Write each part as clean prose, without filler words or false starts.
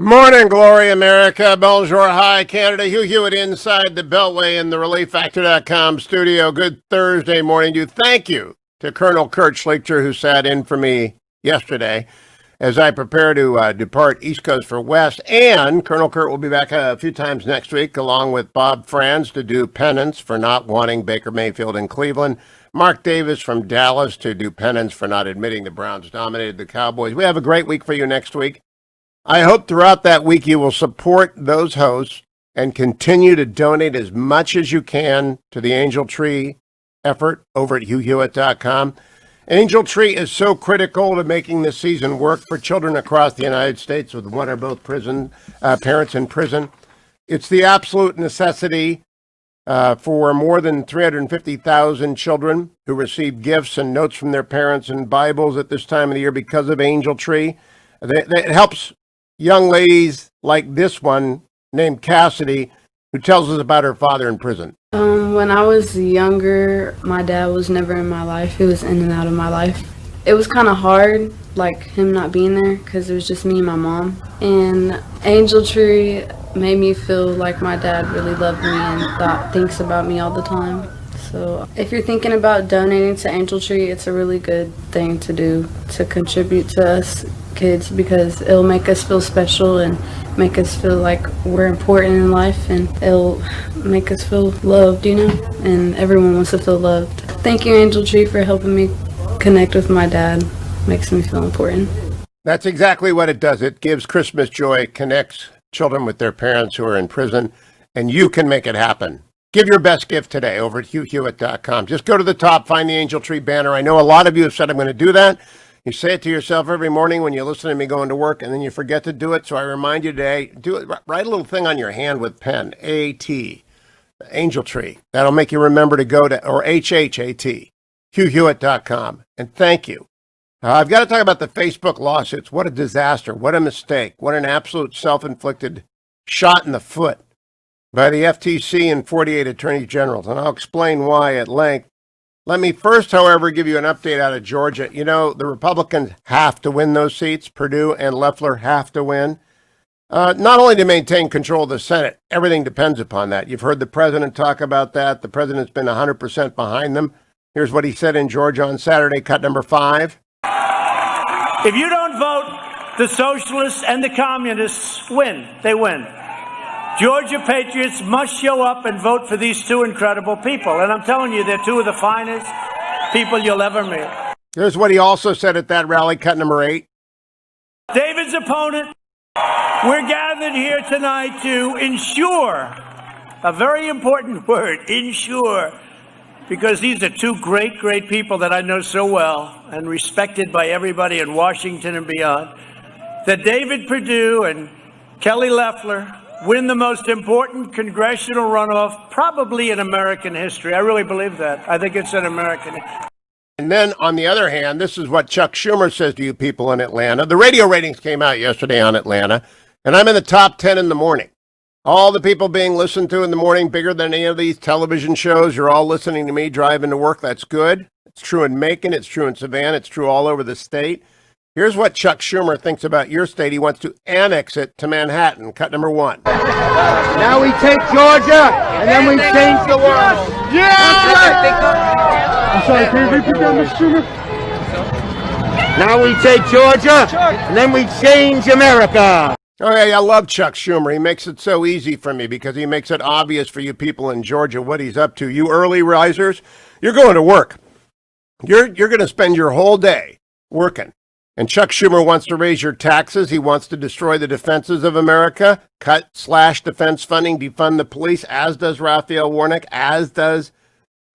Morning, glory, America. Bonjour, hi, Canada. Hugh Hewitt inside the Beltway in the ReliefFactor.com studio. Good Thursday morning to you. Thank you to Colonel Kurt Schlichter, who sat in for me yesterday as I prepare to depart East Coast for West. And Colonel Kurt will be back a few times next week, along with Bob Franz, to do penance for not wanting Baker Mayfield in Cleveland. Mark Davis from Dallas to do penance for not admitting the Browns dominated the Cowboys. We have a great week for you next week. I hope throughout that week you will support those hosts and continue to donate as much as you can to the Angel Tree effort over at HughHewitt.com. Angel Tree is so critical to making this season work for children across the United States with one or both parents in prison. It's the absolute necessity for more than 350,000 children who receive gifts and notes from their parents and Bibles at this time of the year because of Angel Tree. It helps young ladies like this one named Cassidy, who tells us about her father in prison. When I was younger, my dad was never in my life. He was in and out of my life. It was kind of hard, like him not being there, because it was just me and my mom. And Angel Tree made me feel like my dad really loved me and thinks about me all the time. So if you're thinking about donating to Angel Tree, it's a really good thing to do, to contribute to us kids, because it'll make us feel special and make us feel like we're important in life, and it'll make us feel loved, and everyone wants to feel loved. Thank you, Angel Tree, for helping me connect with my dad. Makes me feel important. That's exactly what it does. It gives Christmas joy, connects children with their parents who are in prison, and you can make it happen. Give your best gift today over at HughHewitt.com. Just go to the top, find the Angel Tree banner. I know a lot of you have said I'm going to do that. You say it to yourself every morning when you listen to me going to work, and then you forget to do it. So I remind you today, do it. Write a little thing on your hand with pen, A-T, Angel Tree. That'll make you remember to go to, or H-H-A-T, HughHewitt.com. And thank you. I've got to talk about the Facebook lawsuits. What a disaster. What a mistake. What an absolute self-inflicted shot in the foot by the FTC and 48 attorney generals. And I'll explain why at length. Let me first, however, give you an update out of Georgia. You know, the Republicans have to win those seats. Perdue and Loeffler have to win. Not only to maintain control of the Senate, everything depends upon that. You've heard the president talk about that. The president's been 100% behind them. Here's what he said in Georgia on Saturday, cut number 5. If you don't vote, the socialists and the communists win. They win. Georgia patriots must show up and vote for these two incredible people. And I'm telling you, they're two of the finest people you'll ever meet. Here's what he also said at that rally, cut number 8. David's opponent, we're gathered here tonight to ensure, a very important word, ensure, because these are two great, great people that I know so well and respected by everybody in Washington and beyond, that David Perdue and Kelly Loeffler win the most important congressional runoff probably in American history. I really believe that. I think it's in American history. And then, on the other hand, this is what Chuck Schumer says to you people in Atlanta. The radio ratings came out yesterday on Atlanta, and I'm in the top 10 in the morning. All the people being listened to in the morning, bigger than any of these television shows. You're all listening to me driving to work. That's good. It's true in Macon. It's true in Savannah. It's true all over the state. Here's what Chuck Schumer thinks about your state. He wants to annex it to Manhattan. Cut number 1. Now we take Georgia, and then we change the world. Yeah! I'm sorry, can you repeat that, Mr. Schumer? Now we take Georgia, and then we change America. Oh, yeah, I love Chuck Schumer. He makes it so easy for me because he makes it obvious for you people in Georgia what he's up to. You early risers, you're going to work. You're going to spend your whole day working. And Chuck Schumer wants to raise your taxes. He wants to destroy the defenses of America, slash defense funding, defund the police, as does Rafael Warnock, as does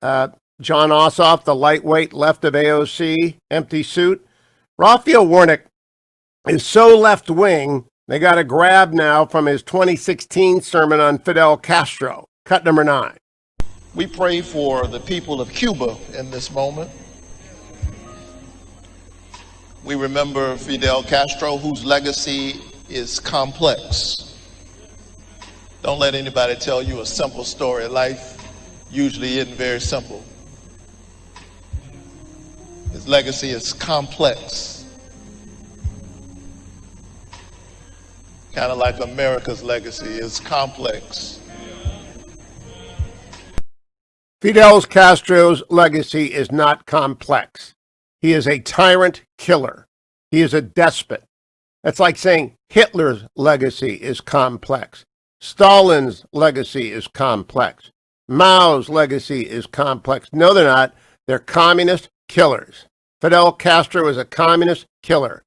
John Ossoff, the lightweight left of AOC, empty suit. Rafael Warnock is so left-wing, they got a grab now from his 2016 sermon on Fidel Castro. Cut number 9. We pray for the people of Cuba in this moment. We remember Fidel Castro, whose legacy is complex. Don't let anybody tell you a simple story. Life usually isn't very simple. His legacy is complex. kind of like America's legacy, is complex. Fidel Castro's legacy is not complex. He is a tyrant killer. He is a despot. That's like saying Hitler's legacy is complex. Stalin's legacy is complex. Mao's legacy is complex. No, they're not. They're communist killers. Fidel Castro is a communist killer.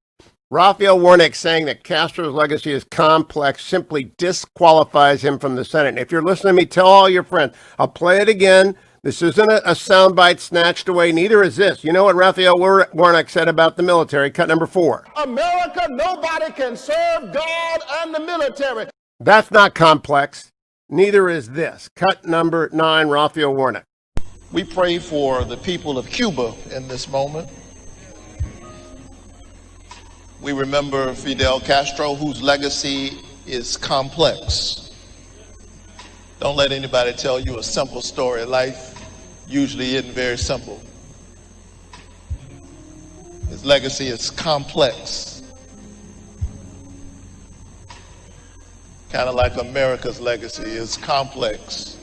Rafael Warnock saying that Castro's legacy is complex simply disqualifies him from the Senate. And if you're listening to me, tell all your friends. I'll play it again. This isn't a soundbite snatched away. Neither is this. You know what Rafael Warnock said about the military? Cut number 4. America, nobody can serve God and the military. That's not complex. Neither is this. Cut number 9, Rafael Warnock. We pray for the people of Cuba in this moment. We remember Fidel Castro, whose legacy is complex. Don't let anybody tell you a simple story. Life usually isn't very simple. His legacy is complex. Kind of like America's legacy is complex.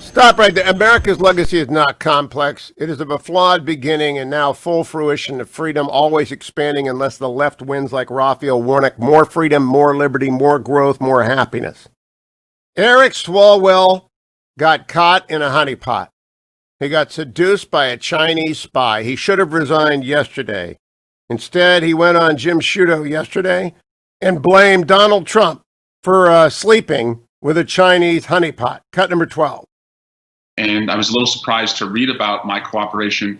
Stop right there. America's legacy is not complex. It is of a flawed beginning and now full fruition of freedom, always expanding unless the left wins like Rafael Warnock. More freedom, more liberty, more growth, more happiness. Eric Swalwell got caught in a honeypot. He got seduced by a Chinese spy. He should have resigned yesterday. Instead, he went on Jim Sciutto yesterday and blamed Donald Trump for sleeping with a Chinese honeypot. Cut number 12. And I was a little surprised to read about my cooperation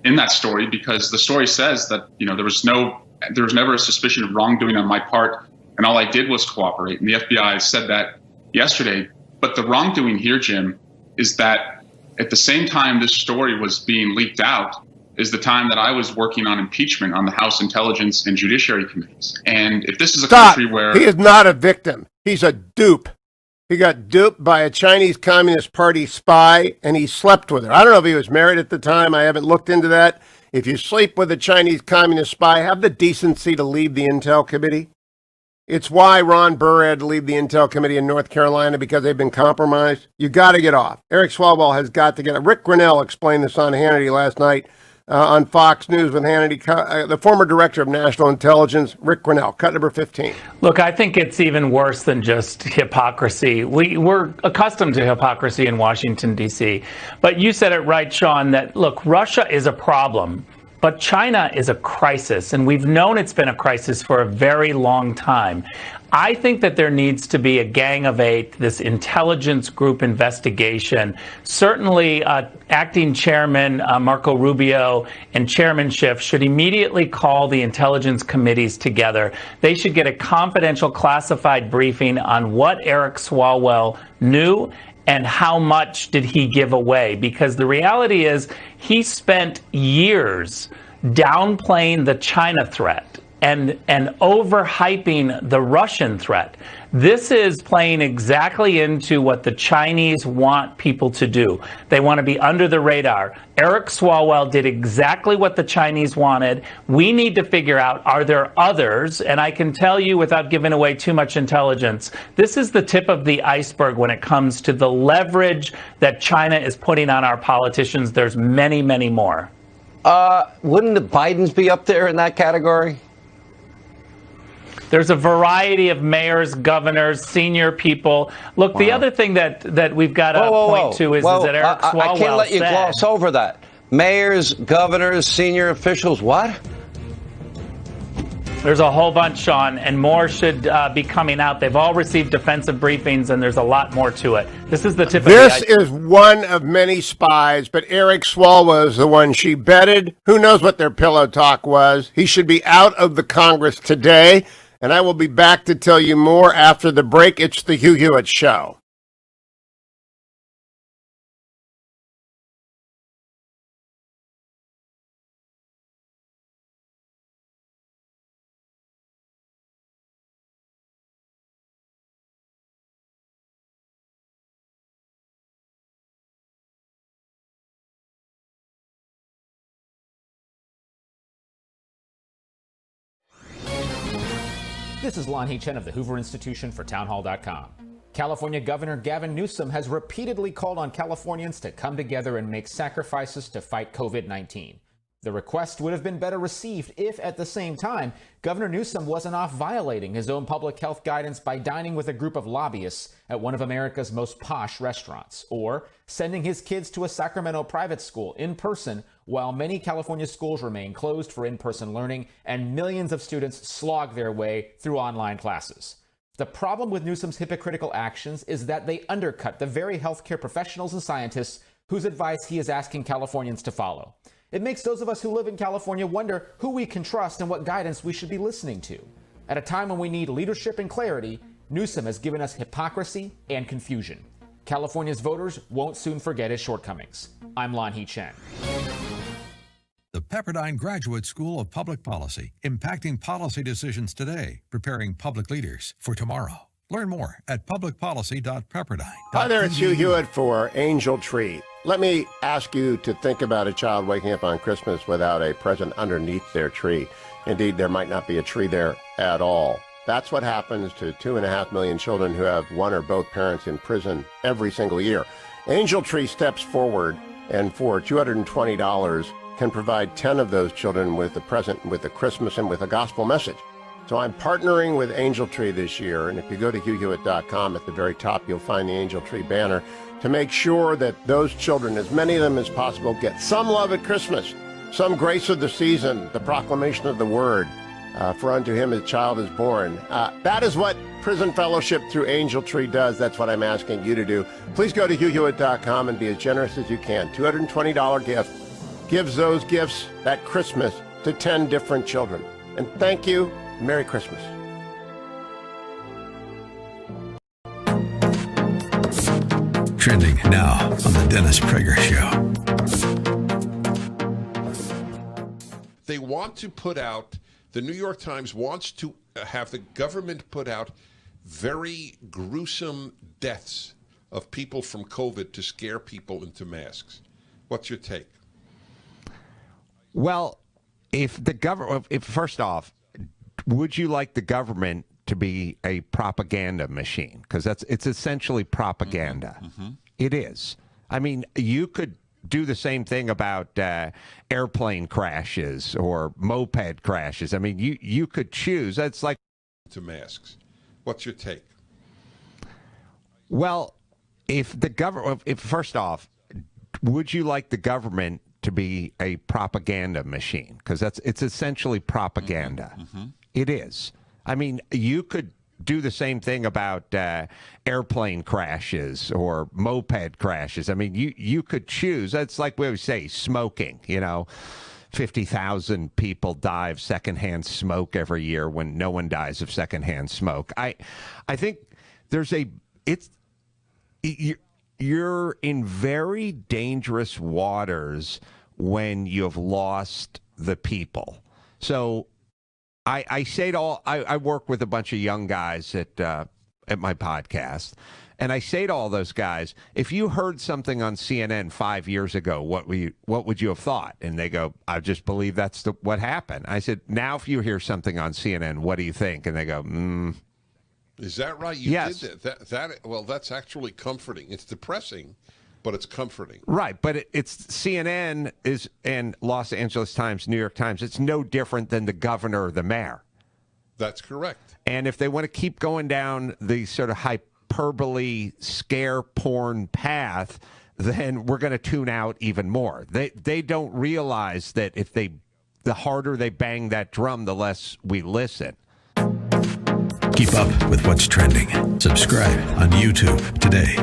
in that story, because the story says that, there was never a suspicion of wrongdoing on my part, and all I did was cooperate. And the FBI said that yesterday. But the wrongdoing here, Jim, is that at the same time this story was being leaked out is the time that I was working on impeachment on the House Intelligence and Judiciary Committees. And if this is a country where... He is not a victim. He's a dupe. He got duped by a Chinese Communist Party spy, and he slept with her. I don't know if he was married at the time. I haven't looked into that. If you sleep with a Chinese Communist spy, have the decency to leave the Intel Committee. It's why Ron Burr had to leave the Intel Committee in North Carolina, because they've been compromised. You got to get off. Eric Swalwell has got to get off. Rick Grinnell explained this on Hannity last night on Fox News with Hannity. The former director of national intelligence, Rick Grinnell. Cut number 15. Look, I think it's even worse than just hypocrisy. We're accustomed to hypocrisy in Washington, D.C. But you said it right, Sean, that, look, Russia is a problem. But China is a crisis, and we've known it's been a crisis for a very long time. I think that there needs to be a Gang of Eight, this intelligence group investigation. Certainly, acting chairman Marco Rubio and Chairman Schiff should immediately call the intelligence committees together. They should get a confidential classified briefing on what Eric Swalwell knew and how much did he give away? Because the reality is he spent years downplaying the China threat and overhyping the Russian threat. This is playing exactly into what the Chinese want people to do. They want to be under the radar. Eric Swalwell did exactly what the Chinese wanted. We need to figure out, are there others? And I can tell you, without giving away too much intelligence, this is the tip of the iceberg when it comes to the leverage that China is putting on our politicians. There's many, many more. Wouldn't the Bidens be up there in that category? There's a variety of mayors, governors, senior people. Look, the other thing that we've got to point to is that Eric Swalwell I can't let you gloss over that. Mayors, governors, senior officials, what? There's a whole bunch, Sean, and more should be coming out. They've all received defensive briefings, and there's a lot more to it. This is the tip of the iceberg. This is one of many spies, but Eric Swalwell is the one she betted. Who knows what their pillow talk was? He should be out of the Congress today. And I will be back to tell you more after the break. It's the Hugh Hewitt Show. This is Lon Chen of the Hoover Institution for Townhall.com. California Governor Gavin Newsom has repeatedly called on Californians to come together and make sacrifices to fight COVID-19. The request would have been better received if, at the same time, Governor Newsom wasn't off violating his own public health guidance by dining with a group of lobbyists at one of America's most posh restaurants, or sending his kids to a Sacramento private school in person while many California schools remain closed for in-person learning and millions of students slog their way through online classes. The problem with Newsom's hypocritical actions is that they undercut the very healthcare professionals and scientists whose advice he is asking Californians to follow. It makes those of us who live in California wonder who we can trust and what guidance we should be listening to. At a time when we need leadership and clarity, Newsom has given us hypocrisy and confusion. California's voters won't soon forget his shortcomings. I'm Lon Chen. The Pepperdine Graduate School of Public Policy, impacting policy decisions today, preparing public leaders for tomorrow. Learn more at publicpolicy.pepperdine.edu. Hi there, it's Hugh Hewitt for Angel Tree. Let me ask you to think about a child waking up on Christmas without a present underneath their tree. Indeed, there might not be a tree there at all. That's what happens to 2.5 million children who have one or both parents in prison every single year. Angel Tree steps forward and for $220 can provide 10 of those children with a present, with a Christmas, and with a gospel message. So I'm partnering with Angel Tree this year, and if you go to HughHewitt.com, at the very top you'll find the Angel Tree banner to make sure that those children, as many of them as possible, get some love at Christmas, some grace of the season, the proclamation of the word, for unto him a child is born. That is what Prison Fellowship through Angel Tree does. That's what I'm asking you to do. Please go to HughHewitt.com and be as generous as you can. $220 gift gives those gifts that Christmas to 10 different children. And thank you. Merry Christmas. Trending now on the Dennis Prager Show. They want to put out, the New York Times wants to have the government put out very gruesome deaths of people from COVID to scare people into masks. What's your take? Well, if first off, would you like the government to be a propaganda machine? Because it's essentially propaganda. Mm-hmm. It is. I mean, you could do the same thing about airplane crashes or moped crashes. I mean, you could choose. That's like to masks. What's your take? Well, if first off, would you like the government to be a propaganda machine? Because it's essentially propaganda. Mm-hmm. It is. I mean, you could do the same thing about airplane crashes or moped crashes. I mean, you could choose. That's like we always say, smoking, 50,000 people die of secondhand smoke every year when no one dies of secondhand smoke. I think you're in very dangerous waters when you've lost the people. So I say to all, I work with a bunch of young guys at my podcast, and I say to all those guys, if you heard something on CNN 5 years ago, what would you have thought? And they go, I just believe that's what happened. I said, now if you hear something on CNN, what do you think? And they go, Is that right? Yes. Did that. Well, that's actually comforting. It's depressing, but it's comforting. Right, but it's CNN and Los Angeles Times, New York Times. It's no different than the governor or the mayor. That's correct. And if they want to keep going down the sort of hyperbole scare porn path, then we're going to tune out even more. They don't realize that the harder they bang that drum, the less we listen. Keep up with what's trending. Subscribe on YouTube today.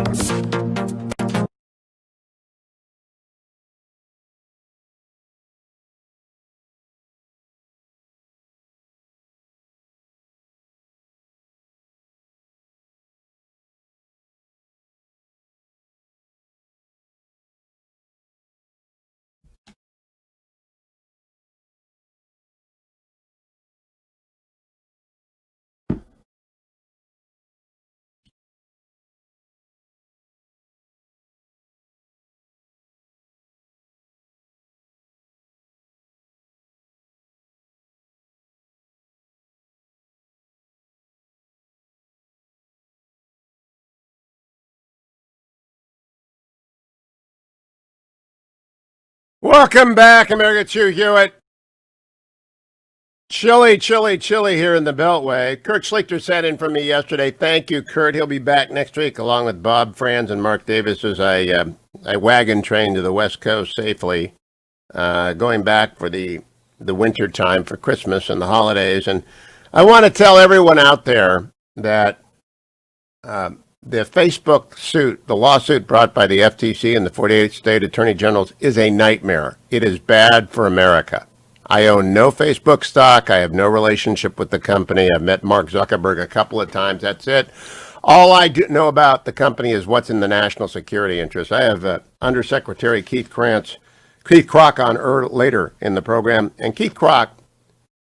Welcome back, America. It's Hugh Hewitt. Chilly here in the Beltway. Kurt Schlichter sat in for me yesterday. Thank you, Kurt. He'll be back next week along with Bob Franz and Mark Davis as I wagon train to the West Coast safely, going back for the winter time for Christmas and the holidays. And I want to tell everyone out there that the Facebook suit, the lawsuit brought by the FTC and the 48 state attorney generals, is a nightmare. It is bad for America. I own no Facebook stock. I have no relationship with the company. I've met Mark Zuckerberg a couple of times. That's it. All I do know about the company is what's in the national security interest. I have Undersecretary Keith Krach on later in the program. And Keith Krach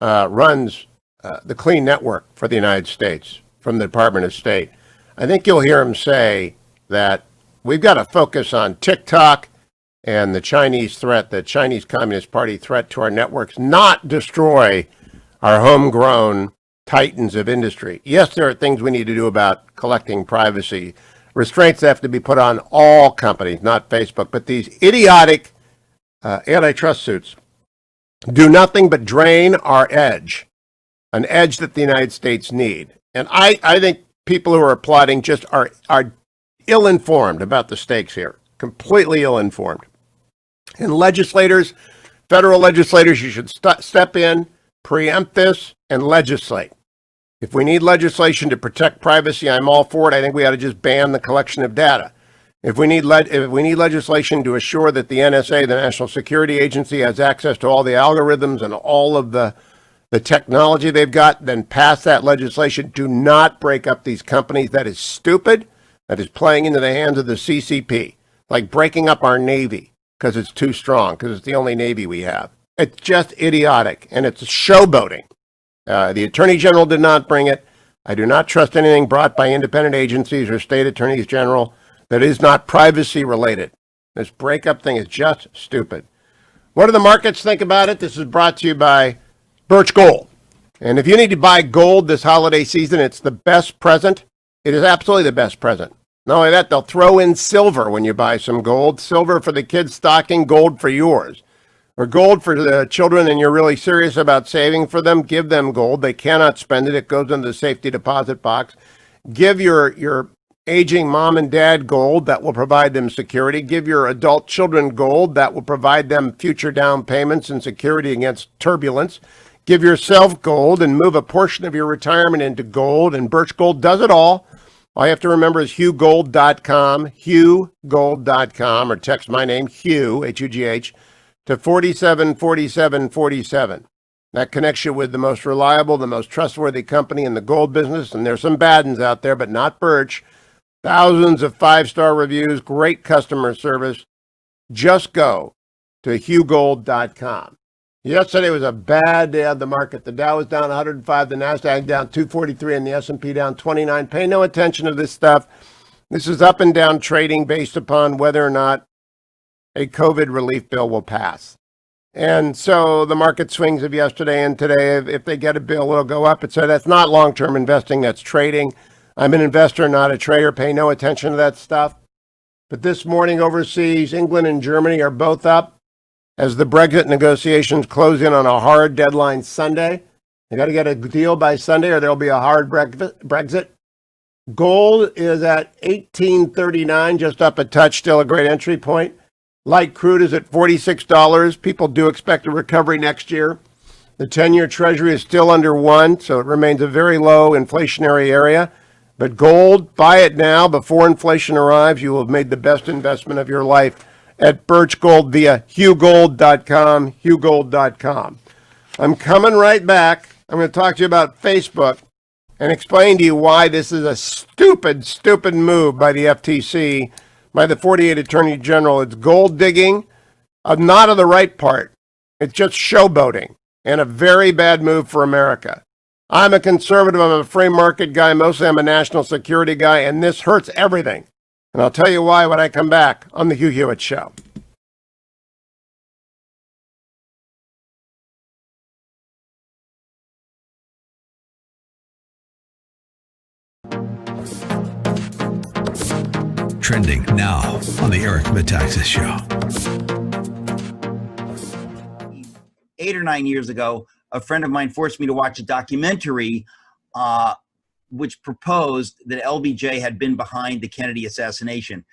runs the Clean Network for the United States from the Department of State. I think you'll hear him say that we've got to focus on TikTok and the Chinese threat, the Chinese Communist Party threat to our networks, not destroy our homegrown titans of industry. Yes, there are things we need to do about collecting privacy. Restraints have to be put on all companies, not Facebook. But these idiotic antitrust suits do nothing but drain our edge, an edge that the United States need. And I think people who are applauding just are ill-informed about the stakes here, completely ill-informed. And legislators, federal legislators, you should step in, preempt this, and legislate. If we need legislation to protect privacy, I'm all for it. I think we ought to just ban the collection of data. If we need legislation to assure that the NSA, the National Security Agency, has access to all the algorithms and all of the technology they've got, then pass that legislation. Do not break up these companies. That is stupid. That is playing into the hands of the CCP, like breaking up our Navy because it's too strong, because it's the only Navy we have. It's just idiotic, and it's showboating. The Attorney General did not bring it. I do not trust anything brought by independent agencies or state attorneys general that is not privacy related. This breakup thing is just stupid. What do the markets think about it? This is brought to you by Birch Gold. And if you need to buy gold this holiday season, it's the best present. It is absolutely the best present. Not only that, they'll throw in silver when you buy some gold. Silver for the kids' stocking, gold for yours. Or gold for the children and you're really serious about saving for them, give them gold. They cannot spend it. It goes into the safety deposit box. Give your aging mom and dad gold. That will provide them security. Give your adult children gold. That will provide them future down payments and security against turbulence. Give yourself gold and move a portion of your retirement into gold. And Birch Gold does it all. All you have to remember is HughGold.com, HughGold.com, or text my name, Hugh, H-U-G-H, to 474747. That connects you with the most reliable, the most trustworthy company in the gold business. And there's some bad ones out there, but not Birch. Thousands of 5-star reviews, great customer service. Just go to HughGold.com. Yesterday was a bad day on the market. The Dow was down 105, the Nasdaq down 243, and the S&P down 29. Pay no attention to this stuff. This is up and down trading based upon whether or not a COVID relief bill will pass. And so the market swings of yesterday and today, if they get a bill, it'll go up. So that's not long-term investing, that's trading. I'm an investor, not a trader. Pay no attention to that stuff. But this morning overseas, England and Germany are both up as the Brexit negotiations close in on a hard deadline Sunday. They got to get a deal by Sunday or there'll be a hard Brexit. Gold is at 1839, just up a touch, still a great entry point. Light crude is at $46. People do expect a recovery next year. The 10-year Treasury is still under 1, so it remains a very low inflationary area. But gold, buy it now before inflation arrives. You will have made the best investment of your life at Birch Gold via HughGold.com, HughGold.com. I'm coming right back. I'm going to talk to you about Facebook and explain to you why this is a stupid, stupid move by the FTC, by the 48 Attorney General. It's gold digging, not of the right part. It's just showboating and a very bad move for America. I'm a conservative. I'm a free market guy. Mostly I'm a national security guy, and this hurts everything. And I'll tell you why when I come back on the Hugh Hewitt Show. Trending now on the Eric Metaxas Show. 8 or 9 years ago, a friend of mine forced me to watch a documentary which proposed that LBJ had been behind the Kennedy assassination.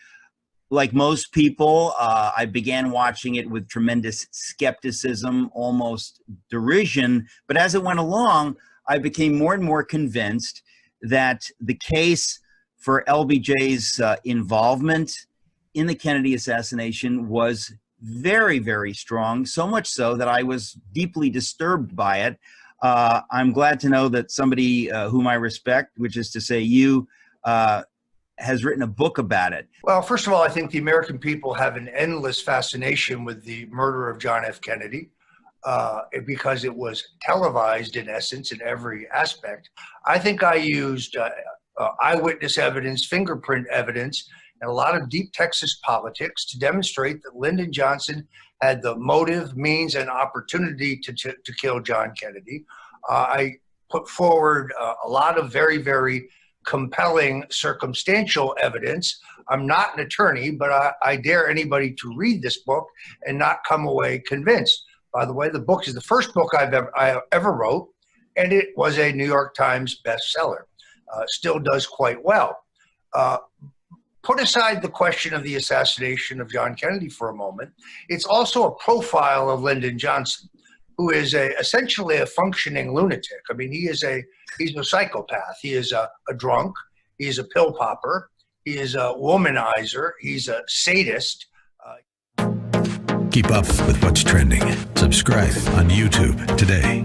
Like most people, I began watching it with tremendous skepticism, almost derision. But as it went along, I became more and more convinced that the case for LBJ's involvement in the Kennedy assassination was very, very strong, so much so that I was deeply disturbed by it. I'm glad to know that somebody whom I respect, which is to say you, has written a book about it. Well, first of all, I think the American people have an endless fascination with the murder of John F. Kennedy because it was televised, in essence, in every aspect. I think I used eyewitness evidence, fingerprint evidence, and a lot of deep Texas politics to demonstrate that Lyndon Johnson had the motive, means, and opportunity to kill John Kennedy. I put forward a lot of very, very compelling circumstantial evidence. I'm not an attorney, but I dare anybody to read this book and not come away convinced. By the way, the book is the first book I ever wrote, and it was a New York Times bestseller. Still does quite well. Put aside the question of the assassination of John Kennedy for a moment. It's also a profile of Lyndon Johnson, who is essentially a functioning lunatic. I mean, he's a psychopath. He is a drunk. He's a pill popper. He is a womanizer. He's a sadist. Keep up with what's trending. Subscribe on YouTube today.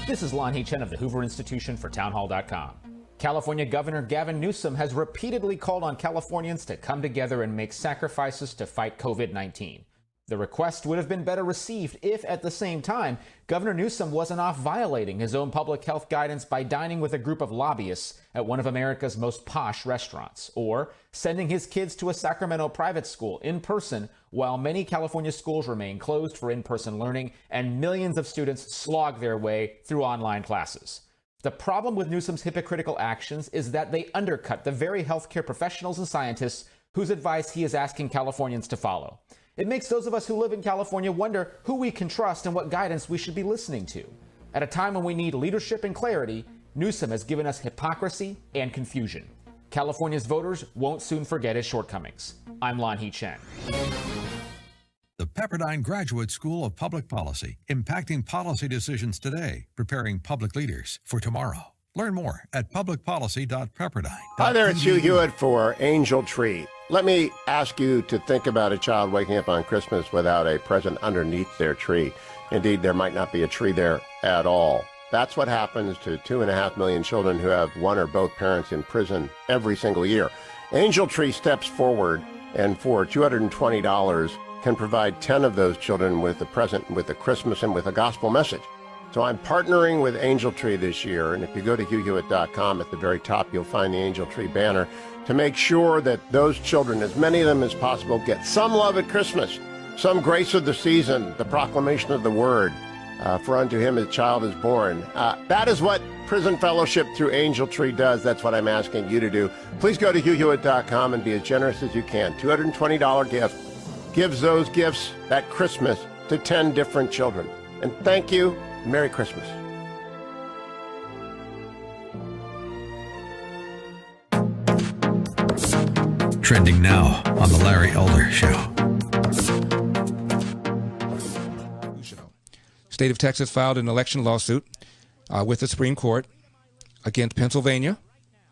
This is Lon Chen of the Hoover Institution for Townhall.com. California Governor Gavin Newsom has repeatedly called on Californians to come together and make sacrifices to fight COVID-19. The request would have been better received if, at the same time, Governor Newsom wasn't off violating his own public health guidance by dining with a group of lobbyists at one of America's most posh restaurants, or sending his kids to a Sacramento private school in person while many California schools remain closed for in-person learning and millions of students slog their way through online classes. The problem with Newsom's hypocritical actions is that they undercut the very healthcare professionals and scientists whose advice he is asking Californians to follow. It makes those of us who live in California wonder who we can trust and what guidance we should be listening to. At a time when we need leadership and clarity, Newsom has given us hypocrisy and confusion. California's voters won't soon forget his shortcomings. I'm Lon Chen. The Pepperdine Graduate School of Public Policy, impacting policy decisions today, preparing public leaders for tomorrow. Learn more at publicpolicy.pepperdine. Hi there, it's Hugh Hewitt for Angel Tree. Let me ask you to think about a child waking up on Christmas without a present underneath their tree. Indeed, there might not be a tree there at all. That's what happens to 2.5 million children who have one or both parents in prison every single year. Angel Tree steps forward and for $220 can provide 10 of those children with a present, with a Christmas, and with a gospel message. So I'm partnering with Angel Tree this year, and if you go to HughHewitt.com, at the very top you'll find the Angel Tree banner to make sure that those children, as many of them as possible, get some love at Christmas, some grace of the season, the proclamation of the word, for unto him a child is born. That is what Prison Fellowship through Angel Tree does. That's what I'm asking you to do. Please go to HughHewitt.com and be as generous as you can. $220 gift gives those gifts that Christmas to 10 different children. And thank you. Merry Christmas. Trending now on The Larry Elder Show. State of Texas filed an election lawsuit with the Supreme Court against Pennsylvania,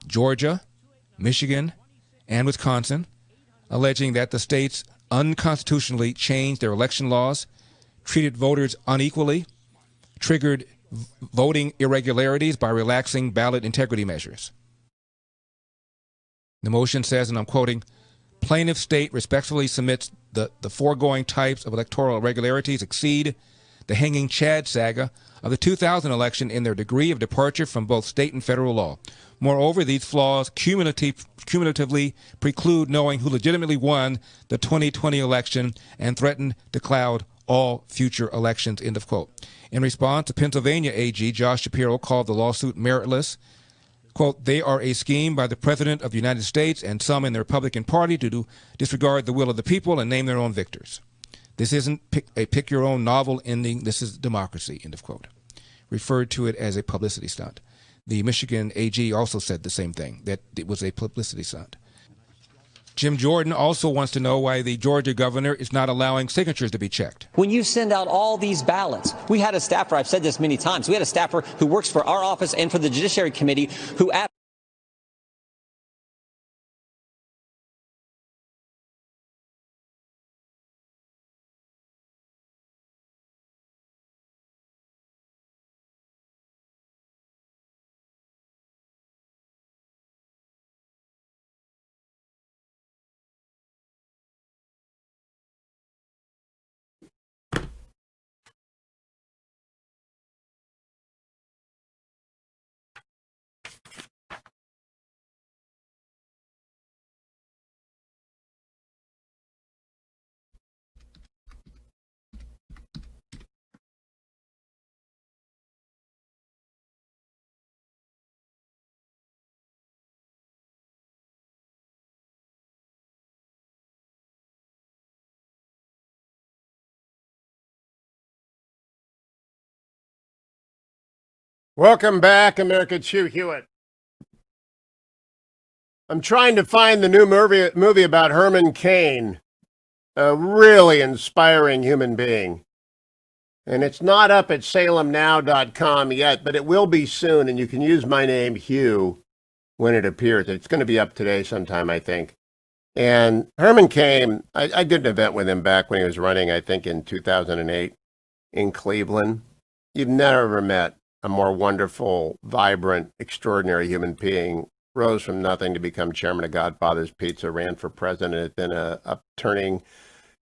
Georgia, Michigan, and Wisconsin, alleging that the states unconstitutionally changed their election laws, treated voters unequally, triggered voting irregularities by relaxing ballot integrity measures. The motion says, and I'm quoting, plaintiff state respectfully submits the foregoing types of electoral irregularities exceed the hanging Chad saga of the 2000 election in their degree of departure from both state and federal law. Moreover, these flaws cumulatively preclude knowing who legitimately won the 2020 election and threaten to cloud all future elections, end of quote. In response, the Pennsylvania AG, Josh Shapiro, called the lawsuit meritless. Quote, they are a scheme by the President of the United States and some in the Republican Party to disregard the will of the people and name their own victors. This isn't a pick-your-own novel ending. This is democracy, end of quote. Referred to it as a publicity stunt. The Michigan AG also said the same thing, that it was a publicity stunt. Jim Jordan also wants to know why the Georgia governor is not allowing signatures to be checked. When you send out all these ballots, we had a staffer, I've said this many times, we had a staffer who works for our office and for the Judiciary Committee who Welcome back, America. It's Hugh Hewitt. I'm trying to find the new movie about Herman Cain, a really inspiring human being. And it's not up at salemnow.com yet, but it will be soon, and you can use my name, Hugh, when it appears. It's going to be up today sometime, I think. And Herman Cain, I did an event with him back when he was running, I think, in 2008 in Cleveland. You've never met a more wonderful, vibrant, extraordinary human being. Rose from nothing to become chairman of Godfather's Pizza, ran for president, then upturning.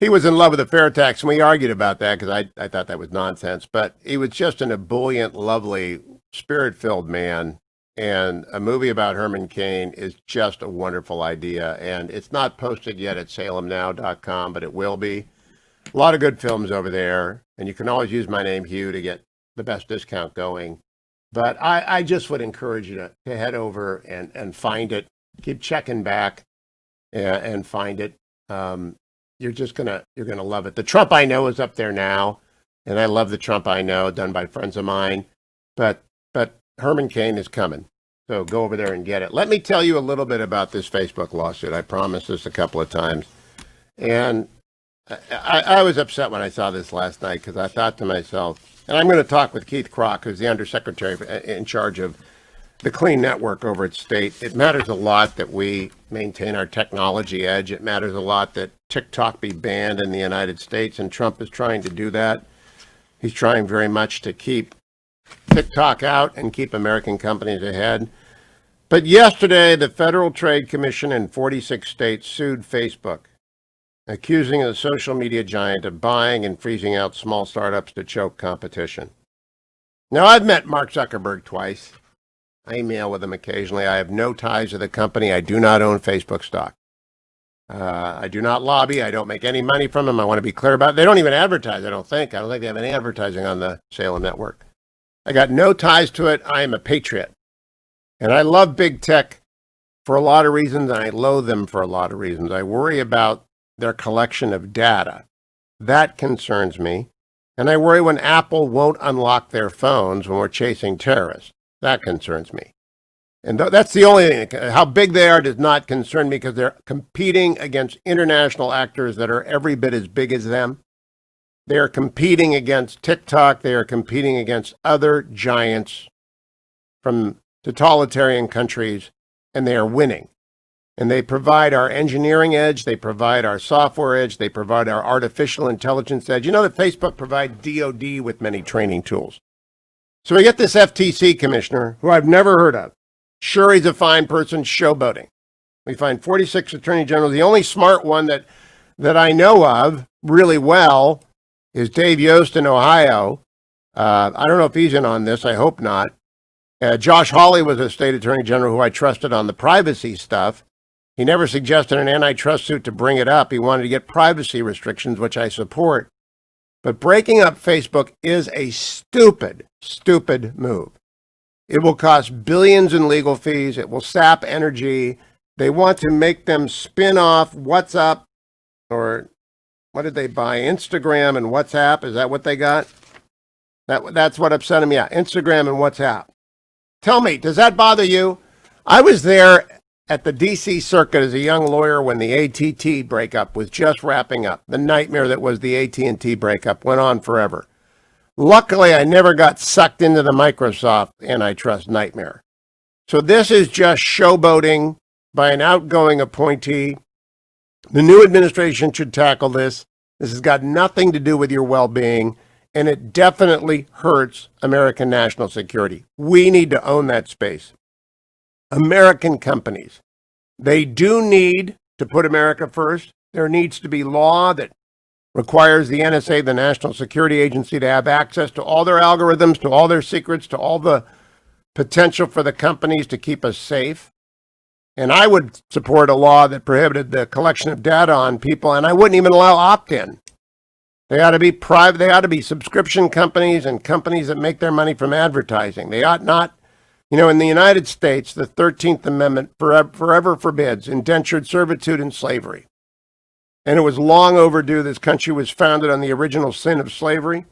He was in love with the fair tax, and we argued about that because I thought that was nonsense. But he was just an ebullient, lovely, spirit-filled man. And a movie about Herman Cain is just a wonderful idea. And it's not posted yet at salemnow.com, but it will be. A lot of good films over there. And you can always use my name, Hugh, to get the best discount going. But I just would encourage you to head over and find it. Keep checking back and find it. You're gonna love it. The Trump I Know is up there now, and I love the Trump I Know, done by friends of mine. But Herman Cain is coming, so go over there and get it. Let me tell you a little bit about this Facebook lawsuit. I promised this a couple of times, and I was upset when I saw this last night because I thought to myself, and I'm going to talk with Keith Krach, who's the Undersecretary in charge of the Clean Network over at State. It matters a lot that we maintain our technology edge. It matters a lot that TikTok be banned in the United States, and Trump is trying to do that. He's trying very much to keep TikTok out and keep American companies ahead. But yesterday, the Federal Trade Commission in 46 states sued Facebook, accusing the social media giant of buying and freezing out small startups to choke competition. Now, I've met Mark Zuckerberg twice. I email with him occasionally. I have no ties to the company. I do not own Facebook stock. I do not lobby. I don't make any money from them. I want to be clear about it. They don't even advertise, I don't think. I don't think they have any advertising on the Salem Network. I got no ties to it. I am a patriot. And I love big tech for a lot of reasons, and I loathe them for a lot of reasons. I worry about their collection of data. That concerns me. And I worry when Apple won't unlock their phones when we're chasing terrorists. That concerns me. And that's the only thing. How big they are does not concern me because they're competing against international actors that are every bit as big as them. They are competing against TikTok. They are competing against other giants from totalitarian countries, and they are winning. And they provide our engineering edge. They provide our software edge. They provide our artificial intelligence edge. You know that Facebook provides DoD with many training tools. So we get this FTC commissioner, who I've never heard of. Sure, he's a fine person, showboating. We find 46 attorney generals. The only smart one that I know of really well is Dave Yost in Ohio. I don't know if he's in on this. I hope not. Josh Hawley was a state attorney general who I trusted on the privacy stuff. He never suggested an antitrust suit to bring it up. He wanted to get privacy restrictions, which I support. But breaking up Facebook is a stupid, stupid move. It will cost billions in legal fees. It will sap energy. They want to make them spin off WhatsApp or what did they buy? Instagram and WhatsApp. Is that what they got? That's what upset them. Yeah, Instagram and WhatsApp. Tell me, does that bother you? I was there at the D.C. Circuit as a young lawyer when the AT&T breakup was just wrapping up. The nightmare that was the AT&T breakup went on forever. Luckily, I never got sucked into the Microsoft antitrust nightmare. So this is just showboating by an outgoing appointee. The new administration should tackle this. This has got nothing to do with your well-being, and it definitely hurts American national security. We need to own that space. American companies, they do need to put America first. There needs to be law that requires the NSA, the National Security Agency, to have access to all their algorithms, to all their secrets, to all the potential for the companies to keep us safe. And I would support a law that prohibited the collection of data on people, and I wouldn't even allow opt-in. They ought to be private. They ought to be subscription companies and companies that make their money from advertising. They ought not. You know, in the United States, the 13th Amendment forever forbids indentured servitude and slavery. And it was long overdue. This country was founded on the original sin of slavery.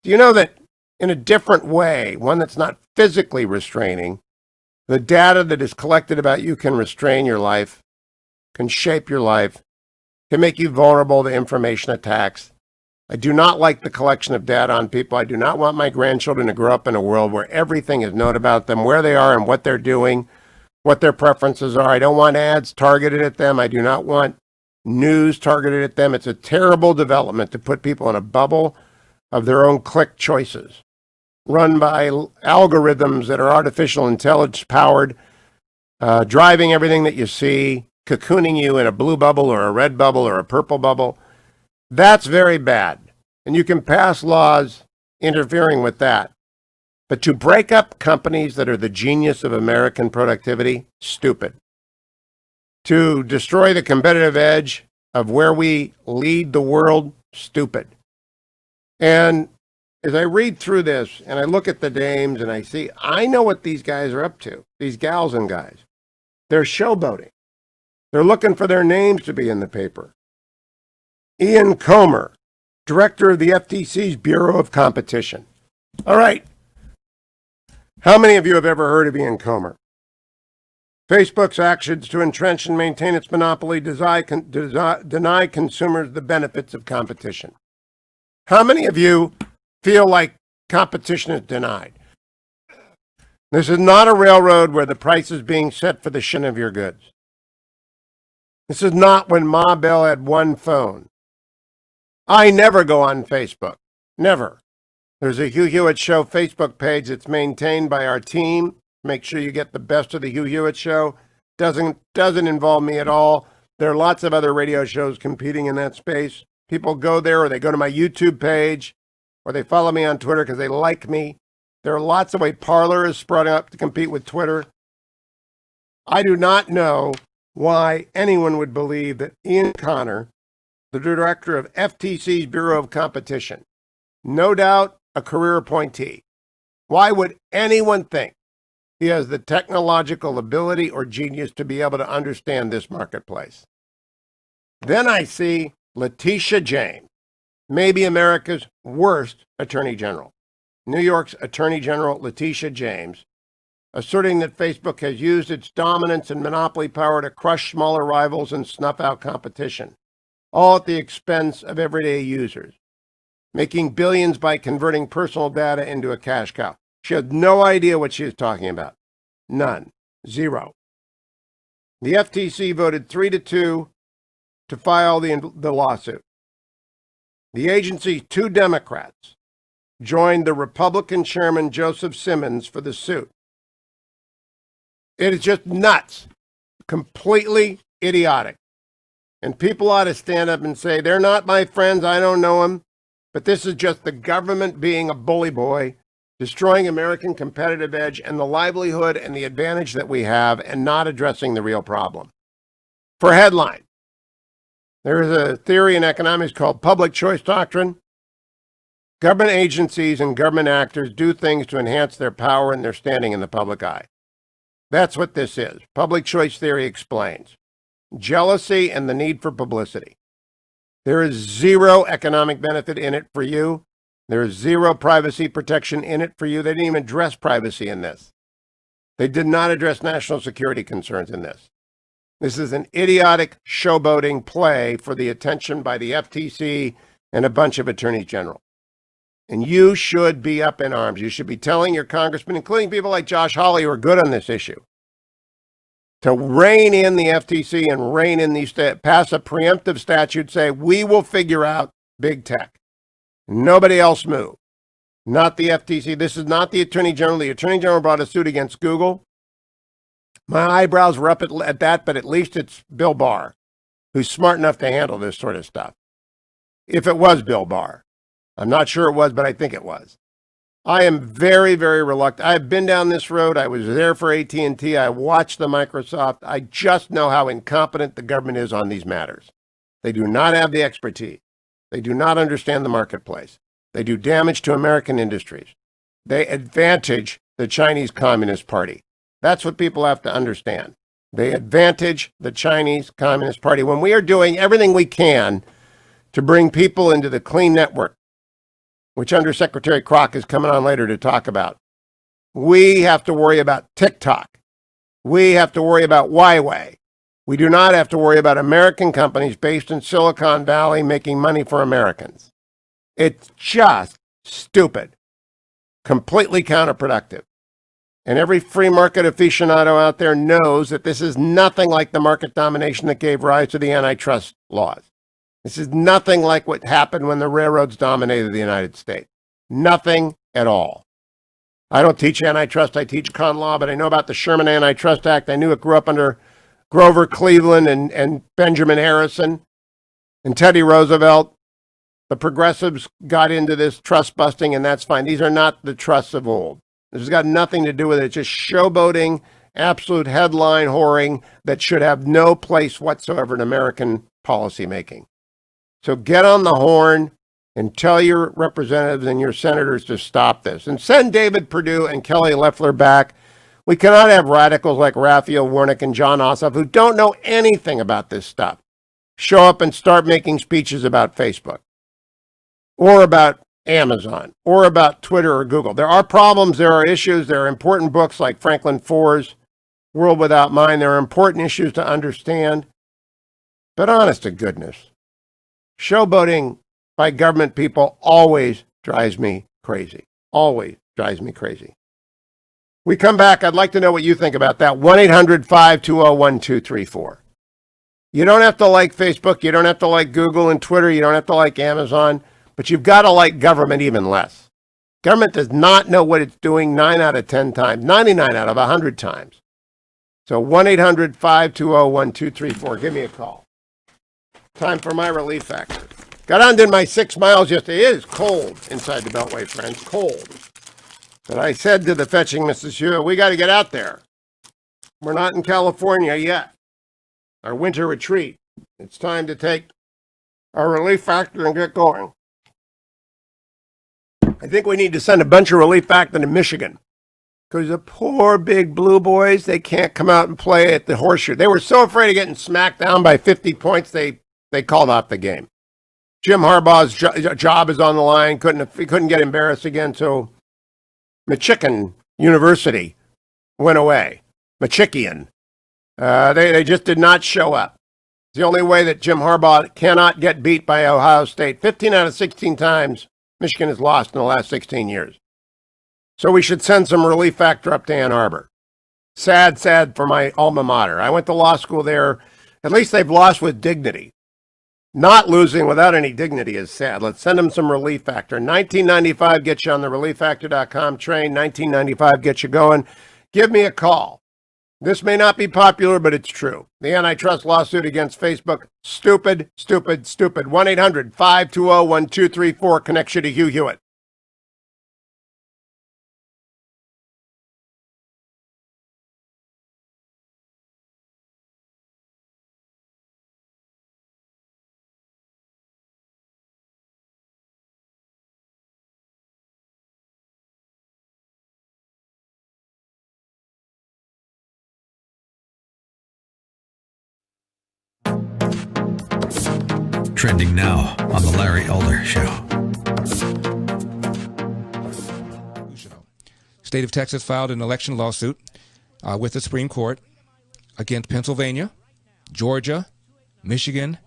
Do you know that in a different way, one that's not physically restraining, the data that is collected about you can restrain your life, can shape your life, can make you vulnerable to information attacks. I do not like the collection of data on people. I do not want my grandchildren to grow up in a world where everything is known about them, where they are and what they're doing, what their preferences are. I don't want ads targeted at them. I do not want news targeted at them. It's a terrible development to put people in a bubble of their own click choices, run by algorithms that are artificial intelligence powered, driving everything that you see, cocooning you in a blue bubble or a red bubble or a purple bubble. That's very bad. And you can pass laws interfering with that. But to break up companies that are the genius of American productivity, stupid. To destroy the competitive edge of where we lead the world, stupid. And as I read through this and I look at the names and I see, I know what these guys are up to, these gals and guys. They're showboating. They're looking for their names to be in the paper. Ian Comer, director of the FTC's Bureau of Competition. All right. How many of you have ever heard of Ian Comer? Facebook's actions to entrench and maintain its monopoly deny consumers the benefits of competition. How many of you feel like competition is denied? This is not a railroad where the price is being set for the shin of your goods. This is not when Ma Bell had one phone. I never go on Facebook. Never. There's a Hugh Hewitt Show Facebook page that's maintained by our team. Make sure you get the best of the Hugh Hewitt Show. Doesn't involve me at all. There are lots of other radio shows competing in that space. People go there or they go to my YouTube page or they follow me on Twitter because they like me. There are lots of ways. Parler is sprung up to compete with Twitter. I do not know why anyone would believe that Ian Connor, the director of FTC's Bureau of Competition, no doubt a career appointee, why would anyone think he has the technological ability or genius to be able to understand this marketplace? Then I see Letitia James, maybe America's worst attorney general. New York's Attorney General Letitia James, asserting that Facebook has used its dominance and monopoly power to crush smaller rivals and snuff out competition, all at the expense of everyday users, making billions by converting personal data into a cash cow. She had no idea what she was talking about. None. Zero. The FTC voted 3-2 to file the lawsuit. The agency's 2 Democrats joined the Republican chairman Joseph Simmons for the suit. It is just nuts. Completely idiotic. And people ought to stand up and say, they're not my friends, I don't know them, but this is just the government being a bully boy, destroying American competitive edge and the livelihood and the advantage that we have and not addressing the real problem. For headline, there is a theory in economics called public choice doctrine. Government agencies and government actors do things to enhance their power and their standing in the public eye. That's what this is. Public choice theory explains jealousy and the need for publicity. There is zero economic benefit in it for you. There is zero privacy protection in it for you. They didn't even address privacy in this. They did not address national security concerns in this. This is an idiotic showboating play for the attention by the FTC and a bunch of attorneys general. And you should be up in arms. You should be telling your congressmen, including people like Josh Hawley, who are good on this issue, to rein in the FTC and rein in these, pass a preemptive statute, say, we will figure out big tech. Nobody else move. Not the FTC. This is not the Attorney General. The Attorney General brought a suit against Google. My eyebrows were up at that, but at least it's Bill Barr, who's smart enough to handle this sort of stuff. If it was Bill Barr. I'm not sure it was, but I think it was. I am very, very reluctant. I've been down this road. I was there for AT&T. I watched the Microsoft. I just know how incompetent the government is on these matters. They do not have the expertise. They do not understand the marketplace. They do damage to American industries. They advantage the Chinese Communist Party. That's what people have to understand. They advantage the Chinese Communist Party when we are doing everything we can to bring people into the clean network, which Undersecretary Krach is coming on later to talk about. We have to worry about TikTok. We have to worry about Huawei. We do not have to worry about American companies based in Silicon Valley making money for Americans. It's just stupid, completely counterproductive. And every free market aficionado out there knows that this is nothing like the market domination that gave rise to the antitrust laws. This is nothing like what happened when the railroads dominated the United States. Nothing at all. I don't teach antitrust, I teach con law, but I know about the Sherman Antitrust Act. I knew it grew up under Grover Cleveland and Benjamin Harrison and Teddy Roosevelt. The progressives got into this trust busting, and that's fine. These are not the trusts of old. This has got nothing to do with it. It's just showboating, absolute headline whoring that should have no place whatsoever in American policymaking. So get on the horn and tell your representatives and your senators to stop this. And send David Perdue and Kelly Loeffler back. We cannot have radicals like Rafael Warnock and John Ossoff who don't know anything about this stuff show up and start making speeches about Facebook or about Amazon or about Twitter or Google. There are problems, there are issues, there are important books like Franklin Foer's World Without Mind. There are important issues to understand. But honest to goodness, showboating by government people always drives me crazy. Always drives me crazy. We come back. I'd like to know what you think about that. 1-800-520-1234. You don't have to like Facebook. You don't have to like Google and Twitter. You don't have to like Amazon. But you've got to like government even less. Government does not know what it's doing 9 out of 10 times, 99 out of 100 times. So 1-800-520-1234. Give me a call. Time for my relief factor. Got on, did my 6 miles yesterday. It is cold inside the Beltway, friends. Cold. But I said to the fetching Mrs. Hewitt, we got to get out there. We're not in California yet. Our winter retreat. It's time to take our relief factor and get going. I think we need to send a bunch of relief factor to Michigan. Because the poor big blue boys, they can't come out and play at the horseshoe. They were so afraid of getting smacked down by 50 points, they called off the game. Jim Harbaugh's job is on the line. He couldn't get embarrassed again, so Michigan University went away. Michigan. They just did not show up. It's the only way that Jim Harbaugh cannot get beat by Ohio State. 15 out of 16 times Michigan has lost in the last 16 years. So we should send some relief factor up to Ann Arbor. Sad, sad for my alma mater. I went to law school there. At least they've lost with dignity. Not losing without any dignity is sad. Let's send them some relief factor. 1995 gets you on the relieffactor.com train. 1995 gets you going. Give me a call. This may not be popular, but it's true. The antitrust lawsuit against Facebook, stupid, stupid, stupid. 1-800-520-1234 connects you to Hugh Hewitt. Trending now on The Larry Elder Show. State of Texas filed an election lawsuit with the Supreme Court against Pennsylvania, Georgia, Michigan,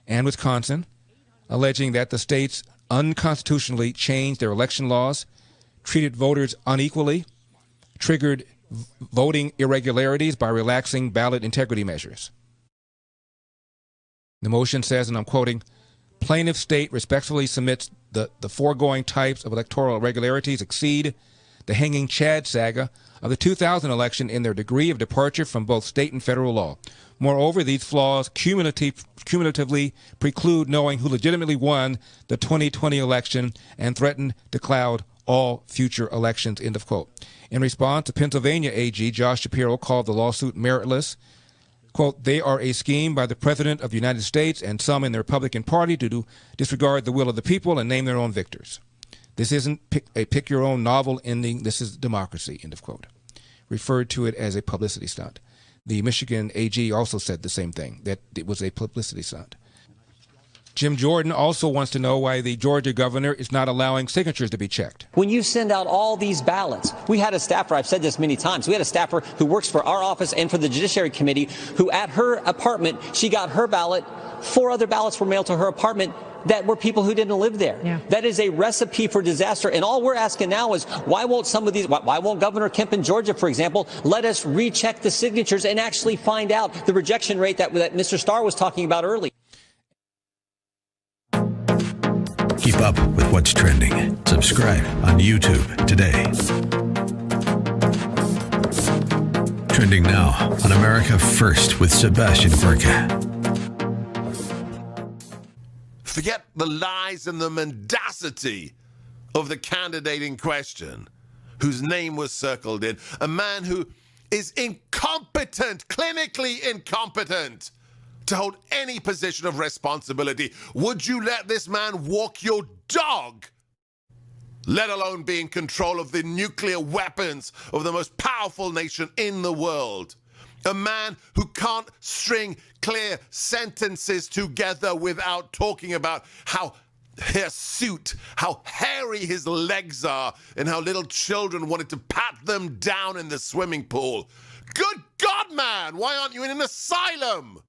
and Wisconsin, alleging that the states unconstitutionally changed their election laws, treated voters unequally, triggered voting irregularities by relaxing ballot integrity measures. The motion says, and I'm quoting, plaintiff state respectfully submits the foregoing types of electoral irregularities exceed the hanging Chad saga of the 2000 election in their degree of departure from both state and federal law. Moreover, these flaws cumulatively preclude knowing who legitimately won the 2020 election and threaten to cloud all future elections, end of quote. In response, the Pennsylvania AG, Josh Shapiro, called the lawsuit meritless. Quote, they are a scheme by the President of the United States and some in the Republican Party to disregard the will of the people and name their own victors. This isn't a pick-your-own novel ending. This is democracy, end of quote. Referred to it as a publicity stunt. The Michigan AG also said the same thing, that it was a publicity stunt. Jim Jordan also wants to know why the Georgia governor is not allowing signatures to be checked. When you send out all these ballots, we had a staffer, I've said this many times, we had a staffer who works for our office and for the Judiciary Committee who at her apartment, she got her ballot, 4 other ballots were mailed to her apartment that were people who didn't live there. Yeah. That is a recipe for disaster. And all we're asking now is why won't some of these, why won't Governor Kemp in Georgia, for example, let us recheck the signatures and actually find out the rejection rate that Mr. Starr was talking about earlier. Keep up with what's trending. Subscribe on YouTube today. Trending now on America First with Sebastian Gorka. Forget the lies and the mendacity of the candidate in question, whose name was circled in. A man who is incompetent, clinically incompetent, to hold any position of responsibility. Would you let this man walk your dog? Let alone be in control of the nuclear weapons of the most powerful nation in the world. A man who can't string clear sentences together without talking about how hirsute, how hairy his legs are, and how little children wanted to pat them down in the swimming pool. Good God, man, why aren't you in an asylum?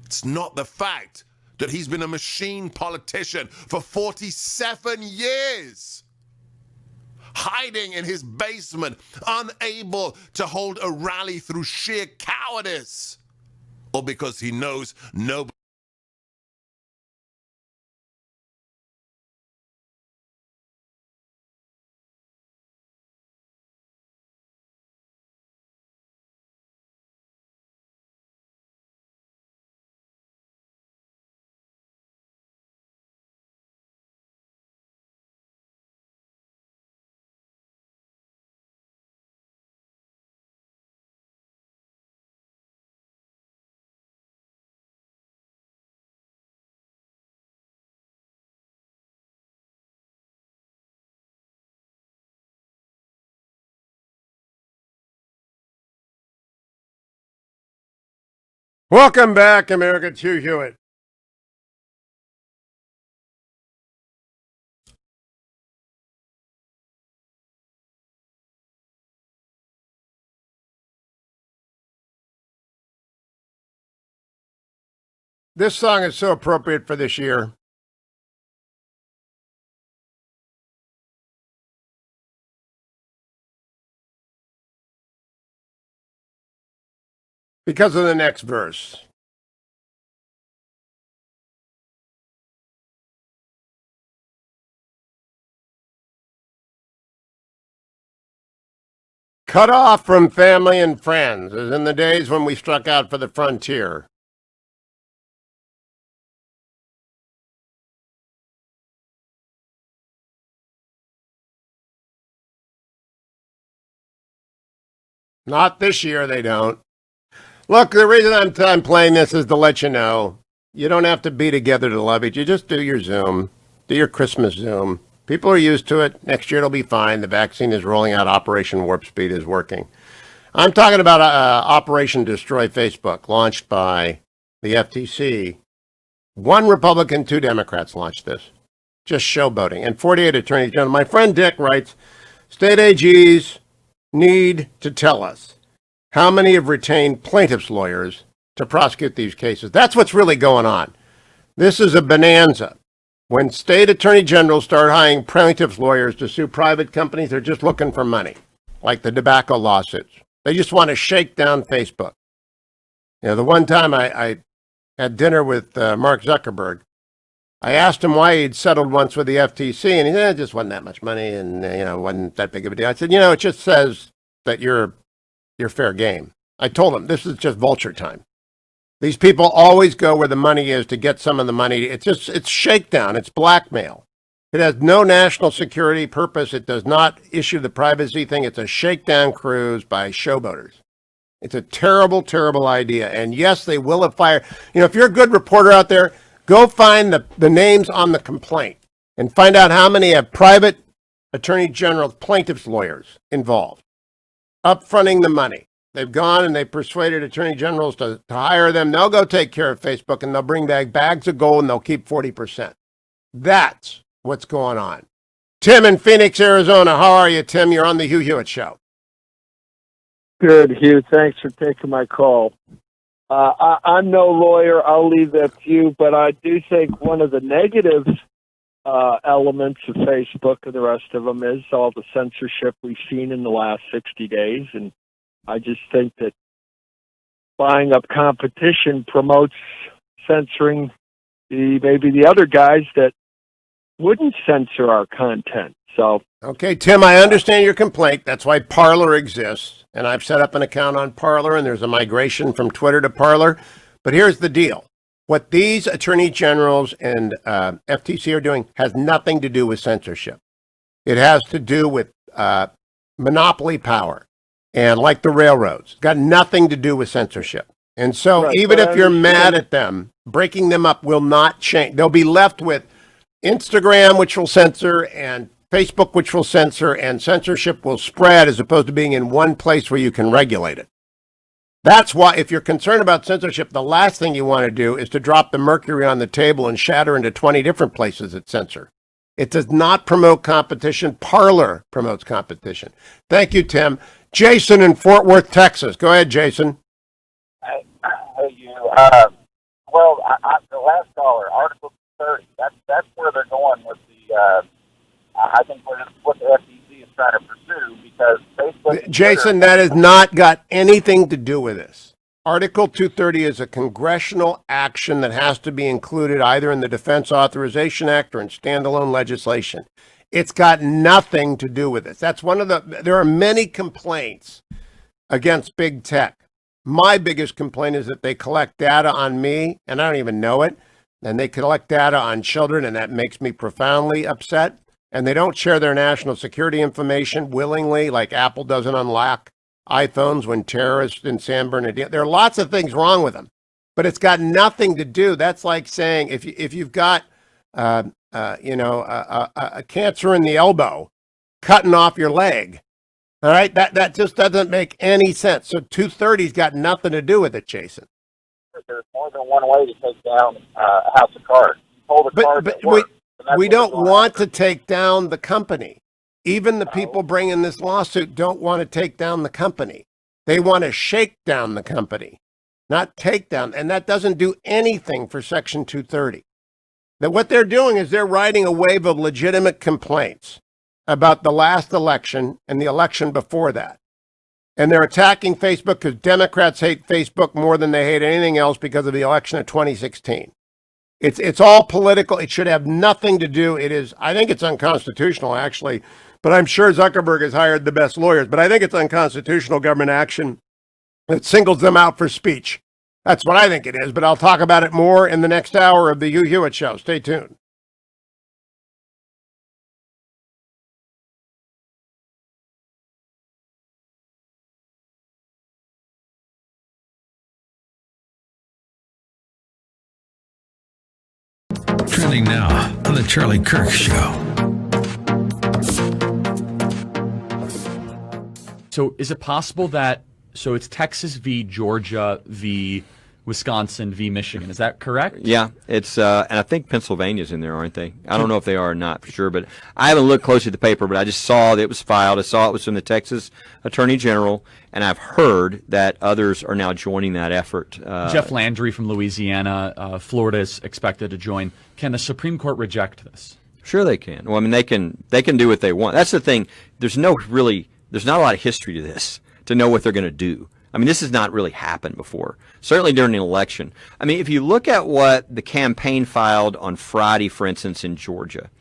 It's not the fact that he's been a machine politician for 47 years, hiding in his basement, unable to hold a rally through sheer cowardice, or because he knows nobody. Welcome back, America, to Hugh Hewitt. This song is so appropriate for this year. Because of the next verse. Cut off from family and friends, as in the days when we struck out for the frontier. Not this year, they don't. Look, the reason I'm playing this is to let you know, you don't have to be together to love each other. You just do your Zoom. Do your Christmas Zoom. People are used to it. Next year it'll be fine. The vaccine is rolling out. Operation Warp Speed is working. I'm talking about Operation Destroy Facebook, launched by the FTC, 1 Republican, 2 Democrats launched this. Just showboating. And 48 attorneys general. My friend Dick writes, state AGs need to tell us how many have retained plaintiffs' lawyers to prosecute these cases. That's what's really going on. This is a bonanza. When state attorney generals start hiring plaintiffs' lawyers to sue private companies, they're just looking for money, like the tobacco lawsuits. They just want to shake down Facebook. You know, the one time I had dinner with Mark Zuckerberg, I asked him why he'd settled once with the FTC, and he said, it just wasn't that much money, and wasn't that big of a deal. I said, it just says that you're fair game. I told him, this is just vulture time. These people always go where the money is to get some of the money. It's shakedown. It's blackmail. It has no national security purpose. It does not issue the privacy thing. It's a shakedown cruise by showboaters. It's a terrible, terrible idea. And yes, they will have fired. If you're a good reporter out there, go find the names on the complaint and find out how many have private attorney general plaintiffs' lawyers involved, upfronting the money. They've gone and they've persuaded attorney generals to hire them. They'll go take care of Facebook and they'll bring back bags of gold and they'll keep 40%. That's what's going on. Tim in Phoenix, Arizona. How are you, Tim? You're on the Hugh Hewitt Show. Good, Hugh. Thanks for taking my call. I'm no lawyer. I'll leave that to you, but I do think one of the negative elements of Facebook and the rest of them is all the censorship we've seen in the last 60 days. And I just think that buying up competition promotes censoring maybe the other guys that wouldn't censor our content. So, okay, Tim, I understand your complaint. That's why Parler exists. And I've set up an account on Parler, and there's a migration from Twitter to Parler. But here's the deal. What these attorney generals and FTC are doing has nothing to do with censorship. It has to do with monopoly power. And like the railroads, got nothing to do with censorship. And so Right, even but if you're I mad understand- at them, breaking them up will not change. They'll be left with Instagram, which will censor, and Facebook, which will censor, and censorship will spread as opposed to being in one place where you can regulate it. That's why, if you're concerned about censorship, the last thing you want to do is to drop the mercury on the table and shatter into 20 different places that censor. It does not promote competition. Parler promotes competition. Thank you, Tim. Jason in Fort Worth, Texas. Go ahead, Jason. Hey, you. The last caller, Article 30. That's where they're going with the. I think what the FTC is trying to pursue because Facebook. Jason, that has not got anything to do with this. Article 230 is a congressional action that has to be included either in the Defense Authorization Act or in standalone legislation. It's got nothing to do with this. That's one of there are many complaints against big tech. My biggest complaint is that they collect data on me, and I don't even know it, and they collect data on children, and that makes me profoundly upset. And they don't share their national security information willingly, like Apple doesn't unlock iPhones when terrorists in San Bernardino. There are lots of things wrong with them, but it's got nothing to do. That's like saying if you've got a cancer in the elbow, cutting off your leg. All right, that just doesn't make any sense. So 230's got nothing to do with it, Jason. There's more than one way to take down a house of cards. You pull the cards at work, and that's We what don't they're going want after. to take down the company. Even the people bringing this lawsuit don't want to take down the company. They want to shake down the company, not take down. And that doesn't do anything for Section 230. That what they're doing is they're riding a wave of legitimate complaints about the last election and the election before that. And they're attacking Facebook because Democrats hate Facebook more than they hate anything else because of the election of 2016. It's all political. It should have nothing to do. I think it's unconstitutional, actually, but I'm sure Zuckerberg has hired the best lawyers. But I think it's unconstitutional government action that singles them out for speech. That's what I think it is, but I'll talk about it more in the next hour of the Hugh Hewitt Show. Stay tuned. Trending now on the Charlie Kirk Show. So is it possible that, so it's Texas v. Georgia v. Wisconsin v. Michigan. Is that correct? Yeah, it's and I think Pennsylvania's in there, aren't they? I don't know if they are or not for sure, but I haven't looked closely at the paper, but I just saw that it was filed. I saw it was from the Texas Attorney General, and I've heard that others are now joining that effort. Jeff Landry from Louisiana, Florida is expected to join. Can the Supreme Court reject this? Sure they can. Well, I mean, they can do what they want. That's the thing. There's not a lot of history to this to know what they're going to do. I mean, this has not really happened before, certainly during an election. I mean, if you look at what the campaign filed on Friday, for instance, in Georgia,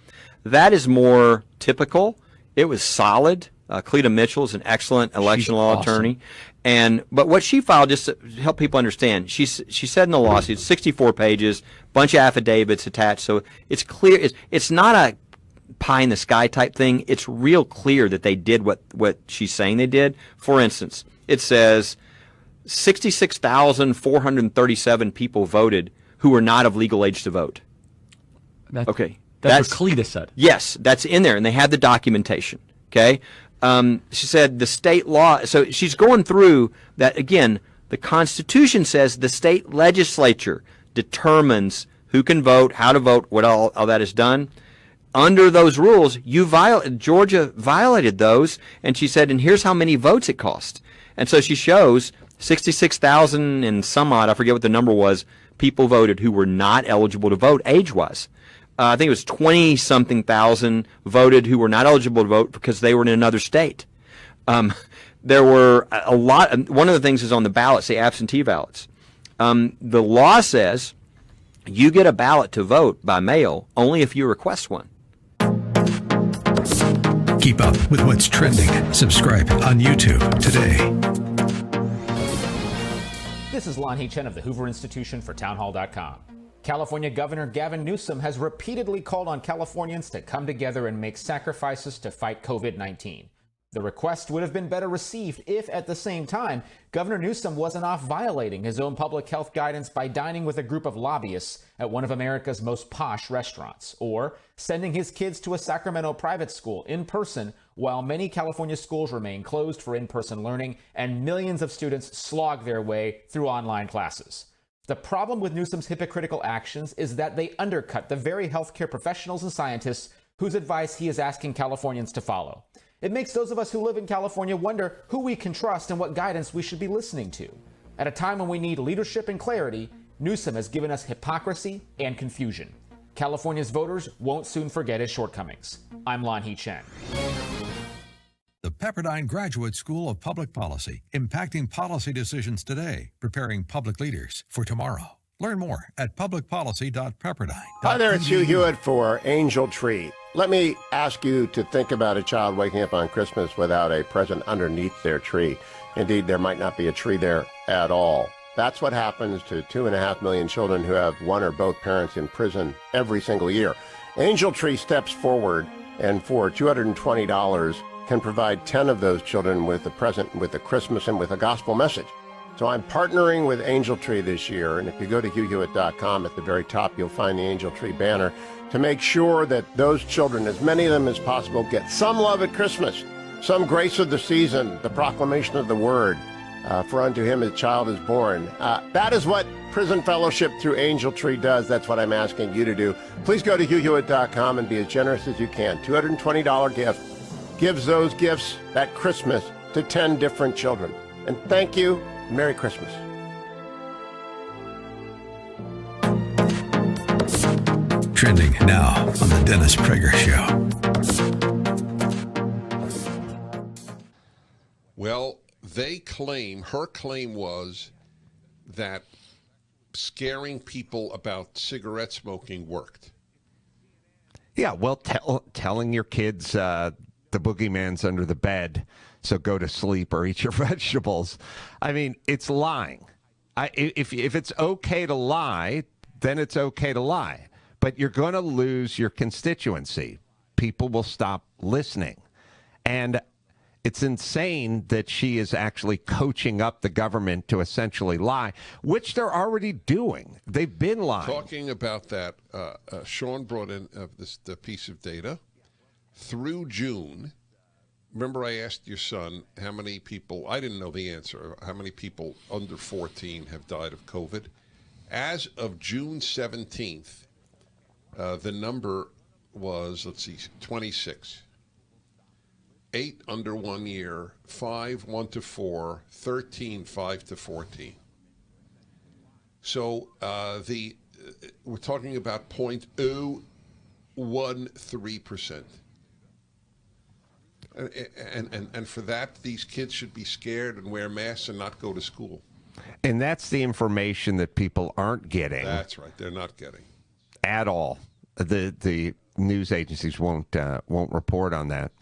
that is more typical. It was solid. Cleta Mitchell is an excellent election law attorney. But what she filed, just to help people understand, she said in the lawsuit, 64 pages, bunch of affidavits attached, so it's clear. It's not a pie in the sky type thing. It's real clear that they did what she's saying they did. For instance, it says 66,437 people voted who were not of legal age to vote. That's what Cleta said. Yes, that's in there, and they have the documentation. Okay. She said the state law, so she's going through that again. The Constitution says the state legislature determines who can vote, how to vote, what all that is done. Under those rules, Georgia violated those, and she said, and here's how many votes it cost. And so she shows 66,000 and some odd, I forget what the number was, people voted who were not eligible to vote age-wise. I think it was 20-something thousand voted who were not eligible to vote because they were in another state. There were a lot. One of the things is on the ballots, the absentee ballots. The law says you get a ballot to vote by mail only if you request one. Keep up with what's trending. Subscribe on YouTube today. This is Lon Chen of the Hoover Institution for townhall.com. California Governor Gavin Newsom has repeatedly called on Californians to come together and make sacrifices to fight COVID-19. The request would have been better received if, at the same time, Governor Newsom wasn't off violating his own public health guidance by dining with a group of lobbyists at one of America's most posh restaurants, or sending his kids to a Sacramento private school in person while many California schools remain closed for in-person learning and millions of students slog their way through online classes. The problem with Newsom's hypocritical actions is that they undercut the very healthcare professionals and scientists whose advice he is asking Californians to follow. It makes those of us who live in California wonder who we can trust and what guidance we should be listening to. At a time when we need leadership and clarity, Newsom has given us hypocrisy and confusion. California's voters won't soon forget his shortcomings. I'm Lon Chen. The Pepperdine Graduate School of Public Policy, impacting policy decisions today, preparing public leaders for tomorrow. Learn more at publicpolicy.pepperdine.edu. Hi there, it's Hugh Hewitt for Angel Tree. Let me ask you to think about a child waking up on Christmas without a present underneath their tree. Indeed, there might not be a tree there at all. That's what happens to 2.5 million children who have one or both parents in prison every single year. Angel Tree steps forward and for $220 can provide 10 of those children with a present, with a Christmas, and with a gospel message. So I'm partnering with Angel Tree this year, and if you go to HughHewitt.com, at the very top you'll find the Angel Tree banner to make sure that those children, as many of them as possible, get some love at Christmas, some grace of the season, the proclamation of the word, for unto him a child is born. That is what Prison Fellowship through Angel Tree does. That's what I'm asking you to do. Please go to HughHewitt.com and be as generous as you can. $220 gift gives those gifts at Christmas to 10 different children. And thank you. Merry Christmas. Trending now on the Dennis Prager Show. Well, her claim was that scaring people about cigarette smoking worked. Yeah, well, telling your kids the boogeyman's under the bed, so go to sleep or eat your vegetables. I mean, it's lying. If it's okay to lie, then it's okay to lie. But you're going to lose your constituency. People will stop listening. And it's insane that she is actually coaching up the government to essentially lie, which they're already doing. They've been lying. Talking about that, Sean brought in the piece of data. Through June, remember I asked your son how many people, I didn't know the answer, how many people under 14 have died of COVID. As of June 17th, the number was, 26. 8 under 1 year, 5 1 to 4, 13 5 to 14. So we're talking about 0.013%. And for that, these kids should be scared and wear masks and not go to school. And that's the information that people aren't getting. That's right. They're not getting at all. The news agencies won't report on that.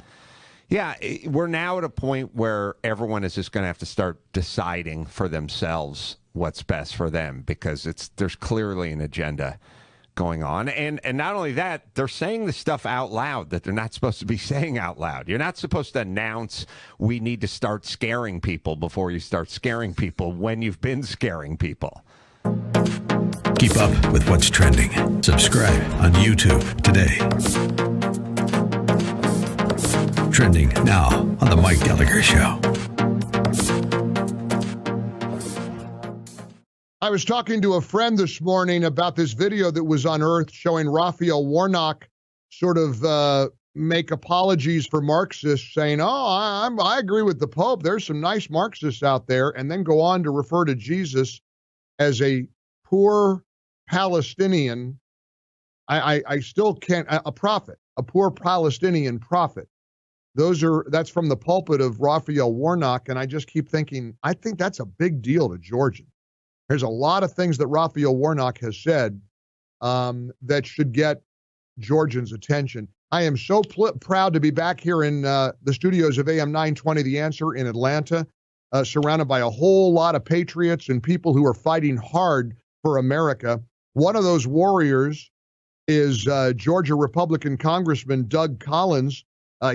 Yeah, we're now at a point where everyone is just going to have to start deciding for themselves what's best for them, because there's clearly an agenda going on. And not only that, they're saying the stuff out loud that they're not supposed to be saying out loud. You're not supposed to announce we need to start scaring people before you start scaring people when you've been scaring people. Keep up with what's trending. Subscribe on YouTube today. Trending now on The Mike Gallagher Show. I was talking to a friend this morning about this video that was unearthed showing Rafael Warnock sort of make apologies for Marxists, saying, I agree with the Pope. There's some nice Marxists out there, and then go on to refer to Jesus as a poor Palestinian. I still can't, a prophet, a poor Palestinian prophet. That's from the pulpit of Rafael Warnock, and I just keep thinking, I think that's a big deal to Georgians. There's a lot of things that Rafael Warnock has said that should get Georgians' attention. I am so proud to be back here in the studios of AM 920 The Answer in Atlanta, surrounded by a whole lot of patriots and people who are fighting hard for America. One of those warriors is Georgia Republican Congressman Doug Collins.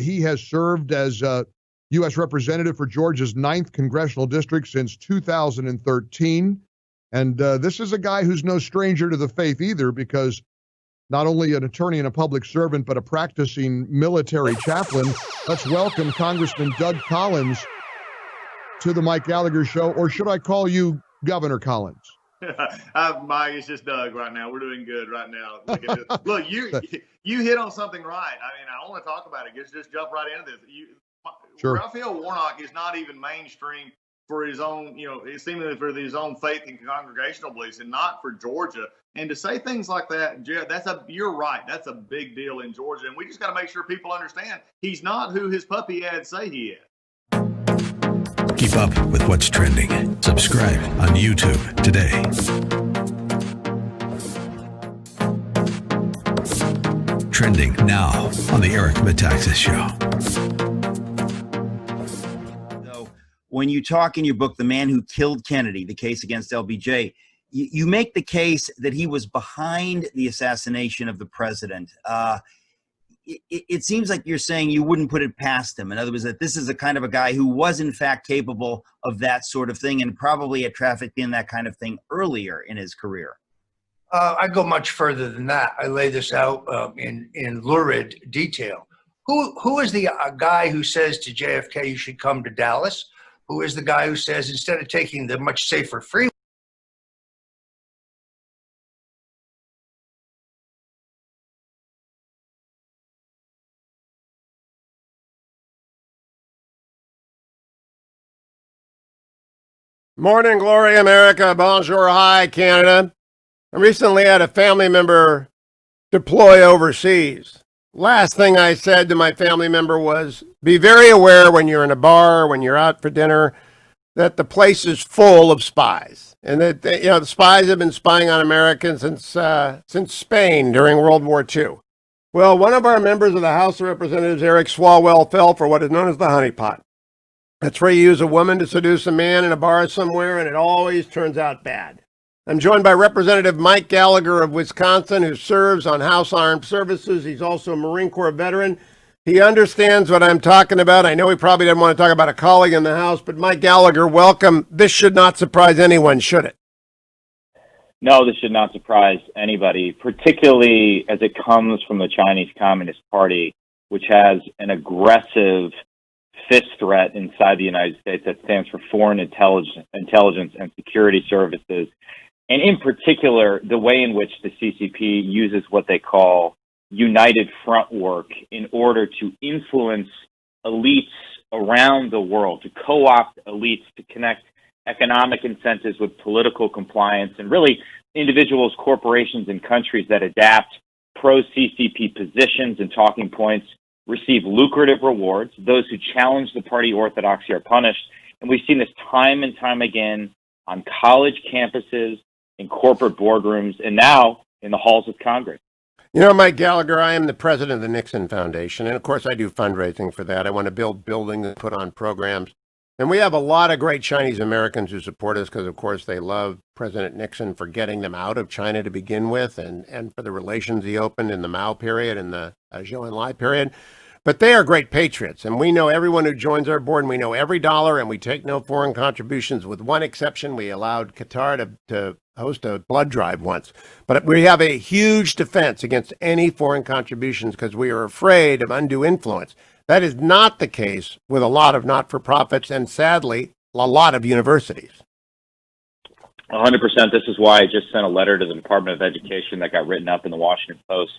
He has served as U.S. Representative for Georgia's 9th Congressional District since 2013. And this is a guy who's no stranger to the faith either, because not only an attorney and a public servant, but a practicing military chaplain. Let's welcome Congressman Doug Collins to the Mike Gallagher Show. Or should I call you Governor Collins? Mike, it's just Doug right now. We're doing good right now. Look, you hit on something right. I mean, I want to talk about it. Just jump right into this. Sure. Rafael Warnock is not even mainstream for his own, seemingly for his own faith and congregational beliefs, and not for Georgia. And to say things like that, you're right. That's a big deal in Georgia, and we just got to make sure people understand he's not who his puppy ads say he is. Keep up with what's trending. Subscribe on YouTube today. Trending now on the Eric Metaxas Show. When you talk in your book, The Man Who Killed Kennedy, the case against LBJ, you make the case that he was behind the assassination of the president. It seems like you're saying you wouldn't put it past him. In other words, that this is a kind of a guy who was in fact capable of that sort of thing, and probably had trafficked in that kind of thing earlier in his career. I go much further than that. I lay this out in lurid detail. Who is the guy who says to JFK, you should come to Dallas? Who is the guy who says, instead of taking the much safer freeway, Morning, glory, America. Bonjour, hi, Canada. I recently had a family member deploy overseas. Last thing I said to my family member was, be very aware when you're in a bar, when you're out for dinner, that the place is full of spies. And that, the spies have been spying on Americans since Spain during World War II. Well, one of our members of the House of Representatives, Eric Swalwell, fell for what is known as the honeypot. That's where you use a woman to seduce a man in a bar somewhere, and it always turns out bad. I'm joined by Representative Mike Gallagher of Wisconsin, who serves on House Armed Services. He's also a Marine Corps veteran. He understands what I'm talking about. I know he probably didn't want to talk about a colleague in the House, but Mike Gallagher, welcome. This should not surprise anyone, should it? No, this should not surprise anybody, particularly as it comes from the Chinese Communist Party, which has an aggressive FIS threat inside the United States that stands for Foreign Intelligence and Security Services. And in particular, the way in which the CCP uses what they call united front work in order to influence elites around the world, to co-opt elites, to connect economic incentives with political compliance, and really individuals, corporations, and countries that adapt pro-CCP positions and talking points receive lucrative rewards. Those who challenge the party orthodoxy are punished. And we've seen this time and time again on college campuses, in corporate boardrooms, and now in the halls of Congress. You know, Mike Gallagher, I am the president of the Nixon Foundation, and of course I do fundraising for that. I want to build buildings and put on programs. And we have a lot of great Chinese Americans who support us because, of course, they love President Nixon for getting them out of China to begin with and for the relations he opened in the Mao period and the Zhou Enlai period. But they are great patriots, and we know everyone who joins our board, and we know every dollar, and we take no foreign contributions. With one exception, we allowed Qatar to host a blood drive once. But we have a huge defense against any foreign contributions because we are afraid of undue influence. That is not the case with a lot of not-for-profits and, sadly, a lot of universities. 100%. This is why I just sent a letter to the Department of Education that got written up in the Washington Post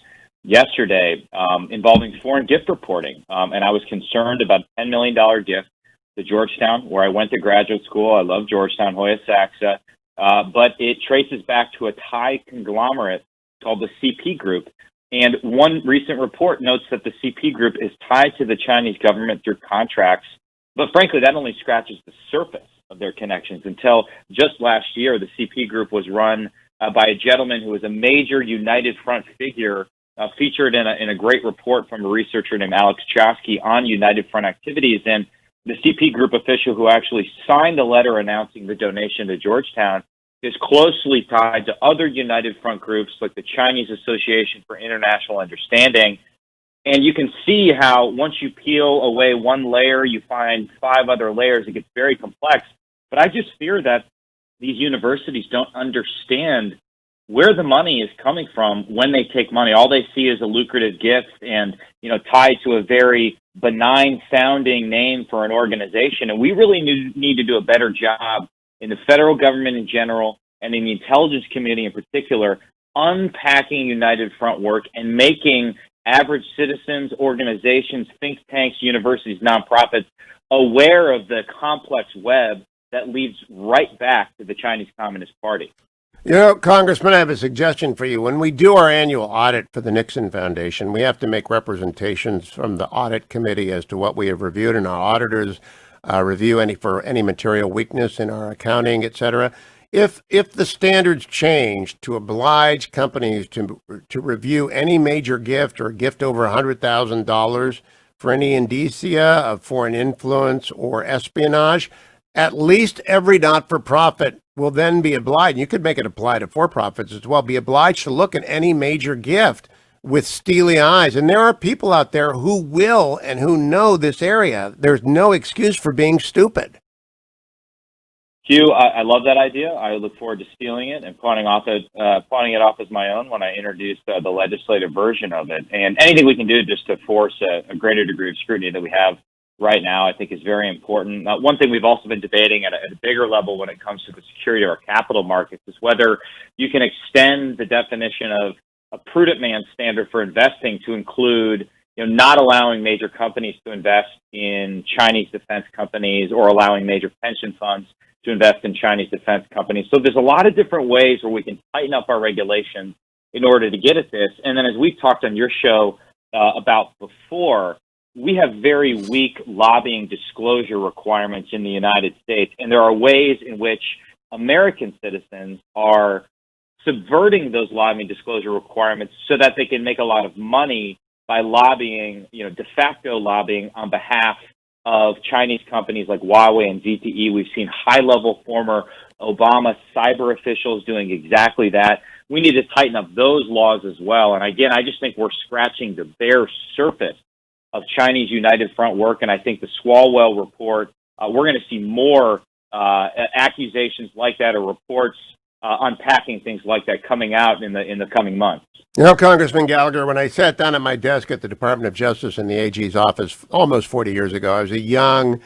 yesterday involving foreign gift reporting. And I was concerned about a $10 million gift to Georgetown, where I went to graduate school. I love Georgetown, Hoya Saxa. But it traces back to a Thai conglomerate called the CP Group. And one recent report notes that the CP Group is tied to the Chinese government through contracts. But frankly, that only scratches the surface of their connections. Until just last year, the CP Group was run by a gentleman who was a major United Front figure, featured in a great report from a researcher named Alex Chasky on United Front activities. And the CP Group official who actually signed the letter announcing the donation to Georgetown is closely tied to other United Front groups like the Chinese Association for International Understanding. And you can see how once you peel away one layer, you find 5 other layers. It gets very complex. But I just fear that these universities don't understand where the money is coming from when they take money. All they see is a lucrative gift and, tied to a very benign sounding name for an organization. And we really need to do a better job in the federal government in general and in the intelligence community in particular, unpacking United Front work and making average citizens, organizations, think tanks, universities, nonprofits aware of the complex web that leads right back to the Chinese Communist Party. You know, Congressman, I have a suggestion for you. When we do our annual audit for the Nixon Foundation, we have to make representations from the audit committee as to what we have reviewed, and our auditors review any material weakness in our accounting, et cetera. If the standards change to oblige companies to review any major gift or gift over $100,000 for any indicia of foreign influence or espionage, at least every not-for-profit will then be obliged. You could make it apply to for-profits as well. Be obliged to look at any major gift with steely eyes. And there are people out there who will and who know this area. There's no excuse for being stupid. Hugh, I love that idea. I look forward to stealing it and pawning it off as my own when I introduce the legislative version of it. And anything we can do just to force a greater degree of scrutiny that we have right now, I think is very important. One thing we've also been debating at a bigger level when it comes to the security of our capital markets is whether you can extend the definition of a prudent man standard for investing to include, not allowing major companies to invest in Chinese defense companies or allowing major pension funds to invest in Chinese defense companies. So there's a lot of different ways where we can tighten up our regulations in order to get at this. And then as we've talked on your show about before, we have very weak lobbying disclosure requirements in the United States, and there are ways in which American citizens are subverting those lobbying disclosure requirements so that they can make a lot of money by lobbying, de facto lobbying on behalf of Chinese companies like Huawei and ZTE. We've seen high-level former Obama cyber officials doing exactly that. We need to tighten up those laws as well. And again, I just think we're scratching the bare surface of Chinese United Front work, and I think the Swalwell report, we're going to see more accusations like that or reports unpacking things like that coming out in the coming months. You know, Congressman Gallagher, when I sat down at my desk at the Department of Justice in the AG's office almost 40 years ago, I was a young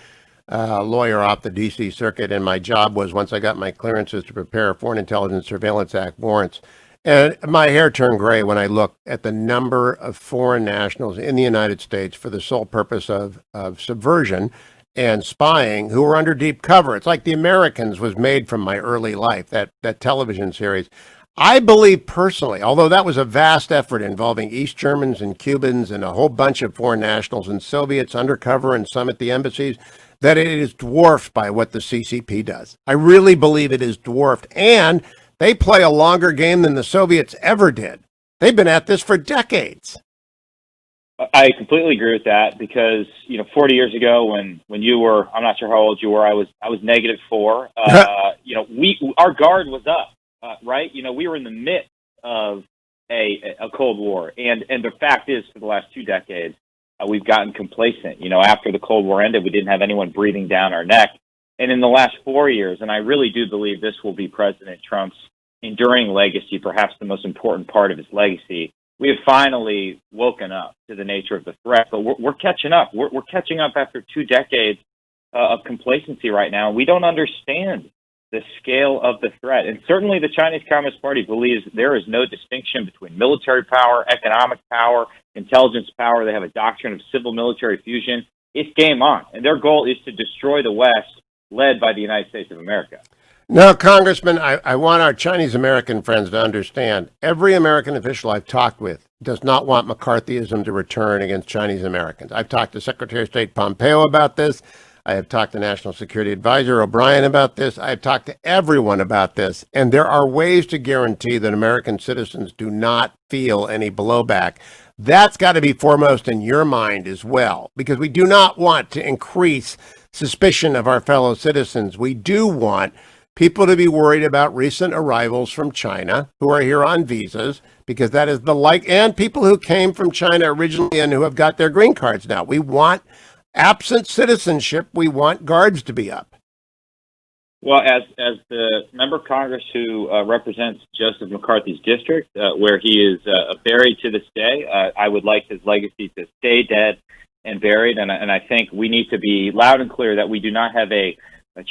lawyer off the D.C. Circuit, and my job was, once I got my clearances, to prepare Foreign Intelligence Surveillance Act warrants. And my hair turned gray when I looked at the number of foreign nationals in the United States for the sole purpose of subversion and spying who were under deep cover. It's like The Americans was made from my early life, that television series. I believe personally, although that was a vast effort involving East Germans and Cubans and a whole bunch of foreign nationals and Soviets undercover and some at the embassies, that it is dwarfed by what the CCP does. I really believe it is dwarfed, and they play a longer game than the Soviets ever did. They've been at this for decades. I completely agree with that because 40 years ago when you were, I'm not sure how old you were, I was -4. Our guard was up, right? We were in the midst of a Cold War, and the fact is, for the last 2 decades, we've gotten complacent. After the Cold War ended, we didn't have anyone breathing down our neck. And in the last 4 years, and I really do believe this will be President Trump's enduring legacy, perhaps the most important part of his legacy, we have finally woken up to the nature of the threat. But we're catching up. We're catching up after 2 decades of complacency right now. We don't understand the scale of the threat. And certainly the Chinese Communist Party believes there is no distinction between military power, economic power, intelligence power. They have a doctrine of civil-military fusion. It's game on. And their goal is to destroy the West, led by the United States of America. Now, Congressman, I want our Chinese-American friends to understand, every American official I've talked with does not want McCarthyism to return against Chinese-Americans. I've talked to Secretary of State Pompeo about this. I have talked to National Security Advisor O'Brien about this. I have talked to everyone about this. And there are ways to guarantee that American citizens do not feel any blowback. That's got to be foremost in your mind as well, because we do not want to increase suspicion of our fellow citizens. We do want people to be worried about recent arrivals from China who are here on visas, because that is and people who came from China originally and who have got their green cards now. We want, absent citizenship, we want guards to be up. Well, as the member of Congress who represents Joseph McCarthy's district, where he is buried to this day, I would like his legacy to stay dead and buried. And I think we need to be loud and clear that we do not have a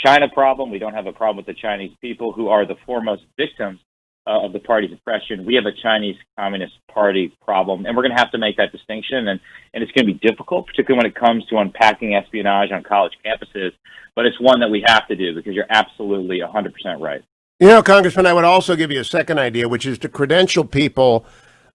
China problem. We don't have a problem with the Chinese people, who are the foremost victims of the party's oppression. We have a Chinese Communist Party problem, and we're going to have to make that distinction. And it's going to be difficult, particularly when it comes to unpacking espionage on college campuses. But it's one that we have to do, because you're absolutely 100% right. You know, Congressman, I would also give you a second idea, which is to credential people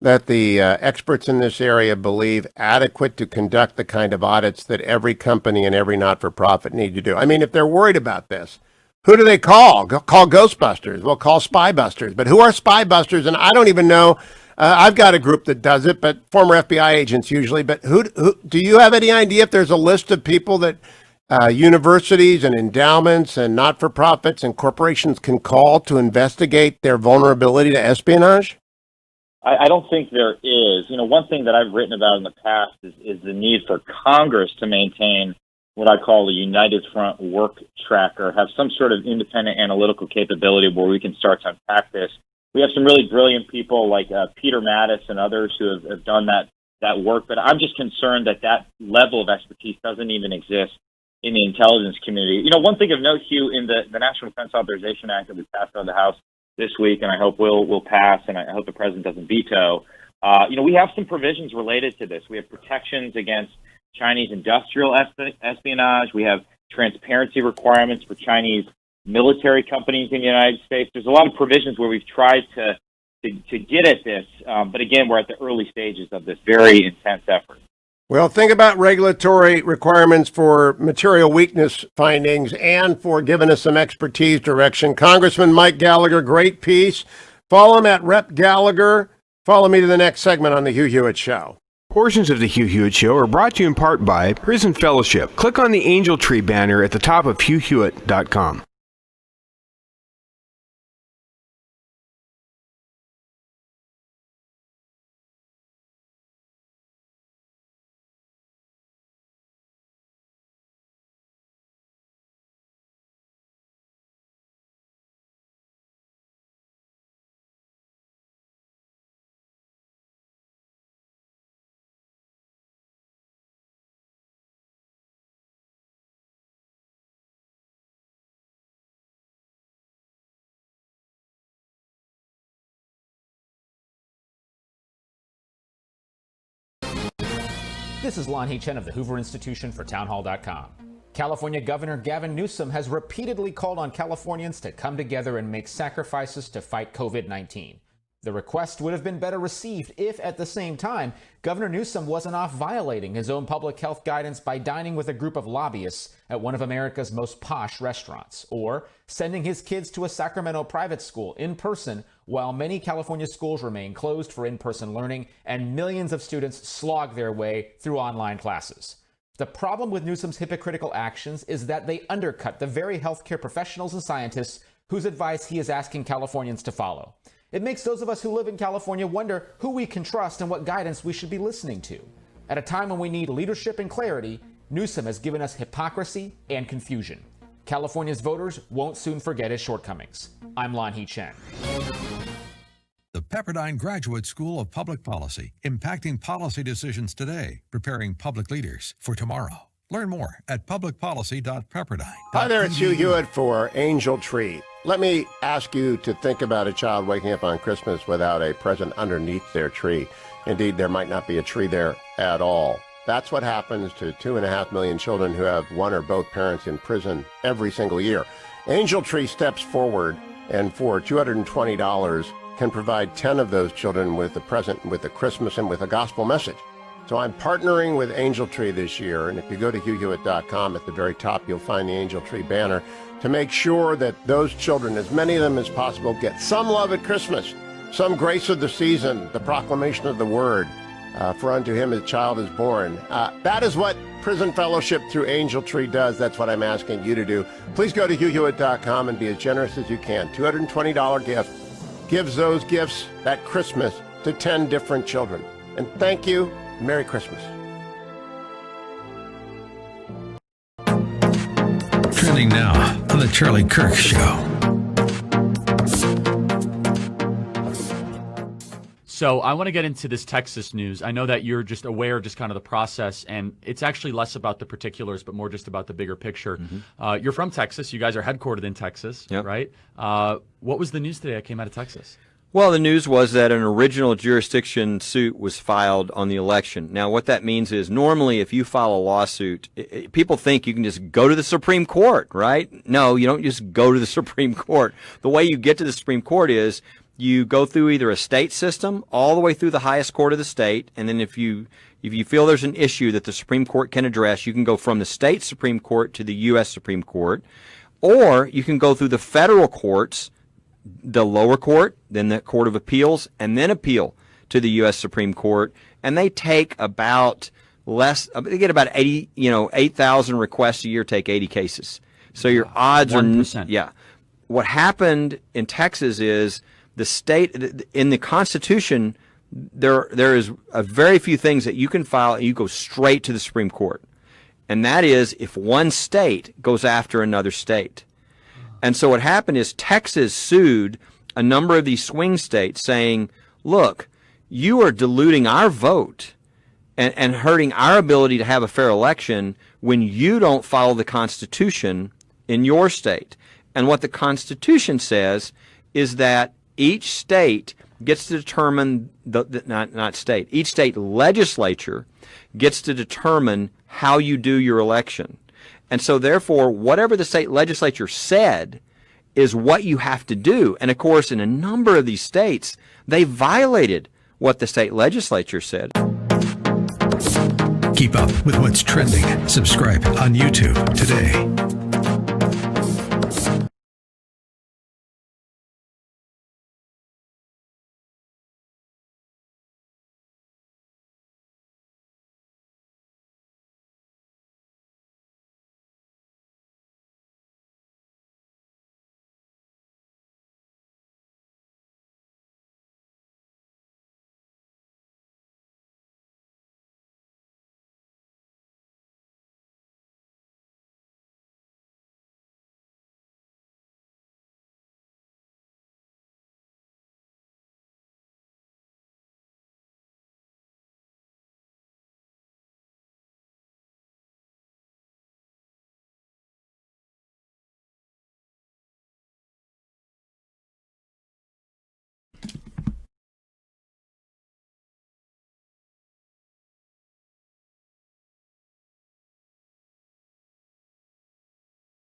that the experts in this area believe adequate to conduct the kind of audits that every company and every not-for-profit need to do. I mean, if they're worried about this, who do they call? Call Ghostbusters. Well, call Spybusters. But who are Spybusters? And I don't even know. I've got a group that does it, but former FBI agents usually. But who do you have any idea if there's a list of people that universities and endowments and not-for-profits and corporations can call to investigate their vulnerability to espionage? I don't think there is. One thing that I've written about in the past is the need for Congress to maintain what I call a United Front work tracker, have some sort of independent analytical capability where we can start to unpack this. We have some really brilliant people like Peter Mattis and others who have done that work, but I'm just concerned that level of expertise doesn't even exist in the intelligence community. One thing of note, Hugh, in the National Defense Authorization Act that we passed out of the House this week, and I hope will pass, and I hope the president doesn't veto, we have some provisions related to this. We have protections against Chinese industrial espionage. We have transparency requirements for Chinese military companies in the United States. There's a lot of provisions where we've tried to get at this, but again, we're at the early stages of this very intense effort. Well, think about regulatory requirements for material weakness findings and for giving us some expertise direction. Congressman Mike Gallagher, great piece. Follow him at Rep. Gallagher. Follow me to the next segment on The Hugh Hewitt Show. Portions of The Hugh Hewitt Show are brought to you in part by Prison Fellowship. Click on the Angel Tree banner at the top of HughHewitt.com. This is Lon Chen of the Hoover Institution for townhall.com. California Governor Gavin Newsom has repeatedly called on Californians to come together and make sacrifices to fight COVID-19. The request would have been better received if, at the same time, Governor Newsom wasn't off violating his own public health guidance by dining with a group of lobbyists at one of America's most posh restaurants, or sending his kids to a Sacramento private school in person while many California schools remain closed for in-person learning and millions of students slog their way through online classes. The problem with Newsom's hypocritical actions is that they undercut the very healthcare professionals and scientists whose advice he is asking Californians to follow. It makes those of us who live in California wonder who we can trust and what guidance we should be listening to. At a time when we need leadership and clarity, Newsom has given us hypocrisy and confusion. California's voters won't soon forget his shortcomings. I'm Lon Chen. The Pepperdine Graduate School of Public Policy, impacting policy decisions today, preparing public leaders for tomorrow. Learn more at publicpolicy.pepperdine. Hi there, it's Hugh Hewitt for Angel Tree. Let me ask you to think about a child waking up on Christmas without a present underneath their tree. Indeed, there might not be a tree there at all. That's what happens to 2.5 million children who have one or both parents in prison every single year. Angel Tree steps forward and for $220 can provide 10 of those children with a present, with a Christmas, and with a gospel message. So I'm partnering with Angel Tree this year, and if you go to HughHewitt.com, at the very top you'll find the Angel Tree banner to make sure that those children, as many of them as possible, get some love at Christmas, some grace of the season, the proclamation of the word, for unto him a child is born. That is what Prison Fellowship through Angel Tree does. That's what I'm asking you to do. Please go to HughHewitt.com and be as generous as you can. $220 gift gives those gifts that Christmas to 10 different children. And thank you. Merry Christmas. Trending now on The Charlie Kirk Show. So I want to get into this Texas news. I know that you're just aware of just kind of the process, and it's actually less about the particulars, but more just about the bigger picture. Mm-hmm. You're from Texas. You guys are headquartered in Texas, right? What was the news today that came out of Texas? Well, the news was that an original jurisdiction suit was filed on the election. Now, what that means is normally if you file a lawsuit, people think you can just go to the Supreme Court, right? No, you don't just go to the Supreme Court. The way you get to the Supreme Court is you go through either a state system all the way through the highest court of the state, and then if you feel there's an issue that the Supreme Court can address, you can go from the state Supreme Court to the U.S. Supreme Court, or you can go through the federal courts, the lower court, then the Court of Appeals, and then appeal to the U.S. Supreme Court, and they take about they get about 8,000 requests a year, take 80 cases. So your odds 1%. Yeah. What happened in Texas is the state, in the Constitution, there is a very few things that you can file and you go straight to the Supreme Court. And that is if one state goes after another state. And so what happened is Texas sued a number of these swing states saying, look, you are diluting our vote and hurting our ability to have a fair election when you don't follow the Constitution in your state. And what the Constitution says is that each state gets to determine, each state legislature gets to determine how you do your election. And so therefore, whatever the state legislature said is what you have to do. And of course, in a number of these states, they violated what the state legislature said. Keep up with what's trending. Subscribe on YouTube today.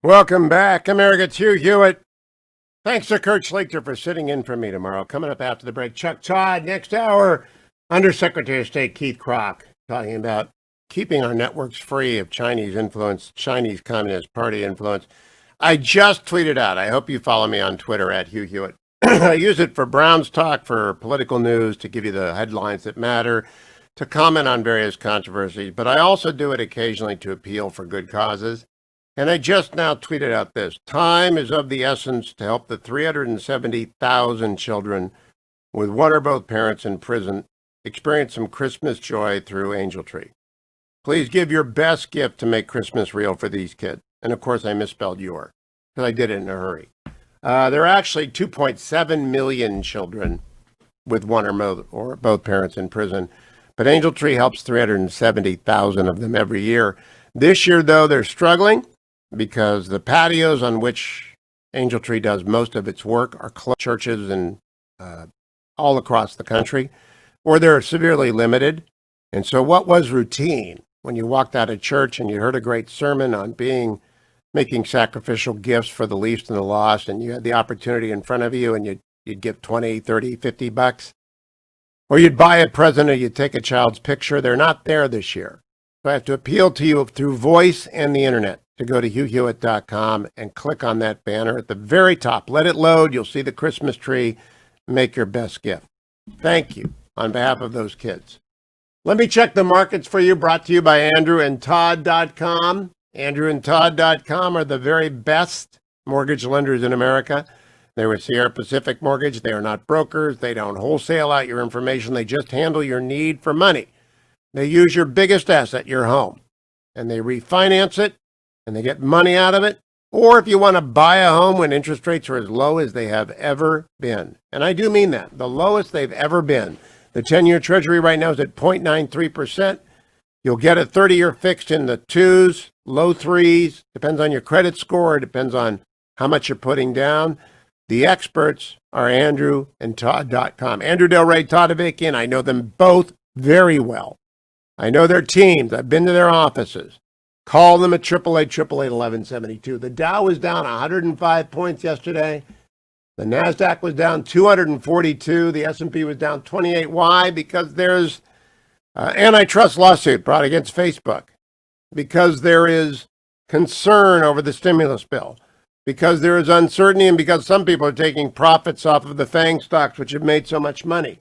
Welcome back, America. It's Hugh Hewitt. Thanks to Kurt Schlichter for sitting in for me tomorrow. Coming up after the break, Chuck Todd. Next hour, Undersecretary of State Keith Krach talking about keeping our networks free of Chinese influence, Chinese Communist Party influence. I just tweeted out. I hope you follow me on Twitter at Hugh Hewitt. I use it for Brown's Talk, for political news, to give you the headlines that matter, to comment on various controversies. But I also do it occasionally to appeal for good causes. And I just now tweeted out this. Time is of the essence to help the 370,000 children with one or both parents in prison experience some Christmas joy through Angel Tree. Please give your best gift to make Christmas real for these kids. And of course, I misspelled your, because I did it in a hurry. There are actually 2.7 million children with one or both parents in prison, but Angel Tree helps 370,000 of them every year. This year, though, they're struggling because the patios on which Angel Tree does most of its work are closed. Churches and all across the country, or they're severely limited. And so what was routine when you walked out of church and you heard a great sermon on making sacrificial gifts for the least and the lost, and you had the opportunity in front of you and you'd give 20, 30, 50 bucks, or you'd buy a present or you'd take a child's picture. They're not there this year. So I have to appeal to you through voice and the internet to go to HughHewitt.com and click on that banner at the very top. Let it load. You'll see the Christmas tree. Make your best gift. Thank you on behalf of those kids. Let me check the markets for you, brought to you by AndrewandTodd.com. AndrewandTodd.com are the very best mortgage lenders in America. They're with Sierra Pacific Mortgage. They are not brokers. They don't wholesale out your information. They just handle your need for money. They use your biggest asset, your home, and they refinance it, and they get money out of it. Or if you want to buy a home when interest rates are as low as they have ever been, and I do mean that, the lowest they've ever been. The 10-year Treasury right now is at 0.93%. You'll get a 30-year fixed in the 2s, low 3s. Depends on your credit score. Depends on how much you're putting down. The experts are AndrewandTodd.com. Andrew Del Rey, Todd Avakian. I know them both very well. I know their teams. I've been to their offices. Call them at 888-888-1172. The Dow was down 105 points yesterday. The NASDAQ was down 242. The S&P was down 28. Why? Because there's antitrust lawsuit brought against Facebook. Because there is concern over the stimulus bill. Because there is uncertainty, and because some people are taking profits off of the FANG stocks, which have made so much money.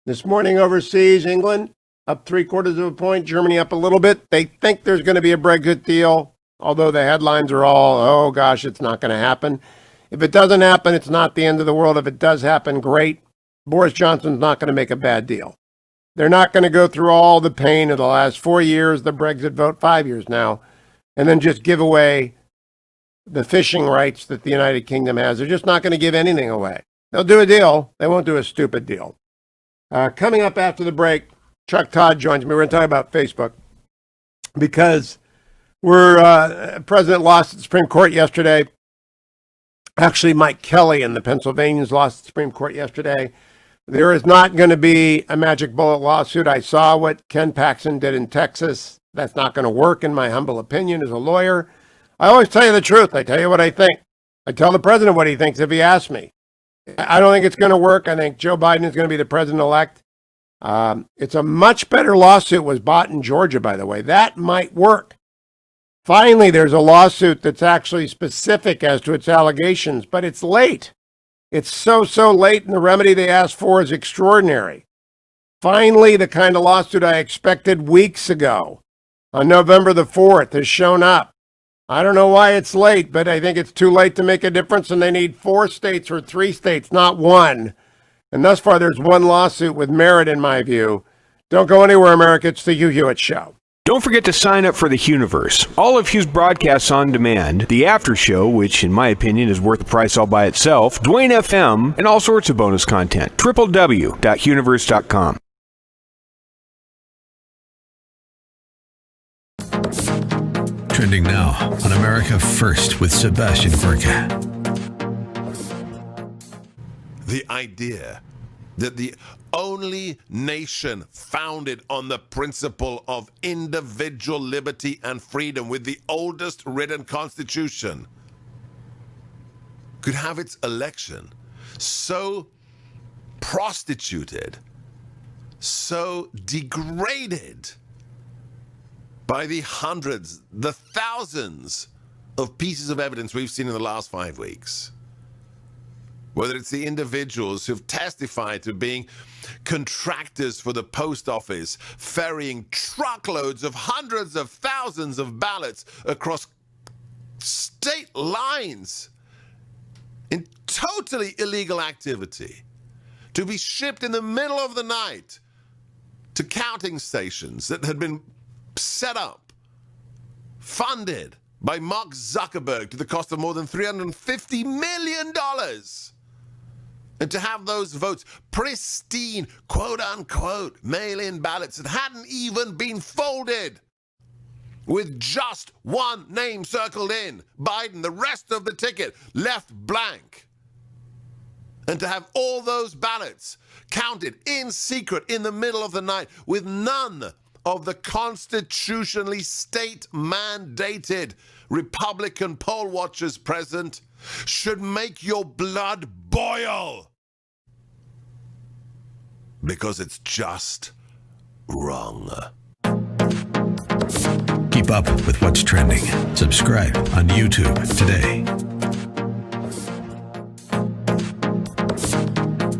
This morning overseas, England up 0.75 points, Germany up a little bit. They think there's going to be a Brexit deal, although the headlines are all, oh gosh, it's not going to happen. If it doesn't happen, it's not the end of the world. If it does happen, great. Boris Johnson's not going to make a bad deal. They're not going to go through all the pain of the last 4 years, the Brexit vote, 5 years now, and then just give away the fishing rights that the United Kingdom has. They're just not going to give anything away. They'll do a deal. They won't do a stupid deal. Coming up after the break, Chuck Todd joins me. We're going to talk about Facebook because President lost at the Supreme Court yesterday. Actually, Mike Kelly and the Pennsylvanians lost at the Supreme Court yesterday. There is not going to be a magic bullet lawsuit. I saw what Ken Paxton did in Texas. That's not going to work, in my humble opinion, as a lawyer. I always tell you the truth. I tell you what I think. I tell the president what he thinks if he asks me. I don't think it's going to work. I think Joe Biden is going to be the president-elect. It's a much better lawsuit was bought in Georgia, by the way. That might work. Finally, there's a lawsuit that's actually specific as to its allegations, but it's late. It's so late, and the remedy they asked for is extraordinary. Finally, the kind of lawsuit I expected weeks ago on November the 4th has shown up. I don't know why it's late, but I think it's too late to make a difference, and they need 4 states or 3 states, not one. And thus far, there's one lawsuit with merit, in my view. Don't go anywhere, America. It's the Hugh Hewitt Show. Don't forget to sign up for the Hughiverse. All of Hugh's broadcasts on demand, the after show, which in my opinion is worth the price all by itself, Dwayne FM, and all sorts of bonus content. www.hughiverse.com. Trending now on America First with Sebastian Gorka. The idea that the only nation founded on the principle of individual liberty and freedom with the oldest written constitution, could have its election so prostituted, so degraded by the hundreds, the thousands of pieces of evidence we've seen in the last 5 weeks. Whether it's the individuals who've testified to being contractors for the post office, ferrying truckloads of hundreds of thousands of ballots across state lines in totally illegal activity, to be shipped in the middle of the night to counting stations that had been set up, funded by Mark Zuckerberg to the cost of more than $350 million. And to have those votes, pristine, quote-unquote, mail-in ballots that hadn't even been folded, with just one name circled in, Biden, the rest of the ticket left blank. And to have all those ballots counted in secret in the middle of the night with none of the constitutionally state-mandated Republican poll watchers present should make your blood boil. Because it's just wrong. Keep up with what's trending. Subscribe on YouTube today.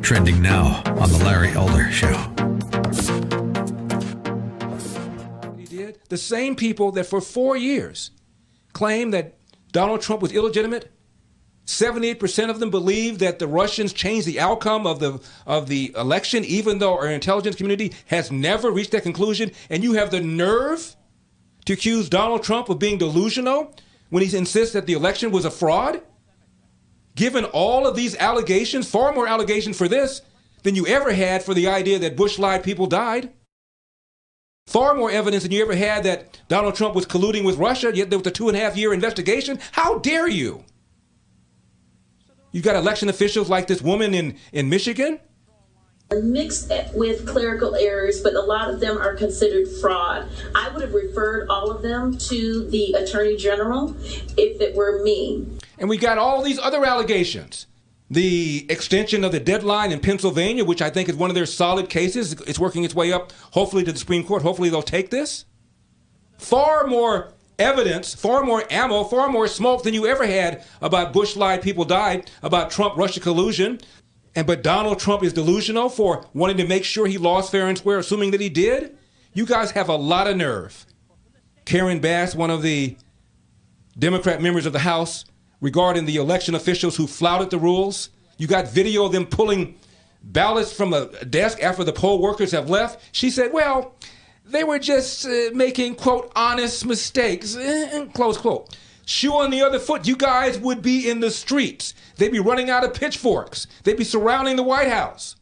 Trending now on The Larry Elder Show. He did. The same people that for 4 years claimed that Donald Trump was illegitimate, 78% of them believe that the Russians changed the outcome of the election, even though our intelligence community has never reached that conclusion. And you have the nerve to accuse Donald Trump of being delusional when he insists that the election was a fraud? Given all of these allegations, far more allegations for this than you ever had for the idea that Bush lied, people died. Far more evidence than you ever had that Donald Trump was colluding with Russia, yet there was a 2.5-year investigation. How dare you? You got election officials like this woman in Michigan? Mixed with clerical errors, but a lot of them are considered fraud. I would have referred all of them to the Attorney General if it were me. And we got all these other allegations. The extension of the deadline in Pennsylvania, which I think is one of their solid cases. It's working its way up, hopefully, to the Supreme Court. Hopefully they'll take this. Far more evidence, far more ammo, far more smoke than you ever had about Bush lied, people died, about Trump-Russia collusion. But Donald Trump is delusional for wanting to make sure he lost fair and square, assuming that he did? You guys have a lot of nerve. Karen Bass, one of the Democrat members of the House, regarding the election officials who flouted the rules. You got video of them pulling ballots from a desk after the poll workers have left. She said, well, they were just making, quote, honest mistakes, close quote. Shoe on the other foot, you guys would be in the streets. They'd be running out of pitchforks. They'd be surrounding the White House.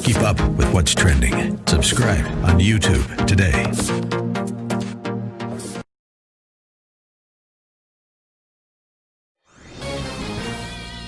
Keep up with what's trending. Subscribe on YouTube today.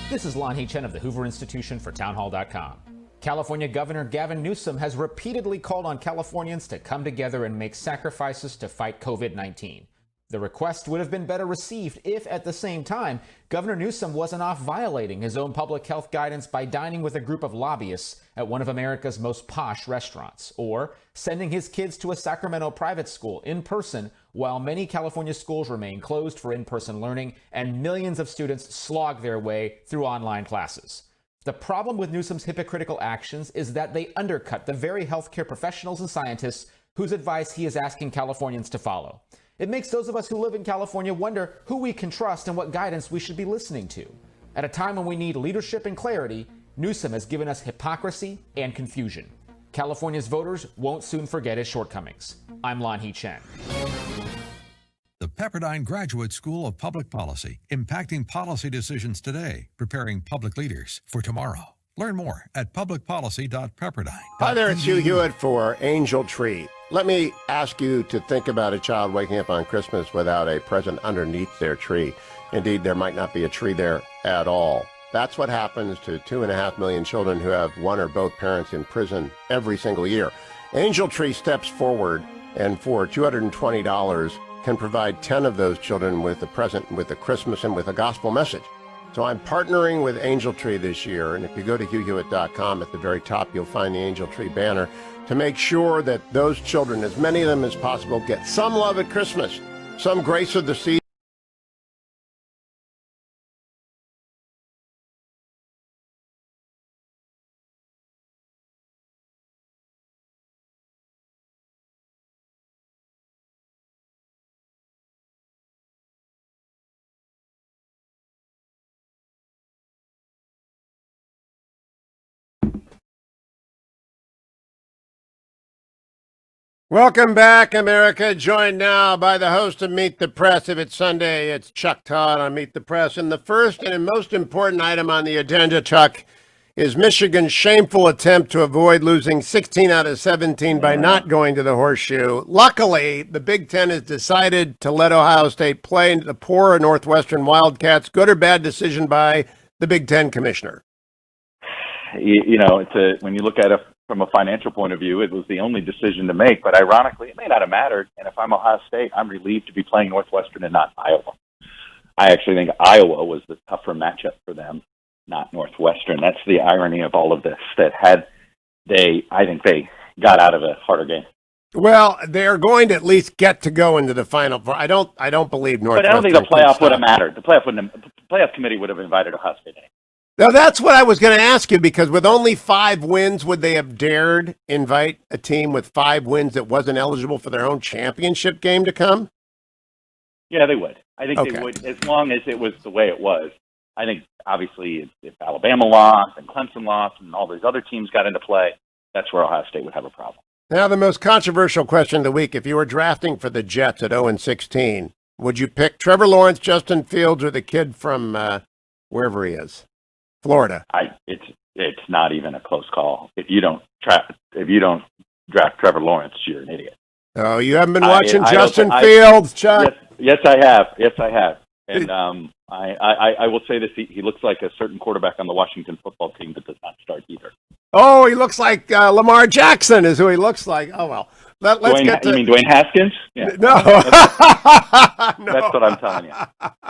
This is Lon Chen of the Hoover Institution for Townhall.com. California Governor Gavin Newsom has repeatedly called on Californians to come together and make sacrifices to fight COVID-19. The request would have been better received if, at the same time, Governor Newsom wasn't off violating his own public health guidance by dining with a group of lobbyists at one of America's most posh restaurants, or sending his kids to a Sacramento private school in person while many California schools remain closed for in-person learning and millions of students slog their way through online classes. The problem with Newsom's hypocritical actions is that they undercut the very healthcare professionals and scientists whose advice he is asking Californians to follow. It makes those of us who live in California wonder who we can trust and what guidance we should be listening to. At a time when we need leadership and clarity, Newsom has given us hypocrisy and confusion. California's voters won't soon forget his shortcomings. I'm Lon Chen. The Pepperdine Graduate School of Public Policy, impacting policy decisions today, preparing public leaders for tomorrow. Learn more at publicpolicy.pepperdine. Hi there, it's Hugh Hewitt for Angel Tree. Let me ask you to think about a child waking up on Christmas without a present underneath their tree. Indeed, there might not be a tree there at all. That's what happens to 2.5 million children who have one or both parents in prison every single year. Angel Tree steps forward and for $220 can provide 10 of those children with a present, with a Christmas, and with a gospel message. So I'm partnering with Angel Tree this year, and if you go to HughHewitt.com, at the very top you'll find the Angel Tree banner to make sure that those children, as many of them as possible, get some love at Christmas, some grace of the season. Welcome back, America. Joined now by the host of Meet the Press. If it's Sunday, it's Chuck Todd on Meet the Press. And the first and most important item on the agenda, Chuck, is Michigan's shameful attempt to avoid losing 16 out of 17 by not going to the horseshoe. Luckily, the Big Ten has decided to let Ohio State play the poor Northwestern Wildcats. Good or bad decision by the Big Ten commissioner? You know, when you look at it from a financial point of view, it was the only decision to make. But ironically, it may not have mattered. And if I'm Ohio State, I'm relieved to be playing Northwestern and not Iowa. I actually think Iowa was the tougher matchup for them, not Northwestern. That's the irony of all of this. I think they got out of a harder game. Well, they're going to at least get to go into the Final Four. I don't believe Northwestern. But I don't think the playoff would have mattered. The playoff committee would have invited Ohio State anyway. Now, that's what I was going to ask you, because with only 5 wins, would they have dared invite a team with 5 wins that wasn't eligible for their own championship game to come? Yeah, they would. I think they would, as long as it was the way it was. I think, obviously, if Alabama lost and Clemson lost and all these other teams got into play, that's where Ohio State would have a problem. Now, the most controversial question of the week, if you were drafting for the Jets at 0-16, would you pick Trevor Lawrence, Justin Fields, or the kid from wherever he is? Florida. It's not even a close call. If you don't draft Trevor Lawrence, you're an idiot. Oh, you haven't been watching Justin Fields, Chuck? Yes, I have. And I will say this: he looks like a certain quarterback on the Washington football team that does not start either. Oh, he looks like Lamar Jackson is who he looks like. Oh well. Let's get to... You mean Dwayne Haskins? Yeah. No. That's what I'm telling you.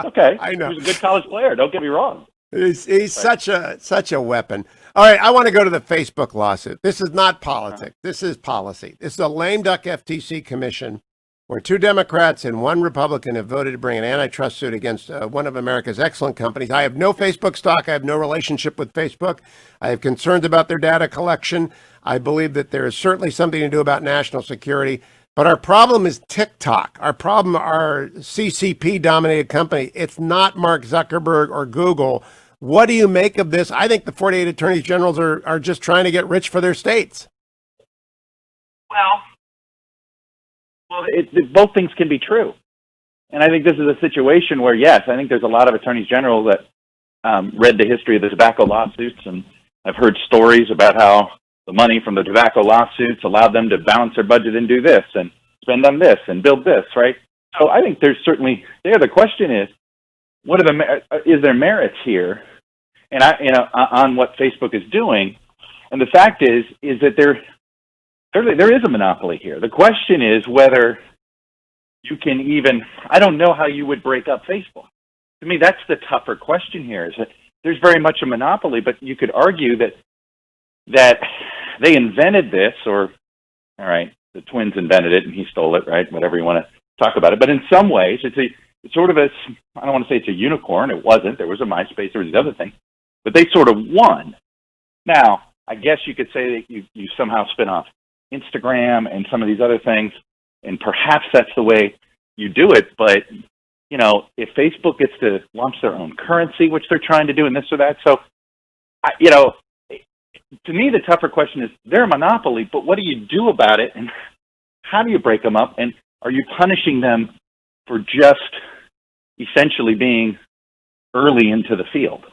Okay. I know. He was a good college player. Don't get me wrong. He's such a weapon. All right, I want to go to the Facebook lawsuit. This is not politics. This is policy. This is a lame duck FTC commission where 2 Democrats and 1 Republican have voted to bring an antitrust suit against one of America's excellent companies. I have no Facebook stock. I have no relationship with Facebook. I have concerns about their data collection. I believe that there is certainly something to do about national security. But our problem is TikTok. Our problem are CCP-dominated company. It's not Mark Zuckerberg or Google. What do you make of this? I think the 48 attorneys generals are just trying to get rich for their states. Well, both things can be true. And I think this is a situation where, yes, I think there's a lot of attorneys general that read the history of the tobacco lawsuits, and I've heard stories about how the money from the tobacco lawsuits allowed them to balance their budget and do this and spend on this and build this, right? So I think there's certainly there. The question is, is there merits here, and on what Facebook is doing? And the fact is that there is a monopoly here. The question is whether you can even. I don't know how you would break up Facebook. To me, that's the tougher question here. Is that there's very much a monopoly, but you could argue that they invented this, or, all right, the twins invented it and he stole it, right? Whatever you want to talk about it. But in some ways, it's sort of I don't want to say it's a unicorn. It wasn't. There was a MySpace. There was the other thing. But they sort of won. Now, I guess you could say that you somehow spin off Instagram and some of these other things, and perhaps that's the way you do it. But, if Facebook gets to launch their own currency, which they're trying to do, and this or that. So, to me, the tougher question is they're a monopoly, but what do you do about it, and how do you break them up, and are you punishing them for just essentially being early into the field?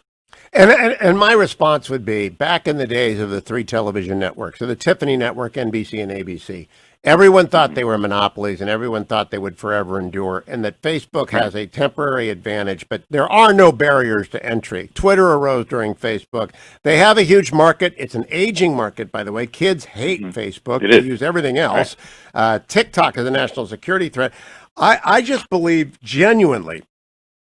And my response would be, back in the days of the three television networks, so the Tiffany Network, NBC, and ABC, everyone thought they were monopolies and everyone thought they would forever endure, and that Facebook has a temporary advantage, but there are no barriers to entry. Twitter arose during Facebook. They have a huge market. It's an aging market, by the way. Kids hate Facebook. They use everything else. TikTok is a national security threat. I just believe genuinely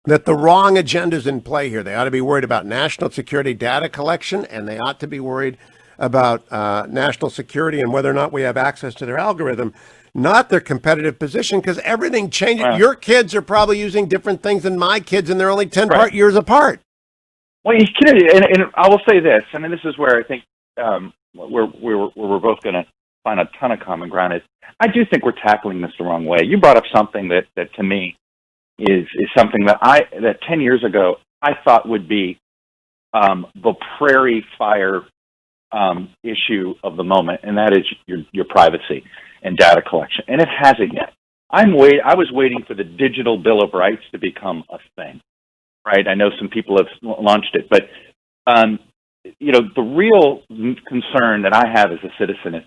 that the wrong agenda's in play here. They ought to be worried about national security data collection, and they ought to be worried about national security and whether or not we have access to their algorithm, not their competitive position, because everything changes. Your kids are probably using different things than my kids, and they're only 10 years apart. Well, you can, and I will say this. I mean, this is where I think we're both going to find a ton of common ground. Is I do think we're tackling this the wrong way. You brought up something that to me is something that 10 years ago I thought would be the prairie fire issue of the moment, and that is your privacy and data collection. And it hasn't yet. I was waiting for the digital Bill of Rights to become a thing, right? I know some people have launched it, but the real concern that I have as a citizen is,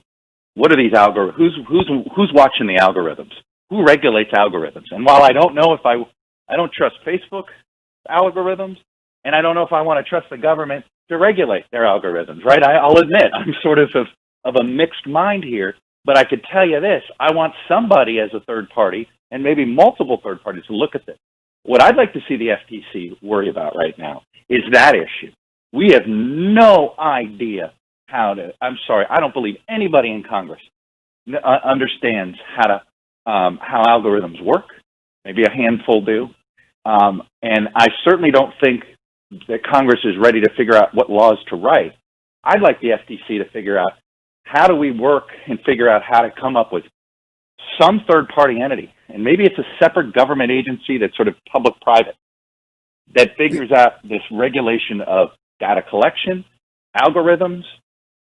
what are these algorithms? Who's watching the algorithms? Who regulates algorithms? And while I don't know if I don't trust Facebook algorithms, and I don't know if I want to trust the government to regulate their algorithms, right? I'll admit I'm sort of a mixed mind here, but I could tell you this: I want somebody as a third party, and maybe multiple third parties, to look at this. What I'd like to see the FTC worry about right now is that issue. We have no idea how to. I'm sorry, I don't believe anybody in Congress understands how algorithms work. Maybe a handful do. And I certainly don't think that Congress is ready to figure out what laws to write. I'd like the FTC to figure out, how do we work and figure out how to come up with some third-party entity, and maybe it's a separate government agency that's sort of public-private, that figures out this regulation of data collection, algorithms,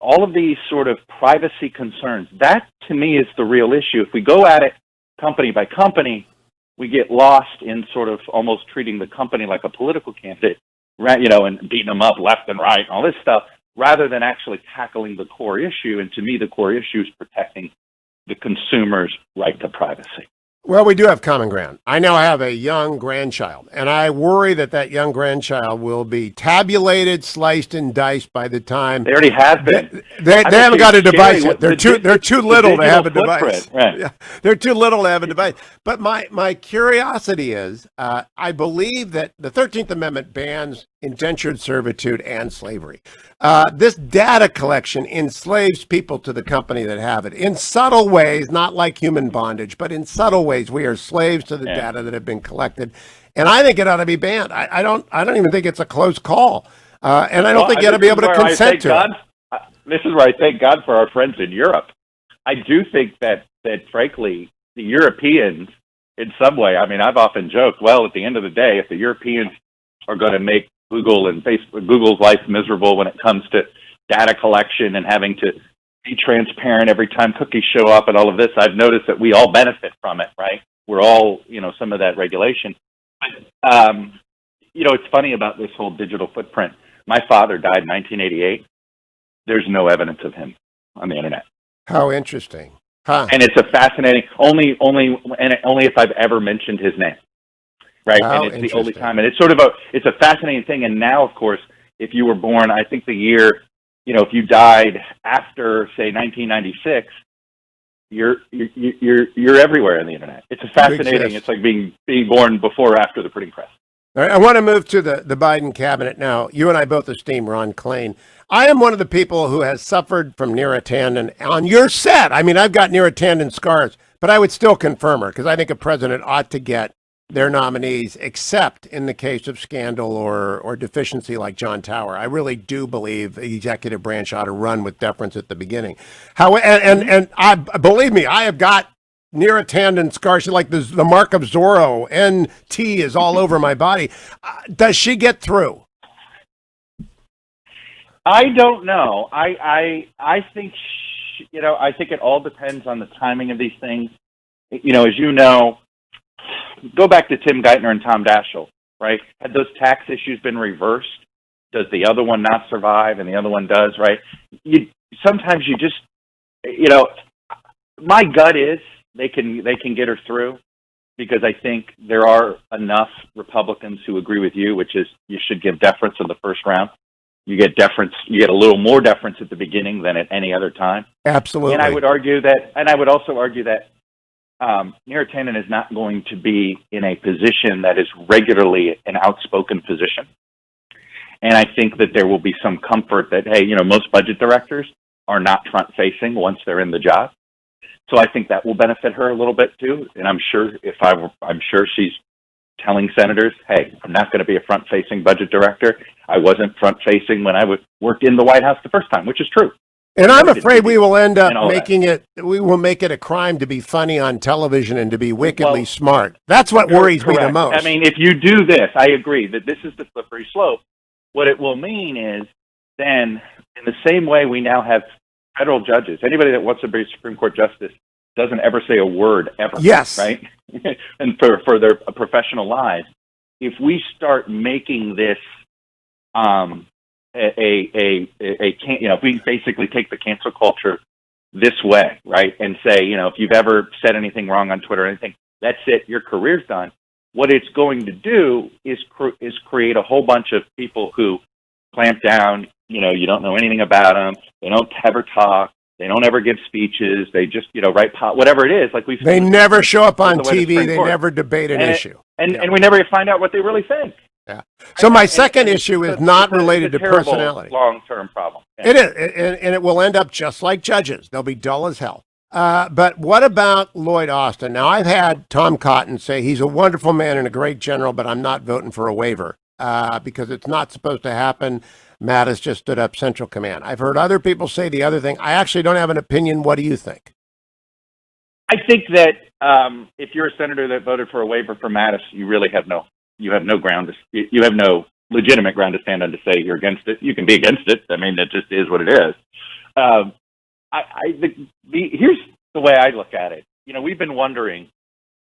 all of these sort of privacy concerns. That, to me, is the real issue. If we go at it company by company, we get lost in sort of almost treating the company like a political candidate, right? And beating them up left and right, and all this stuff, rather than actually tackling the core issue. And to me, the core issue is protecting the consumer's right to privacy. Well, we do have common ground. I now have a young grandchild, and I worry that young grandchild will be tabulated, sliced, and diced by the time they already have been. They haven't got a device yet. They're too little to have a device. Right. Yeah, they're too little to have a device. But my curiosity is, I believe that the 13th Amendment bans indentured servitude and slavery. This data collection enslaves people to the company that have it in subtle ways, not like human bondage, but in subtle ways. We are slaves to the data that have been collected, and I think it ought to be banned. I don't even think it's a close call, and I don't think you ought to be able to consent to it. This is where I thank God for our friends in Europe. I do think that frankly, the Europeans, in some way, I mean, I've often joked, well, at the end of the day, if the Europeans are going to make Google and Facebook, Google's life miserable when it comes to data collection and having to be transparent every time cookies show up and all of this, I've noticed that we all benefit from it, right? We're all, some of that regulation. But, it's funny about this whole digital footprint. My father died in 1988. There's no evidence of him on the internet. How interesting. Huh. And it's a fascinating, only if I've ever mentioned his name. Right. How and it's the only time. And it's sort of it's a fascinating thing. And now, of course, if you were born, I think the year, if you died after, say, 1996, you're everywhere on the internet. It's a fascinating. It's like being born before or after the printing press. All right, I want to move to the Biden cabinet now. You and I both esteem Ron Klain. I am one of the people who has suffered from Neera Tanden on your set. I mean, I've got Neera Tanden scars, but I would still confirm her because I think a president ought to get their nominees, except in the case of scandal or deficiency like John Tower. I really do believe the executive branch ought to run with deference at the beginning. And I believe me, I have got Neera Tanden scars, like the mark of Zorro. NT is all over my body. Does she get through? I don't know. I think I think it all depends on the timing of these things. As you know, go back to Tim Geithner and Tom Daschle, right? Had those tax issues been reversed, Does the other one not survive and the other one does, right? Sometimes you just, my gut is they can get her through, because I think there are enough Republicans who agree with you, which is you should give deference in the first round. You get deference. You get a little more deference at the beginning than at any other time. Absolutely. And I would also argue that Neera Tanden is not going to be in a position that is regularly an outspoken position. And I think that there will be some comfort that, hey, most budget directors are not front-facing once they're in the job. So I think that will benefit her a little bit too. And I'm sure I'm sure she's telling senators, hey, I'm not going to be a front-facing budget director. I wasn't front-facing when I worked in the White House the first time, which is true. And I'm afraid we will end up we will make it a crime to be funny on television and to be wickedly smart. That's what worries me the most. I mean, if you do this, I agree that this is the slippery slope. What it will mean is then, in the same way we now have federal judges, anybody that wants to be a Supreme Court justice doesn't ever say a word ever. Yes. Right? And for their professional lives, if we start making this if we basically take the cancel culture this way, right, and say, if you've ever said anything wrong on Twitter or anything, that's it, your career's done. What it's going to do is create a whole bunch of people who clamp down. You don't know anything about them. They don't ever talk. They don't ever give speeches. They just, write whatever it is. Like they never show up on TV. They never debate an issue. And we never find out what they really think. Yeah. So my second issue is not related to personality. Long-term problem. Yeah. It is, and it will end up just like judges. They'll be dull as hell. But what about Lloyd Austin? Now, I've had Tom Cotton say he's a wonderful man and a great general, but I'm not voting for a waiver because it's not supposed to happen. Mattis just stood up Central Command. I've heard other people say the other thing. I actually don't have an opinion. What do you think? I think that if you're a senator that voted for a waiver for Mattis, you really have no ground. You have no legitimate ground to stand on to say you're against it. You can be against it. I mean, that just is what it is. Here's the way I look at it. We've been wondering,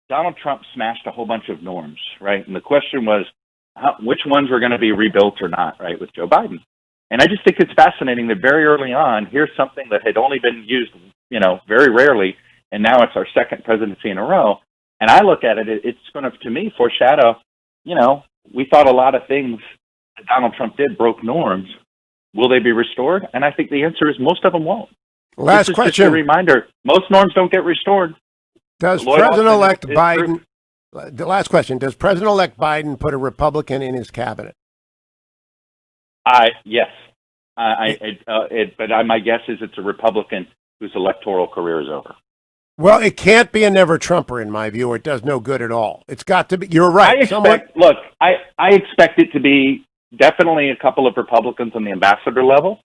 Donald Trump smashed a whole bunch of norms, right? And the question was, which ones were going to be rebuilt or not, right, with Joe Biden? And I just think it's fascinating that very early on, here's something that had only been used, very rarely, and now it's our second presidency in a row. And I look at it, it's going to, to me, foreshadow, we thought a lot of things that Donald Trump did broke norms. Will they be restored? And I think the answer is most of them won't. Last question. Just a reminder, most norms don't get restored. Does President-elect Biden, the last question, does President-elect Biden put a Republican in his cabinet? Yes. But my guess is it's a Republican whose electoral career is over. Well, it can't be a never-Trumper, in my view, or it does no good at all. It's got to be, you're right. I expect it to be definitely a couple of Republicans on the ambassador level.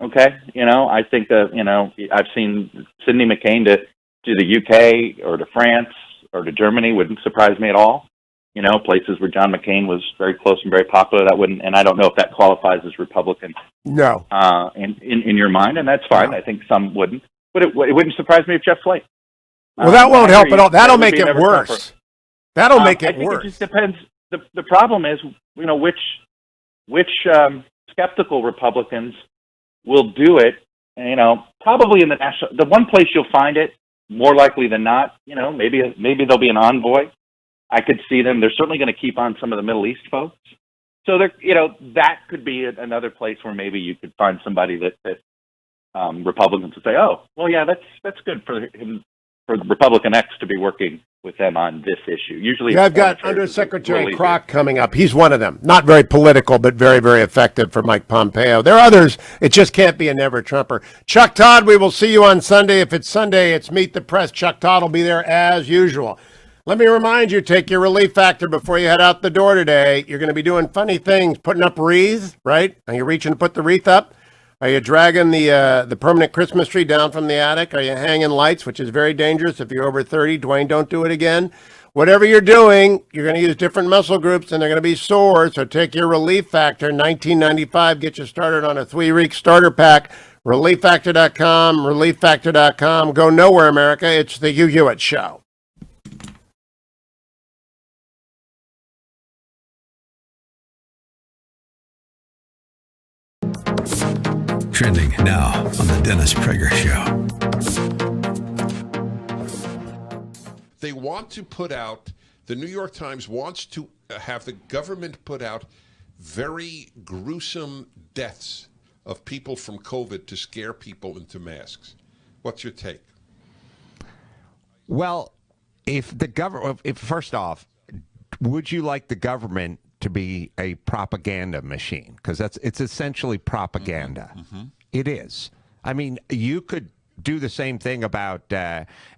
Okay? I think I've seen Cindy McCain to the UK or to France or to Germany wouldn't surprise me at all. Places where John McCain was very close and very popular, that wouldn't, and I don't know if that qualifies as Republican. No. In your mind, and that's fine. No. I think some wouldn't. But it wouldn't surprise me if Jeff Flake. Well, that won't help at all. That'll make it worse. That'll make it worse. It just depends. The problem is, which skeptical Republicans will do it. Probably in the one place you'll find it more likely than not. Maybe there'll be an envoy. I could see them. They're certainly going to keep on some of the Middle East folks. So that could be another place where maybe you could find somebody that Republicans would say, oh, well, yeah, that's good for him, for Republican X to be working with them on this issue. Usually, I've got Undersecretary Krach coming up. He's one of them. Not very political, but very, very effective for Mike Pompeo. There are others. It just can't be a never-Trumper. Chuck Todd, we will see you on Sunday. If it's Sunday, it's Meet the Press. Chuck Todd will be there as usual. Let me remind you, take your relief factor before you head out the door today. You're going to be doing funny things, putting up wreaths, right? Are you reaching to put the wreath up? Are you dragging the permanent Christmas tree down from the attic? Are you hanging lights, which is very dangerous if you're over 30? Dwayne, don't do it again. Whatever you're doing, you're going to use different muscle groups, and they're going to be sore. So take your Relief Factor, $19.95. Get you started on a 3-week starter pack. ReliefFactor.com, ReliefFactor.com. Go nowhere, America. It's the Hugh Hewitt Show. Trending now on the Dennis Prager Show. They want to put out, the New York Times wants to have the government put out very gruesome deaths of people from COVID to scare people into masks. What's your take? Well, if first off, would you like the government to be a propaganda machine? Because it's essentially propaganda. Mm-hmm. It is. I mean, you could do the same thing about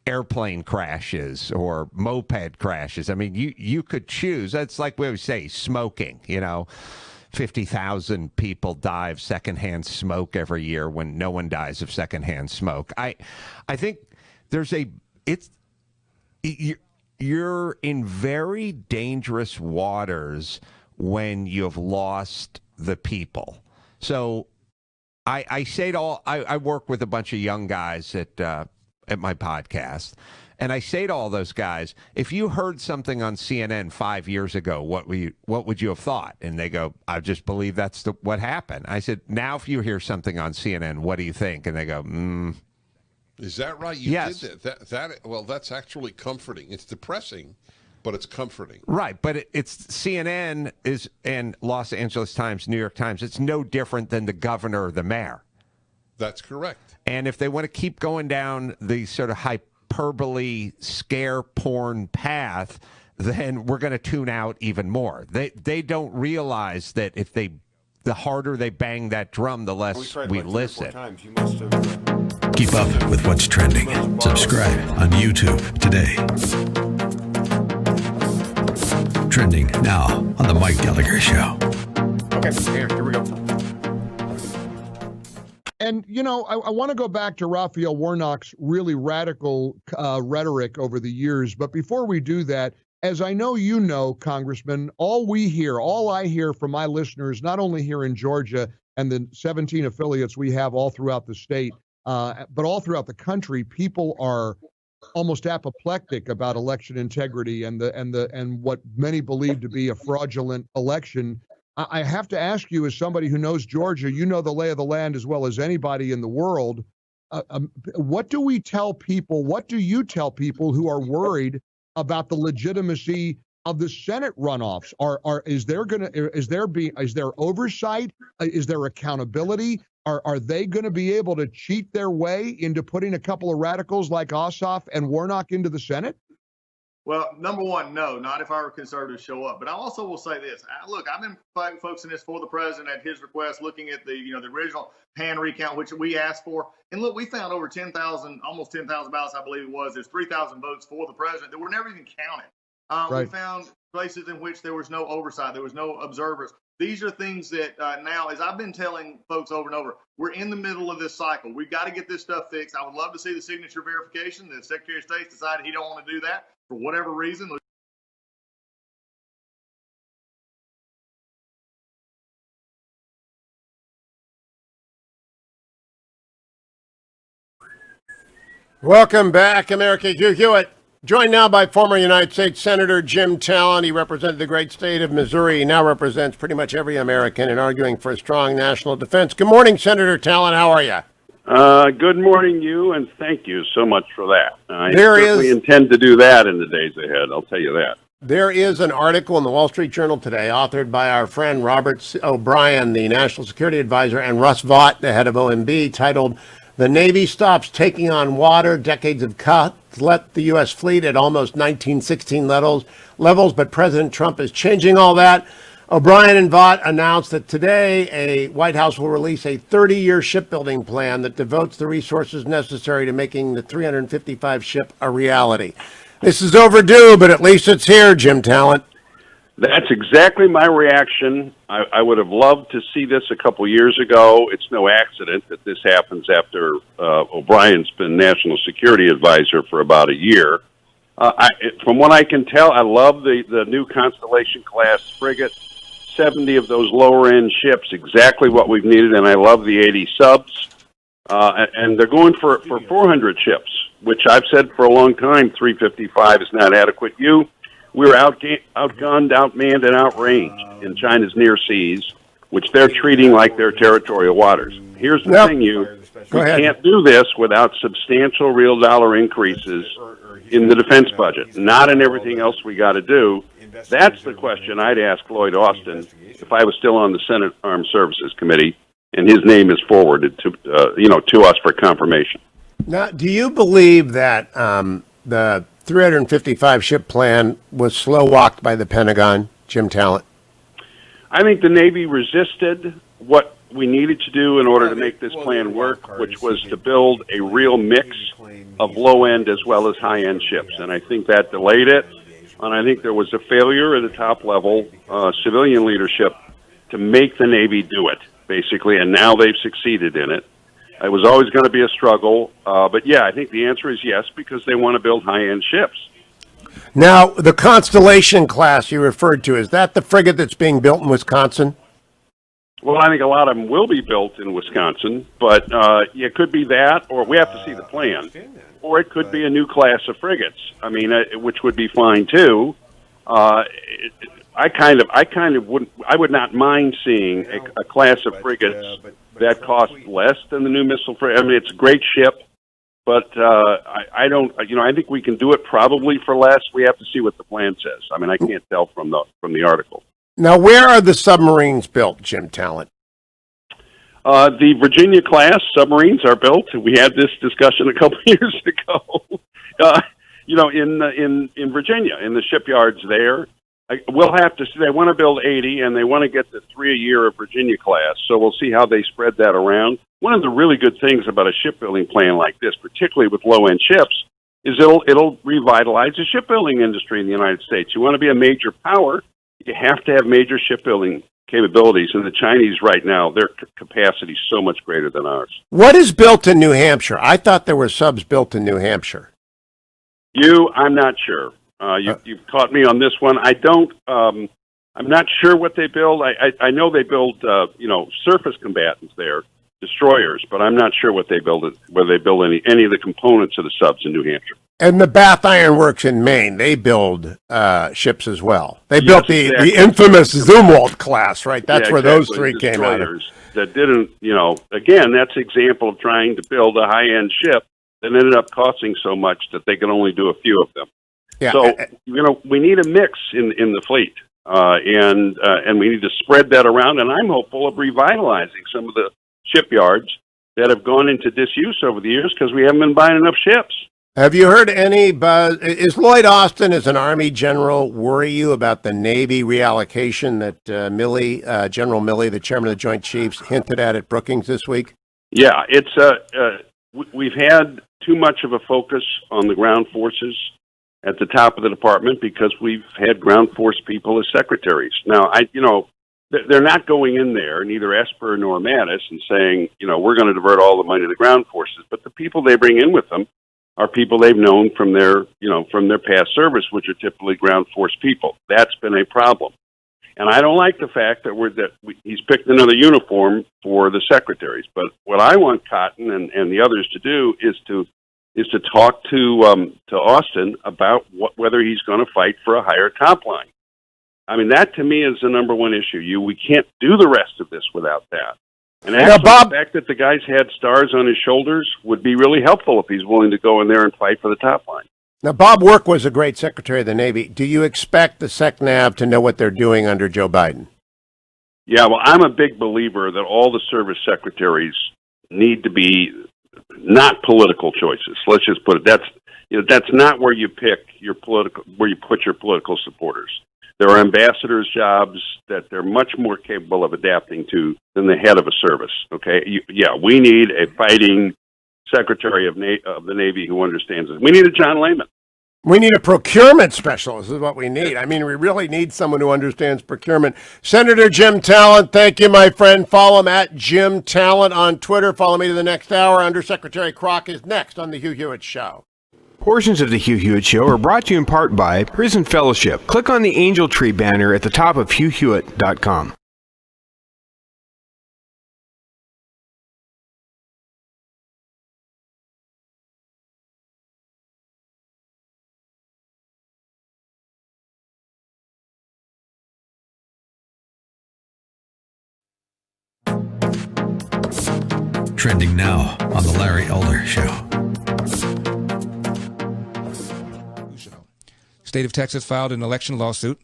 airplane crashes or moped crashes. I mean, you could choose. That's like we always say, smoking, 50,000 people die of secondhand smoke every year when no one dies of secondhand smoke. I think you're in very dangerous waters when you've lost the people. So I say to all, I work with a bunch of young guys at my podcast, and I say to all those guys, if you heard something on CNN 5 years ago, what would you have thought? And they go, I just believe that's what happened. I said, now if you hear something on CNN, what do you think? And they go, Is that right? Yes. Did that. Well, that's actually comforting. It's depressing, but it's comforting. Right, but it's CNN and Los Angeles Times, New York Times. It's no different than the governor or the mayor. That's correct. And if they want to keep going down the sort of hyperbole scare porn path, then we're going to tune out even more. They don't realize that the harder they bang that drum, the less we listen. Keep up with what's trending. Subscribe on YouTube today. Trending now on the Mike Gallagher Show. Okay, here we go. And, I want to go back to Rafael Warnock's really radical rhetoric over the years. But before we do that, as I know you know, Congressman, all I hear from my listeners, not only here in Georgia and the 17 affiliates we have all throughout the state, but all throughout the country, people are almost apoplectic about election integrity and what many believe to be a fraudulent election. I have to ask you, as somebody who knows Georgia, you know the lay of the land as well as anybody in the world. What do we tell people? What do you tell people who are worried about the legitimacy of the Senate runoffs? Is there oversight? Is there accountability? Are they going to be able to cheat their way into putting a couple of radicals like Ossoff and Warnock into the Senate? Well, number one, no, not if our conservatives show up. But I also will say this. Look, I've been focusing this for the president at his request, looking at the original hand recount, which we asked for. And look, we found over 10,000, almost 10,000 ballots, I believe it was. There's 3,000 votes for the president that were never even counted. Right. We found places in which there was no oversight. There was no observers. These are things that now, as I've been telling folks over and over, we're in the middle of this cycle. We've got to get this stuff fixed. I would love to see the signature verification. The Secretary of State decided he don't want to do that for whatever reason. Welcome back, America. Hugh Hewitt, joined now by former United States Senator Jim Talent. He represented the great state of Missouri. He now represents pretty much every American in arguing for a strong national defense. Good morning, Senator Talent. How are you? Good morning, you, and thank you so much for that. I There certainly is- intend to do that in the days ahead, I'll tell you that. There is an article in the Wall Street Journal today authored by our friend Robert O'Brien, the National Security Advisor, and Russ Vought, the head of OMB, titled, "The Navy Stops Taking on Water, Decades of Cuts Left the U.S. Fleet at Almost 1916 levels, but President Trump is changing all that." O'Brien and Vought announced that today a White House will release a 30-year shipbuilding plan that devotes the resources necessary to making the 355 ship a reality. This is overdue, but at least it's here, Jim Talent. That's exactly my reaction. I would have loved to see this a couple years ago. It's no accident that this happens after O'Brien's been National Security Advisor for about a year. From what I can tell, I love the new Constellation-class frigate, 70 of those lower-end ships, exactly what we've needed, and I love the 80 subs. And they're going for 400 ships, which I've said for a long time, 355 is not adequate. We're outgunned, outmanned, and outranged in China's near seas, which they're treating like their territorial waters. Here's the thing, we can't do this without substantial real dollar increases in the defense budget, not in everything else we got to do. That's the question I'd ask Lloyd Austin if I was still on the Senate Armed Services Committee, and his name is forwarded to us for confirmation. Now, do you believe that the 355 ship plan was slow walked by the Pentagon, Jim Talent? I think the Navy resisted what we needed to do in order to make this plan work, which was to build a real mix of low-end as well as high-end ships. And I think that delayed it. And I think there was a failure at the top level, civilian leadership, to make the Navy do it, basically. And now they've succeeded in it. It was always going to be a struggle. But yeah, I think the answer is yes, because they want to build high-end ships. Now, the Constellation class you referred to, is that the frigate that's being built in Wisconsin? Well, I think a lot of them will be built in Wisconsin, but it could be that, or we have to see the plan, or it could be a new class of frigates. I mean, which would be fine too. I would not mind seeing a class of frigates that cost less than the new missile frigate. I mean, it's a great ship, but I don't. I think we can do it probably for less. We have to see what the plan says. I mean, I can't tell from the article. Now, where are the submarines built, Jim Talent? The Virginia class submarines are built. We had this discussion a couple years ago. In Virginia, in the shipyards there. We'll have to see. They want to build 80, and they want to get the 3 a year of Virginia class. So we'll see how they spread that around. One of the really good things about a shipbuilding plan like this, particularly with low-end ships, is it'll revitalize the shipbuilding industry in the United States. You want to be a major power, you have to have major shipbuilding capabilities, and the Chinese right now, their capacity is so much greater than ours. What is built in New Hampshire? I thought there were subs built in New Hampshire. I'm not sure. You've caught me on this one. I'm not sure what they build. I know they build, surface combatants there, destroyers, but I'm not sure what they build, whether they build any of the components of the subs in New Hampshire. And the Bath Iron Works in Maine, they build ships as well. They built the infamous Zumwalt class, right? That's where those three came out of. That didn't, again, that's an example of trying to build a high-end ship that ended up costing so much that they could only do a few of them. Yeah. So, we need a mix in the fleet, and we need to spread that around, and I'm hopeful of revitalizing some of the shipyards that have gone into disuse over the years because we haven't been buying enough ships. Have you heard any buzz? Is Lloyd Austin, as an Army general, worry you about the Navy reallocation that General Milley, the chairman of the Joint Chiefs, hinted at Brookings this week? Yeah, we've had too much of a focus on the ground forces at the top of the department because we've had ground force people as secretaries. Now, they're not going in there, neither Esper nor Mattis, and saying, we're going to divert all the money to the ground forces. But the people they bring in with them are people they've known from their past service, which are typically ground force people. That's been a problem. And I don't like the fact that he's picked another uniform for the secretaries. But what I want Cotton and the others to do is to talk to Austin about whether he's going to fight for a higher top line. I mean, that to me is the number one issue. We can't do the rest of this without that. And actually, the fact that the guys had stars on his shoulders would be really helpful if he's willing to go in there and fight for the top line. Now, Bob Work was a great Secretary of the Navy. Do you expect the SecNav to know what they're doing under Joe Biden? Yeah, well, I'm a big believer that all the service secretaries need to be not political choices. Let's just put it. That's not where you pick where you put your political supporters. There are ambassadors' jobs that they're much more capable of adapting to than the head of a service. Okay, we need a fighting Secretary of the Navy who understands it. We need a John Lehman. We need a procurement specialist is what we need. I mean, we really need someone who understands procurement. Senator Jim Talent, thank you, my friend. Follow him at Jim Talent on Twitter. Follow me to the next hour. Undersecretary Krach is next on The Hugh Hewitt Show. Portions of The Hugh Hewitt Show are brought to you in part by Prison Fellowship. Click on the Angel Tree banner at the top of HughHewitt.com. Trending now on The Larry Elder Show. State of Texas filed an election lawsuit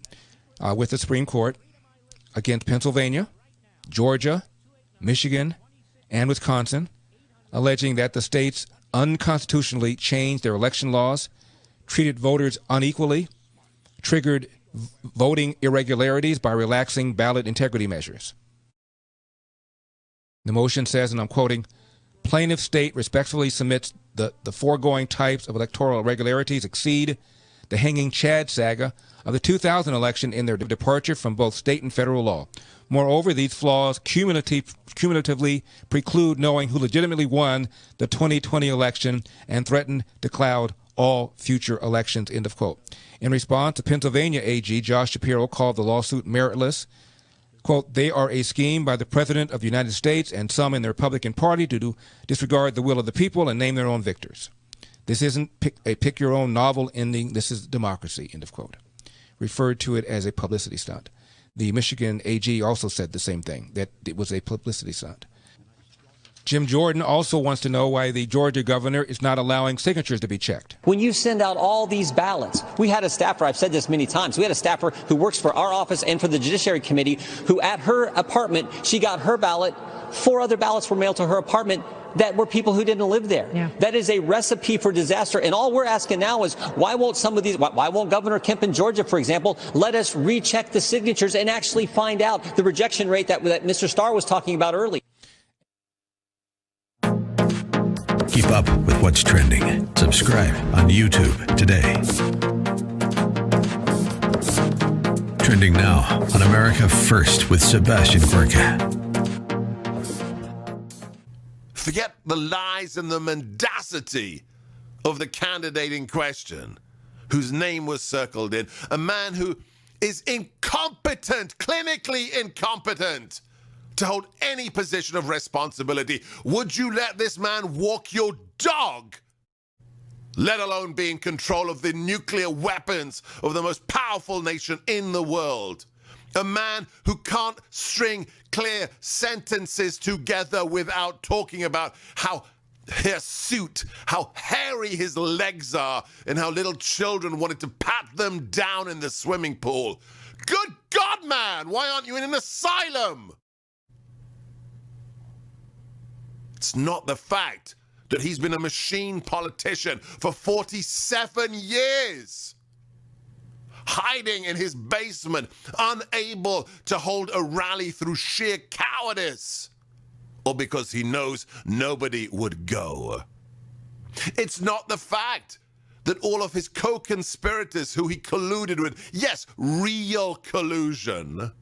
with the Supreme Court against Pennsylvania, Georgia, Michigan, and Wisconsin, alleging that the states unconstitutionally changed their election laws, treated voters unequally, triggered voting irregularities by relaxing ballot integrity measures. The motion says, and I'm quoting, plaintiff state respectfully submits the foregoing types of electoral irregularities exceed the hanging Chad saga of the 2000 election in their departure from both state and federal law. Moreover, these flaws cumulatively preclude knowing who legitimately won the 2020 election and threaten to cloud all future elections, end of quote. In response, the Pennsylvania AG, Josh Shapiro, called the lawsuit meritless. Quote, they are a scheme by the President of the United States and some in the Republican Party to disregard the will of the people and name their own victors. This isn't a pick-your-own novel ending. This is democracy, end of quote. Referred to it as a publicity stunt. The Michigan AG also said the same thing, that it was a publicity stunt. Jim Jordan also wants to know why the Georgia governor is not allowing signatures to be checked. When you send out all these ballots, we had a staffer, I've said this many times, we had a staffer who works for our office and for the Judiciary Committee who at her apartment, she got her ballot, 4 other ballots were mailed to her apartment that were people who didn't live there. Yeah. That is a recipe for disaster. And all we're asking now is why won't Governor Kemp in Georgia, for example, let us recheck the signatures and actually find out the rejection rate that Mr. Starr was talking about earlier. Keep up with what's trending. Subscribe on YouTube today. Trending now on America First with Sebastian Gorka. Forget the lies and the mendacity of the candidate in question, whose name was circled in. A man who is incompetent, clinically incompetent, to hold any position of responsibility. Would you let this man walk your dog? Let alone be in control of the nuclear weapons of the most powerful nation in the world. A man who can't string clear sentences together without talking about how hirsute, how hairy his legs are, and how little children wanted to pat them down in the swimming pool. Good God, man, why aren't you in an asylum? It's not the fact that he's been a machine politician for 47 years. Hiding in his basement, unable to hold a rally through sheer cowardice, or because he knows nobody would go. It's not the fact that all of his co-conspirators who he colluded with, yes, real collusion,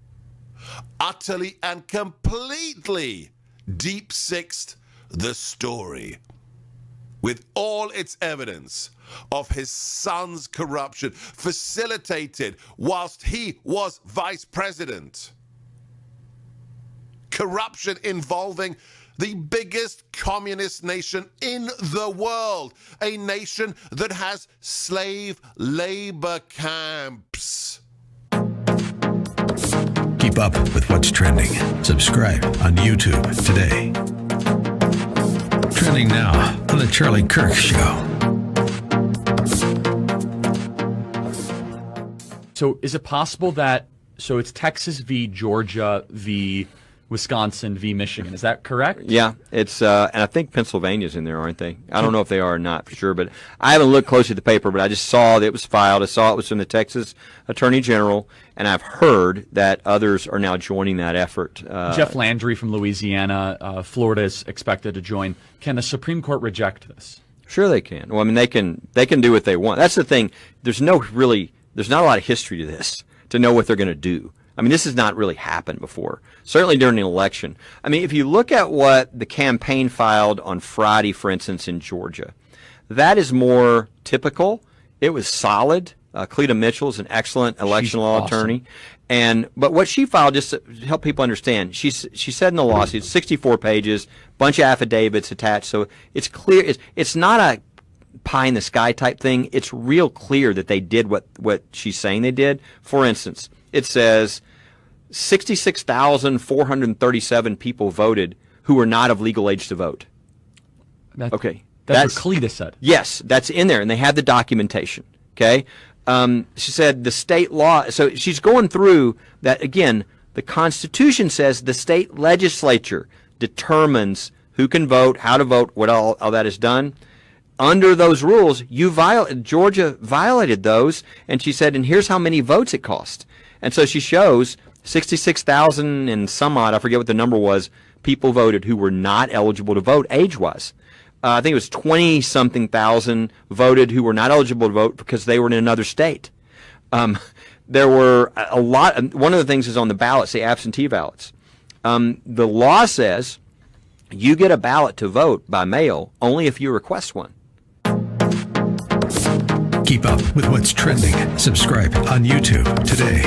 utterly and completely deep-sixed the story, with all its evidence of his son's corruption facilitated whilst he was vice president. Corruption involving the biggest communist nation in the world, a nation that has slave labor camps. Keep up with what's trending. Subscribe on YouTube today. Trending now on The Charlie Kirk Show. So is it possible that, so it's Texas v. Georgia v. Wisconsin v. Michigan, is that correct? Yeah, it's and I think Pennsylvania's in there, aren't they? I don't know if they are or not for sure, but I haven't looked closely at the paper, but I just saw that it was filed. I saw it was from the Texas Attorney General, and I've heard that others are now joining that effort. Jeff Landry from Louisiana, Florida is expected to join. Can the Supreme Court reject this? Sure they can. Well, I mean, they can do what they want. That's the thing. There's not a lot of history to this to know what they're going to do. I mean, this has not really happened before, certainly during an election. I mean, if you look at what the campaign filed on Friday, for instance, in Georgia, that is more typical. It was solid. Cleta Mitchell is an excellent election law attorney. But what she filed, just to help people understand, she said in the lawsuit, 64 pages, bunch of affidavits attached, so it's clear. It's not a pie in the sky type thing. It's real clear that they did what she's saying they did. For instance, it says 66,437 people voted who are not of legal age to vote. Okay. That's what Cletus said. Yes, that's in there, and they have the documentation. Okay. She said the state law. So she's going through that again. The Constitution says the state legislature determines who can vote, how to vote, what all that is done. Under those rules, Georgia violated those, and she said, and here's how many votes it cost. And so she shows 66,000 and some odd, I forget what the number was, people voted who were not eligible to vote age-wise. I think it was 20-something thousand voted who were not eligible to vote because they were in another state. There were a lot. One of the things is on the ballots, the absentee ballots. The law says you get a ballot to vote by mail only if you request one. Keep up with what's trending. Subscribe on YouTube today.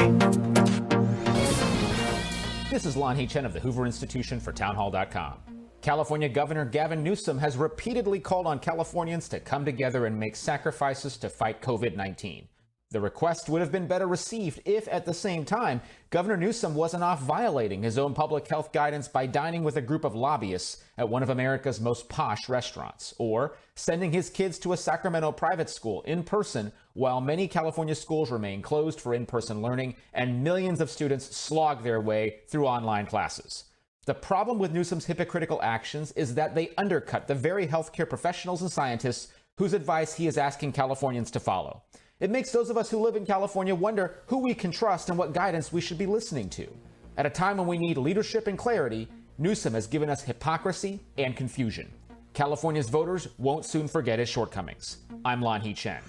This is Lon Chen of the Hoover Institution for townhall.com. California Governor Gavin Newsom has repeatedly called on Californians to come together and make sacrifices to fight COVID-19. The request would have been better received if, at the same time, Governor Newsom wasn't off violating his own public health guidance by dining with a group of lobbyists at one of America's most posh restaurants, or sending his kids to a Sacramento private school in person while many California schools remain closed for in-person learning and millions of students slog their way through online classes. The problem with Newsom's hypocritical actions is that they undercut the very healthcare professionals and scientists whose advice he is asking Californians to follow. It makes those of us who live in California wonder who we can trust and what guidance we should be listening to. At a time when we need leadership and clarity, Newsom has given us hypocrisy and confusion. California's voters won't soon forget his shortcomings. I'm Lon Chen.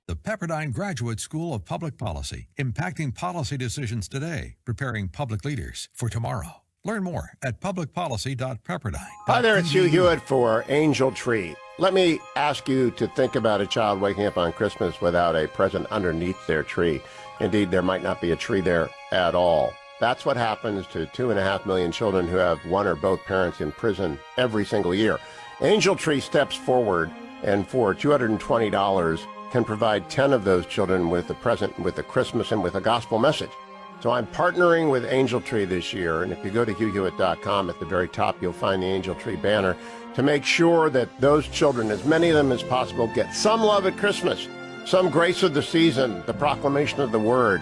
The Pepperdine Graduate School of Public Policy, impacting policy decisions today, preparing public leaders for tomorrow. Learn more at publicpolicy.pepperdine. Hi there, it's Hugh Hewitt for Angel Tree. Let me ask you to think about a child waking up on Christmas without a present underneath their tree. Indeed, there might not be a tree there at all. That's what happens to 2.5 million children who have one or both parents in prison every single year. Angel Tree steps forward and for $220 can provide 10 of those children with a present, with a Christmas, and with a gospel message. So I'm partnering with Angel Tree this year, and if you go to HughHewitt.com, at the very top you'll find the Angel Tree banner to make sure that those children, as many of them as possible, get some love at Christmas, some grace of the season, the proclamation of the word,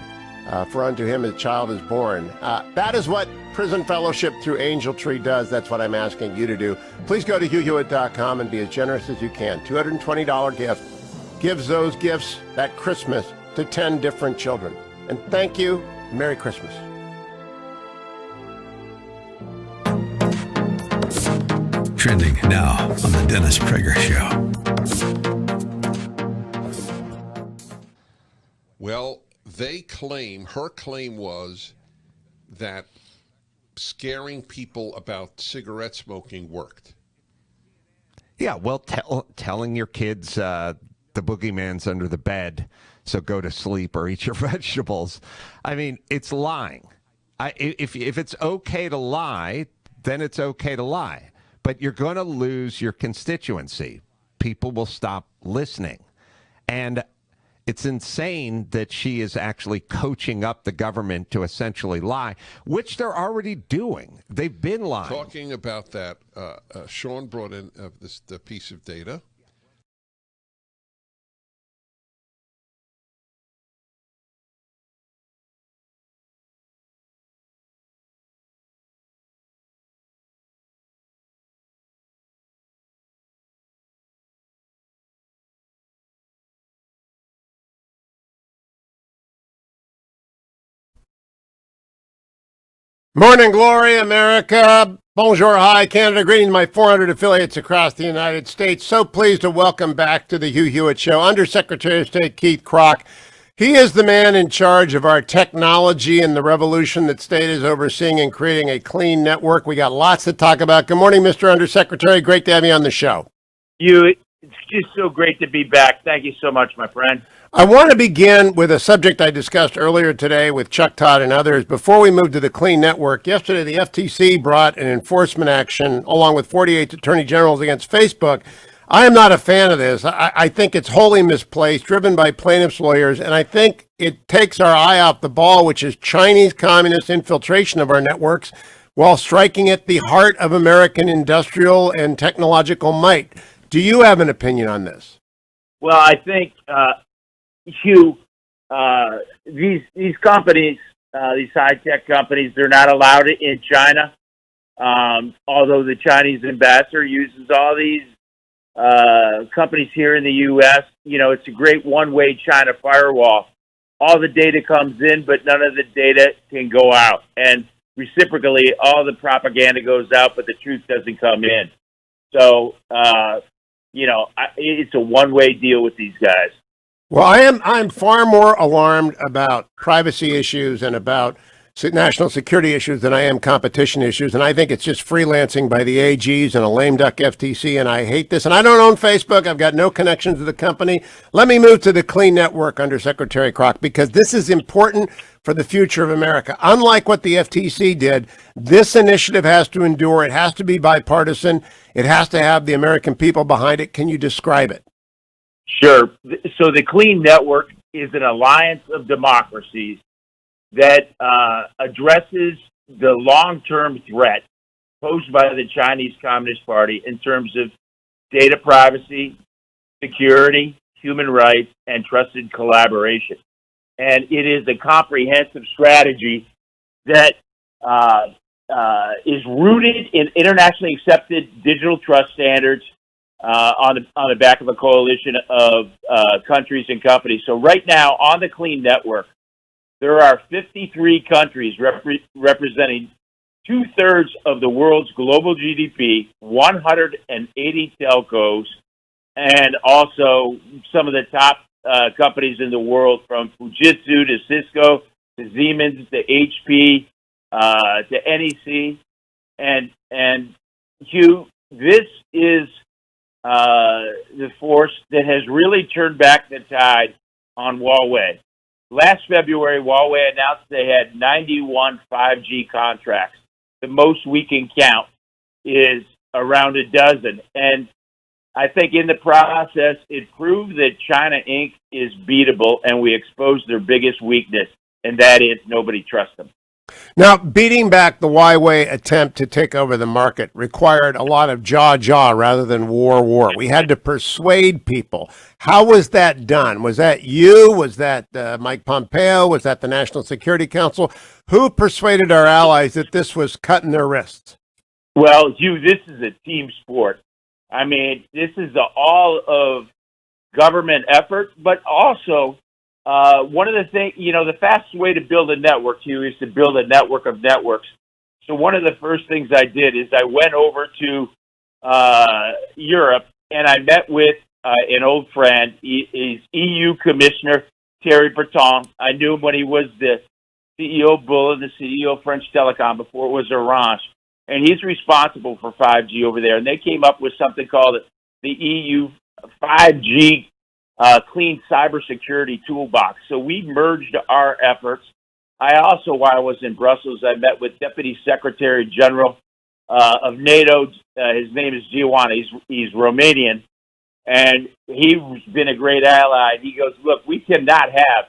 for unto him a child is born. That is what Prison Fellowship through Angel Tree does. That's what I'm asking you to do. Please go to HughHewitt.com and be as generous as you can. $220 gift gives those gifts that Christmas to 10 different children. And thank you. Merry Christmas. Trending now on the Dennis Prager Show. Well, her claim was that scaring people about cigarette smoking worked. Yeah, well, telling your kids the boogeyman's under the bed, so go to sleep or eat your vegetables. I mean, it's lying. If it's okay to lie, then it's okay to lie. But you're going to lose your constituency. People will stop listening. And it's insane that she is actually coaching up the government to essentially lie, which they're already doing. They've been lying. Talking about that, Sean brought in the piece of data. Morning glory, America. Bonjour, hi, Canada. Greetings, my 400 affiliates across the United States. So pleased to welcome back to the Hugh Hewitt Show Undersecretary of State Keith Krach. He is the man in charge of our technology and the revolution that state is overseeing in creating a clean network. We got lots to talk about. Good morning, Mr. Undersecretary. Great to have you on the show. It's just so great to be back. Thank you so much, my friend. I want to begin with a subject I discussed earlier today with Chuck Todd and others. Before we move to the clean network, yesterday the FTC brought an enforcement action along with 48 attorney generals against Facebook. I am not a fan of this. I think it's wholly misplaced, driven by plaintiffs' lawyers, and I think it takes our eye off the ball, which is Chinese communist infiltration of our networks. while striking at the heart of American industrial and technological might. Do you have an opinion on this? Well, I think, Hugh, these companies, these high-tech companies, they're not allowed in China. Although the Chinese ambassador uses all these companies here in the U.S., it's a great one-way China firewall. All the data comes in, but none of the data can go out. And reciprocally, all the propaganda goes out, but the truth doesn't come in. So, it's a one-way deal with these guys. Well, I'm far more alarmed about privacy issues and about national security issues than I am competition issues. And I think it's just freelancing by the AGs and a lame duck FTC. And I hate this. And I don't own Facebook. I've got no connections to the company. Let me move to the Clean Network under Secretary Krach, because this is important for the future of America. Unlike what the FTC did, this initiative has to endure. It has to be bipartisan. It has to have the American people behind it. Can you describe it? Sure. So the Clean Network is an alliance of democracies that addresses the long-term threat posed by the Chinese Communist Party in terms of data privacy, security, human rights, and trusted collaboration. And it is a comprehensive strategy that is rooted in internationally accepted digital trust standards on the back of a coalition of countries and companies. So right now on the Clean Network, there are 53 countries representing 2/3 of the world's global GDP, 180 telcos, and also some of the top companies in the world, from Fujitsu to Cisco to Siemens to HP to NEC. And Hugh, this is the force that has really turned back the tide on Huawei. Last February, Huawei announced they had 91 5G contracts. The most we can count is around a dozen. And I think in the process, it proved that China Inc. is beatable, and we exposed their biggest weakness, and that is nobody trusts them. Now, beating back the Huawei attempt to take over the market required a lot of jaw rather than war. We had to persuade people. How was that done? Was that you? Was that Mike Pompeo? Was that the National Security Council? Who persuaded our allies that this was cutting their wrists? Well, Hugh, this is a team sport. I mean, this is the all of government effort, but also one of the things, the fastest way to build a network, Hugh, is to build a network of networks. So one of the first things I did is I went over to Europe, and I met with an old friend. He's EU Commissioner Thierry Breton. I knew him when he was the CEO of Bull and the CEO of French Telecom before it was Orange. And he's responsible for 5G over there. And they came up with something called the EU 5G Clean Cybersecurity Toolbox. So we merged our efforts. I also, while I was in Brussels, I met with Deputy Secretary General of NATO. His name is Giovanni. He's Romanian. And he's been a great ally. He goes, look, we cannot have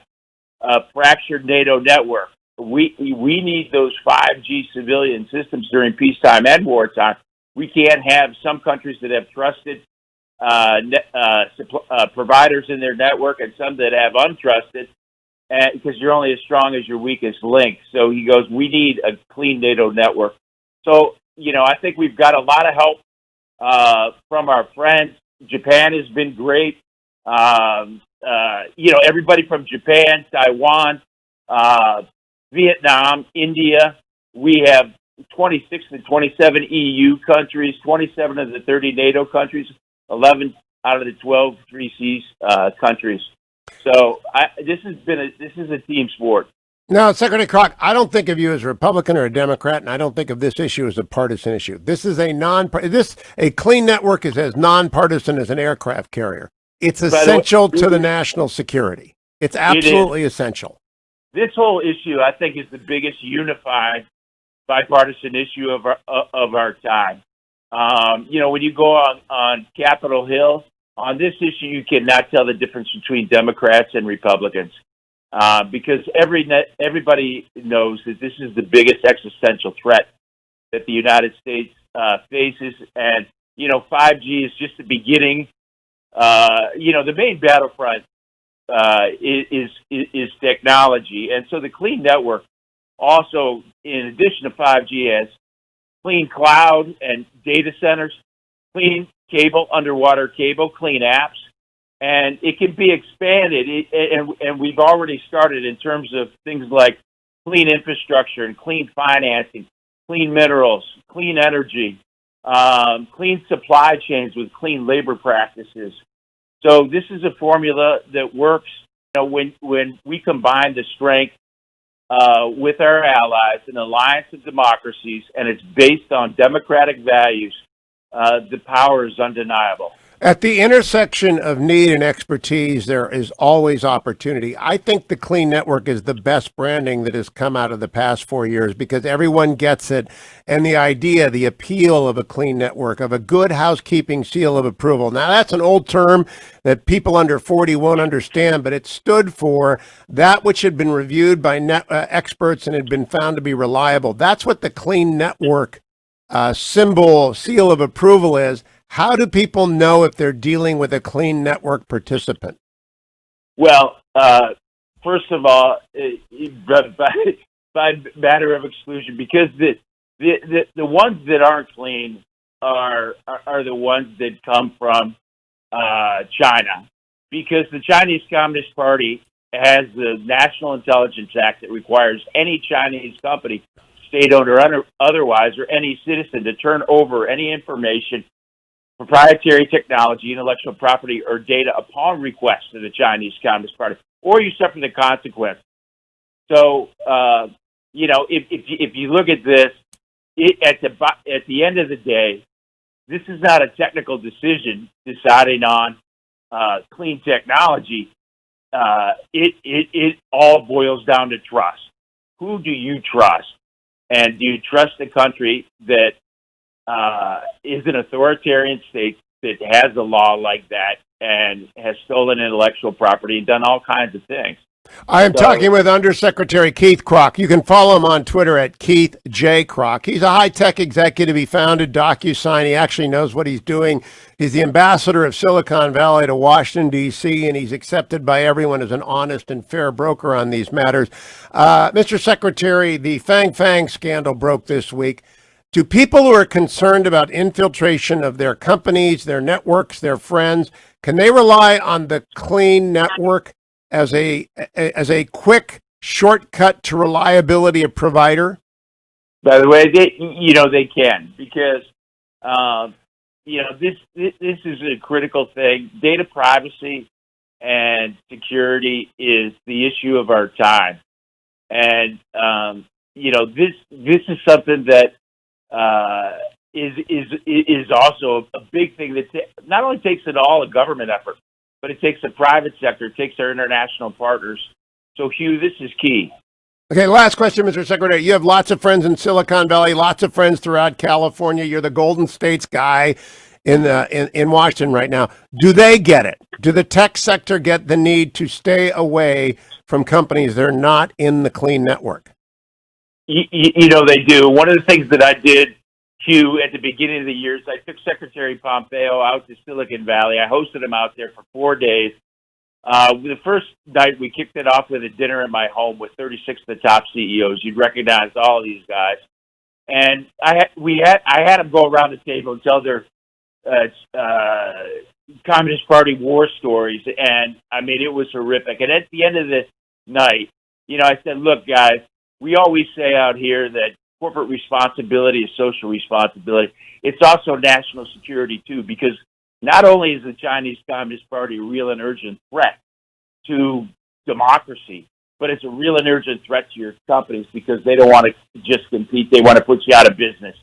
a fractured NATO network. We need those 5G civilian systems during peacetime and wartime. We can't have some countries that have trusted providers in their network and some that have untrusted, because you're only as strong as your weakest link. So he goes, we need a clean NATO network. So, I think we've got a lot of help from our friends. Japan has been great. Everybody from Japan, Taiwan, Vietnam, India. We have 26 to 27 EU countries, 27 of the 30 NATO countries, 11 out of the 12 3Cs countries. So this is a team sport. Now, Secretary Krach, I don't think of you as a Republican or a Democrat, and I don't think of this issue as a partisan issue. This is a clean network is as nonpartisan as an aircraft carrier. It's essential to the national security. It's absolutely essential. This whole issue, I think, is the biggest unified bipartisan issue of our time. When you go on Capitol Hill, on this issue, you cannot tell the difference between Democrats and Republicans, because everybody knows that this is the biggest existential threat that the United States faces. And, 5G is just the beginning. The main battlefront is technology. And so the clean network also, in addition to 5G, has clean cloud and data centers, clean cable, underwater cable, clean apps, and it can be expanded. And we've already started in terms of things like clean infrastructure and clean financing, clean minerals, clean energy, clean supply chains with clean labor practices. So this is a formula that works. When we combine the strength with our allies, an alliance of democracies, and it's based on democratic values, the power is undeniable. At the intersection of need and expertise, there is always opportunity. I think the Clean Network is the best branding that has come out of the past 4 years because everyone gets it. And the idea, the appeal of a clean network, of a good housekeeping seal of approval. Now, that's an old term that people under 40 won't understand, but it stood for that which had been reviewed by experts and had been found to be reliable. That's what the Clean Network symbol, seal of approval is. How do people know if they're dealing with a clean network participant? Well, first of all, by matter of exclusion, because the ones that aren't clean are the ones that come from China, because the Chinese Communist Party has the National Intelligence Act that requires any Chinese company, state-owned or otherwise, or any citizen to turn over any information, proprietary technology, intellectual property, or data upon request to the Chinese Communist Party, or you suffer the consequence. So, if you look at this, at the end of the day, this is not a technical decision deciding on clean technology. It all boils down to trust. Who do you trust? And do you trust a country that is an authoritarian state that has a law like that and has stolen intellectual property and done all kinds of things? I am talking with Undersecretary Keith Krach. You can follow him on Twitter at Keith J. Krach. He's a high-tech executive. He founded DocuSign. He actually knows what he's doing. He's the ambassador of Silicon Valley to Washington, D.C., and he's accepted by everyone as an honest and fair broker on these matters. Mr. Secretary, the Fang scandal broke this week. Do people who are concerned about infiltration of their companies, their networks, their friends, can they rely on the clean network as a quick shortcut to reliability of provider? By the way, they can, because this is a critical thing. Data privacy and security is the issue of our time, and this is something that is also a big thing that not only takes it all a government effort, but it takes the private sector, it takes our international partners. So, Hugh, this is key. Okay, last question, Mr. Secretary. You have lots of friends in Silicon Valley, lots of friends throughout California. You're the Golden States guy in Washington right now. Do they get it? Do the tech sector get the need to stay away from companies that are not in the clean network? They do. One of the things that I did, Hugh, at the beginning of the year is I took Secretary Pompeo out to Silicon Valley. I hosted him out there for 4 days. The first night, we kicked it off with a dinner at my home with 36 of the top CEOs. You'd recognize all of these guys. And I had them go around the table and tell their Communist Party war stories. And, I mean, it was horrific. And at the end of the night, I said, look, guys, we always say out here that corporate responsibility is social responsibility. It's also national security, too, because not only is the Chinese Communist Party a real and urgent threat to democracy, but it's a real and urgent threat to your companies because they don't want to just compete. They want to put you out of business.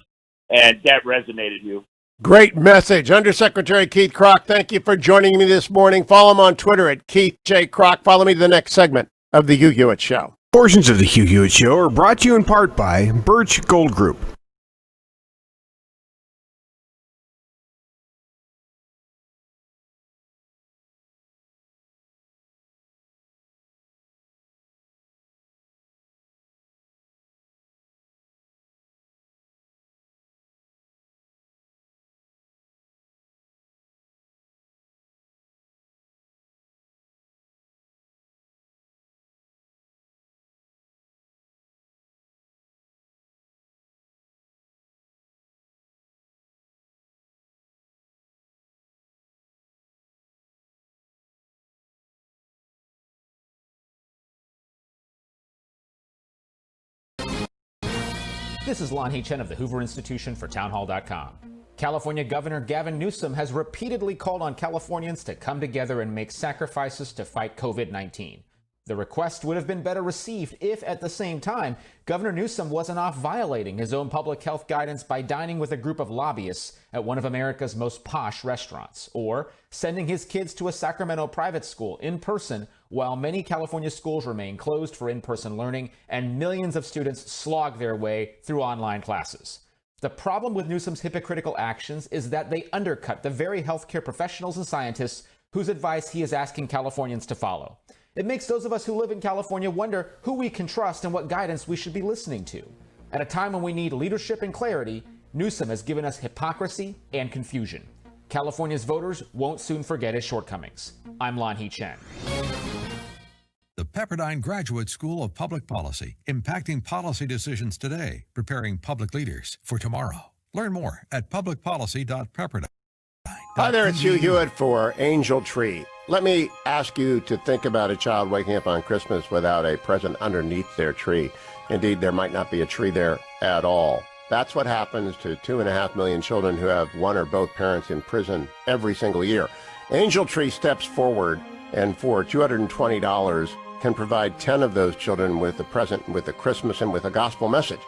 And that resonated, you. Great message. Undersecretary Keith Krach, thank you for joining me this morning. Follow him on Twitter at Keith J. Krach. Follow me to the next segment of the Hugh Hewitt Show. Portions of the Hugh Hewitt Show are brought to you in part by Birch Gold Group. This is Lon Chen of the Hoover Institution for townhall.com. California Governor Gavin Newsom has repeatedly called on Californians to come together and make sacrifices to fight COVID-19. The request would have been better received if, at the same time, Governor Newsom wasn't off violating his own public health guidance by dining with a group of lobbyists at one of America's most posh restaurants, or sending his kids to a Sacramento private school in person while many California schools remain closed for in-person learning and millions of students slog their way through online classes. The problem with Newsom's hypocritical actions is that they undercut the very healthcare professionals and scientists whose advice he is asking Californians to follow. It makes those of us who live in California wonder who we can trust and what guidance we should be listening to. At a time when we need leadership and clarity, Newsom has given us hypocrisy and confusion. California's voters won't soon forget his shortcomings. I'm Lon Chen. The Pepperdine Graduate School of Public Policy, impacting policy decisions today, preparing public leaders for tomorrow. Learn more at publicpolicy.pepperdine. Hi there, it's Hugh Hewitt for Angel Tree. Let me ask you to think about a child waking up on Christmas without a present underneath their tree. Indeed, there might not be a tree there at all. That's what happens to 2.5 million children who have one or both parents in prison every single year. Angel Tree steps forward and for $220 can provide 10 of those children with a present, with a Christmas, and with a gospel message.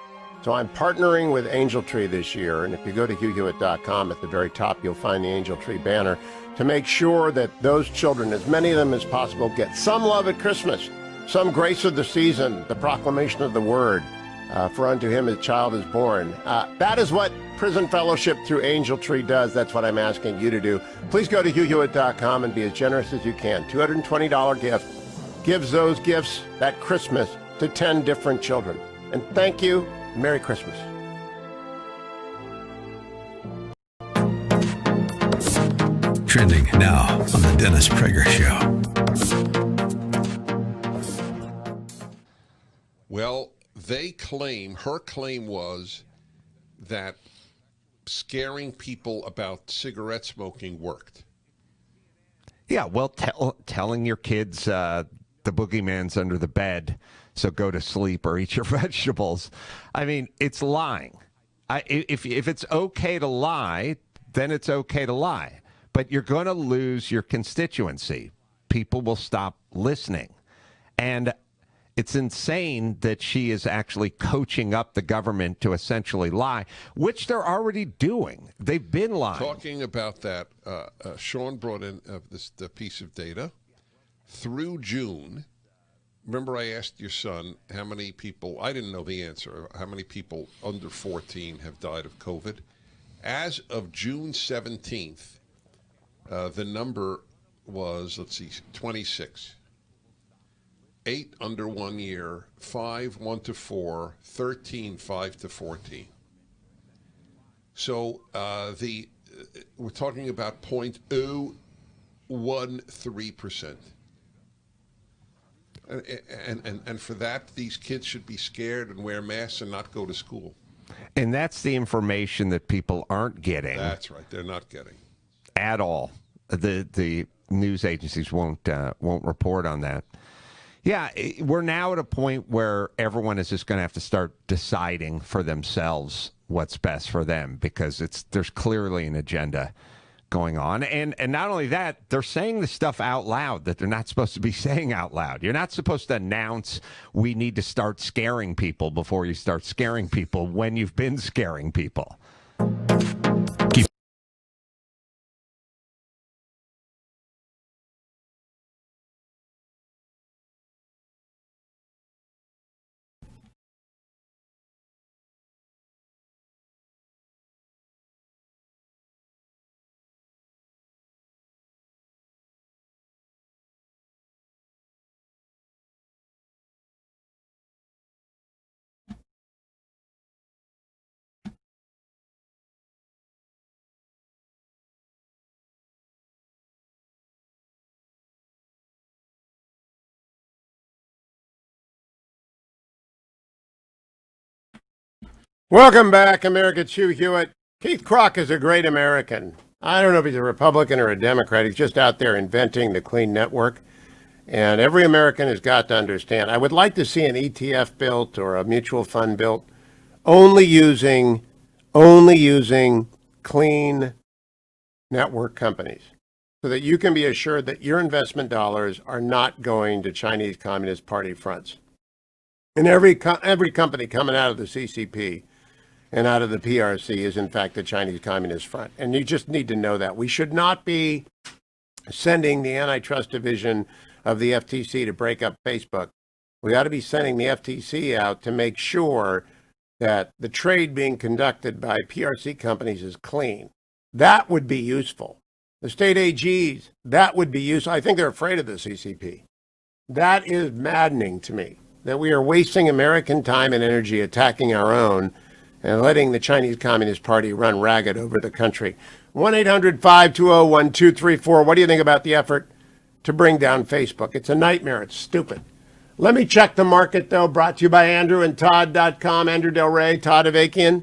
So I'm partnering with Angel Tree this year, and if you go to HughHewitt.com, at the very top you'll find the Angel Tree banner to make sure that those children, as many of them as possible, get some love at Christmas, some grace of the season, the proclamation of the word, for unto him a child is born. That is what Prison Fellowship through Angel Tree does. That's what I'm asking you to do. Please go to HughHewitt.com and be as generous as you can. $220 gift gives those gifts that Christmas to 10 different children. And thank you. Merry Christmas. Trending now on the Dennis Prager Show. Well, her claim was that scaring people about cigarette smoking worked. Yeah, well, telling your kids the boogeyman's under the bed, so go to sleep or eat your vegetables. I mean, it's lying. If it's okay to lie, then it's okay to lie. But you're going to lose your constituency. People will stop listening. And it's insane that she is actually coaching up the government to essentially lie, which they're already doing. They've been lying. Talking about that, Sean brought in the piece of data. Through June, remember I asked your son how many people, I didn't know the answer, how many people under 14 have died of COVID. As of June 17th, the number was, 26. 8 under 1 year, 5 1 to 4, 13 5 to 14. So we're talking about 0.013%. And for that, these kids should be scared and wear masks and not go to school. And that's the information that people aren't getting. That's right. They're not getting at all. The news agencies won't report on that. Yeah, we're now at a point where everyone is just going to have to start deciding for themselves what's best for them, because there's clearly an agenda going on. And not only that, they're saying the stuff out loud that they're not supposed to be saying out loud. You're not supposed to announce we need to start scaring people before you start scaring people when you've been scaring people. Welcome back, America. Hugh Hewitt. Keith Krach is a great American. I don't know if he's a Republican or a Democrat. He's just out there inventing the clean network. And every American has got to understand. I would like to see an ETF built or a mutual fund built only using clean network companies so that you can be assured that your investment dollars are not going to Chinese Communist Party fronts. And every company coming out of the CCP and out of the PRC is in fact the Chinese Communist Front. And you just need to know that. We should not be sending the antitrust division of the FTC to break up Facebook. We ought to be sending the FTC out to make sure that the trade being conducted by PRC companies is clean. That would be useful. The state AGs, that would be useful. I think they're afraid of the CCP. That is maddening to me, that we are wasting American time and energy attacking our own and letting the Chinese Communist Party run ragged over the country. 1-800-520-1234. What do you think about the effort to bring down Facebook? It's a nightmare. It's stupid. Let me check the market, though. Brought to you by AndrewandTodd.com. Andrew Del Rey, Todd Avakian.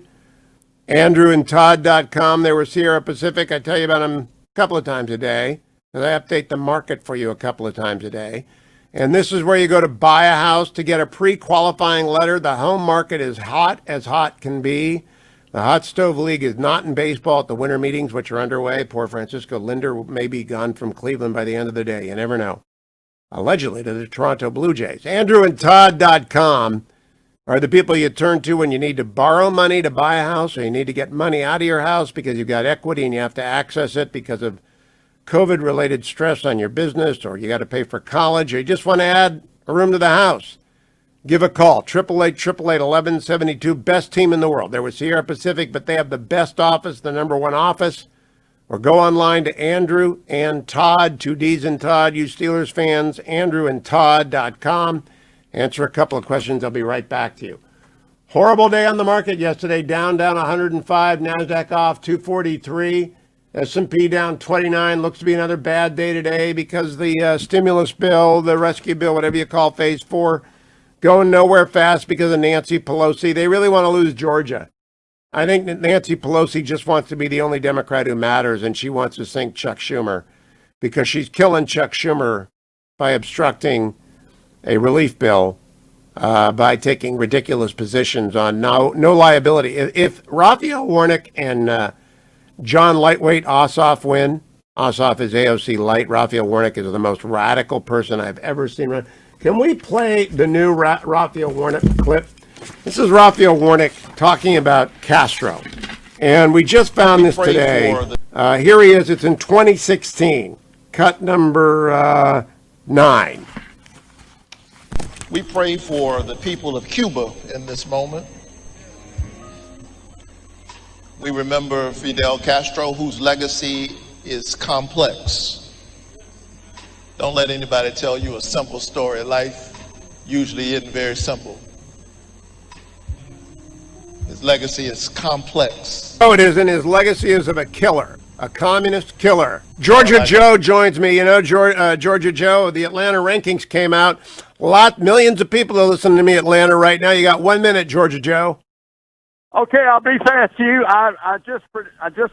AndrewandTodd.com. They were Sierra Pacific. I tell you about them a couple of times a day. And I update the market for you a couple of times a day. And this is where you go to buy a house to get a pre-qualifying letter. The home market is hot as hot can be. The Hot Stove League is not in baseball at the winter meetings, which are underway. Poor Francisco Linder may be gone from Cleveland by the end of the day. You never know. Allegedly to the Toronto Blue Jays. AndrewandTodd.com are the people you turn to when you need to borrow money to buy a house, or you need to get money out of your house because you've got equity and you have to access it because of COVID-related stress on your business, or you got to pay for college, or you just want to add a room to the house. Give a call, 888-888-1172, best team in the world. There was Sierra Pacific, but they have the best office, the number one office. Or go online to Andrew and Todd, 2 D's in Todd, you Steelers fans, AndrewandTodd.com. Answer a couple of questions. I'll be right back to you. Horrible day on the market yesterday, down 105, NASDAQ off 243. S&P down 29. Looks to be another bad day today because the stimulus bill, the rescue bill, whatever you call phase 4, going nowhere fast because of Nancy Pelosi. They really want to lose Georgia. I think that Nancy Pelosi just wants to be the only Democrat who matters, and she wants to sink Chuck Schumer because she's killing Chuck Schumer by obstructing a relief bill, by taking ridiculous positions on no liability. If Rafael Warnock and John Lightweight Ossoff win, Ossoff is AOC light, Rafael Warnock is the most radical person I've ever seen run. Can we play the new Rafael Warnock clip? This is Rafael Warnock talking about Castro. And we just found this today. Here he is. It's in 2016. Cut number 9. We pray for the people of Cuba in this moment. We remember Fidel Castro, whose legacy is complex. Don't let anybody tell you a simple story. Life usually isn't very simple. His legacy is complex. Oh, it isn't. His legacy is of a killer, a communist killer. Georgia Joe joins me. You know, Georgia Joe, the Atlanta rankings came out. Millions of people are listening to me, Atlanta, right now. You got 1 minute, Georgia Joe. Okay, I'll be fast, Hugh. I just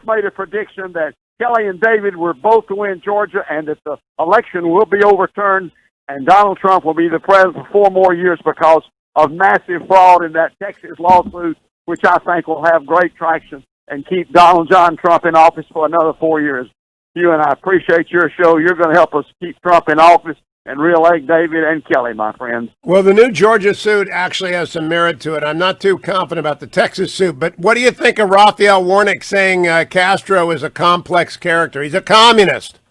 made a prediction that Kelly and David were both to win Georgia, and that the election will be overturned, and Donald Trump will be the president for 4 more years because of massive fraud in that Texas lawsuit, which I think will have great traction and keep Donald John Trump in office for another 4 years. Hugh, and I appreciate your show. You're going to help us keep Trump in office and re-elect David and Kelly, my friends. Well, the new Georgia suit actually has some merit to it. I'm not too confident about the Texas suit, but what do you think of Rafael Warnock saying Castro is a complex character? He's a communist.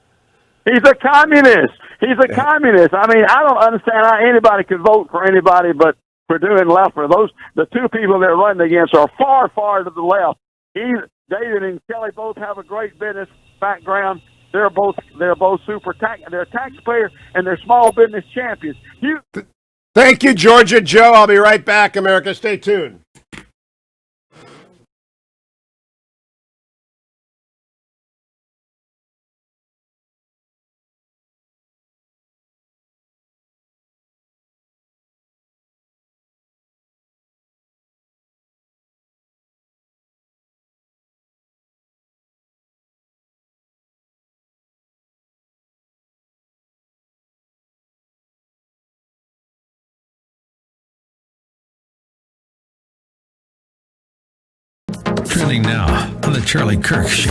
He's a communist. He's a communist. I mean, I don't understand how anybody could vote for anybody but Perdue and Leffler. The two people they're running against are far, far to the left. David and Kelly both have a great business background. They're both they're taxpayers and they're small business champions. Thank you, Georgia Joe. I'll be right back, America. Stay tuned. Trending now on The Charlie Kirk Show.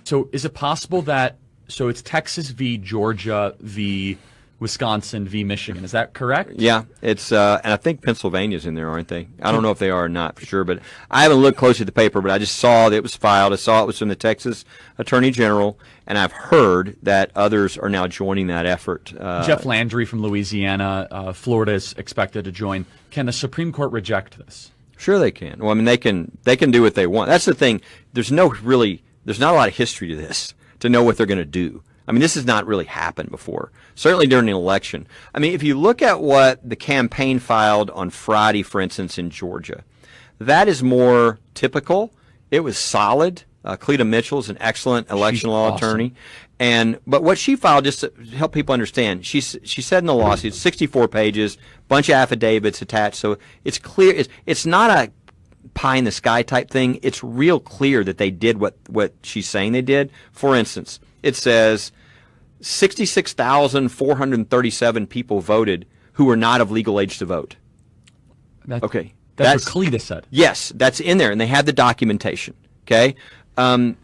So is it possible that, so it's Texas v. Georgia v. Wisconsin v. Michigan, is that correct? Yeah, it's and I think Pennsylvania's in there, aren't they? I don't know if they are or not for sure, but I haven't looked closely at the paper, but I just saw that it was filed. I saw it was from the Texas Attorney General, and I've heard that others are now joining that effort. Jeff Landry from Louisiana, Florida is expected to join. Can the Supreme Court reject this? Sure they can. Well, I mean, they can do what they want. That's the thing. There's not a lot of history to this to know what they're going to do. I mean, this has not really happened before, certainly during an election. I mean, if you look at what the campaign filed on Friday, for instance, in Georgia, that is more typical. It was solid. Cleta Mitchell is an excellent election law attorney. But what she filed, just to help people understand, she said in the lawsuit, 64 pages, bunch of affidavits attached, so it's clear. It's not a pie in the sky type thing. It's real clear that they did what she's saying they did. For instance, it says 66,437 people voted who were not of legal age to vote. That's what Cleta said. Yes, that's in there, and they have the documentation. Okay,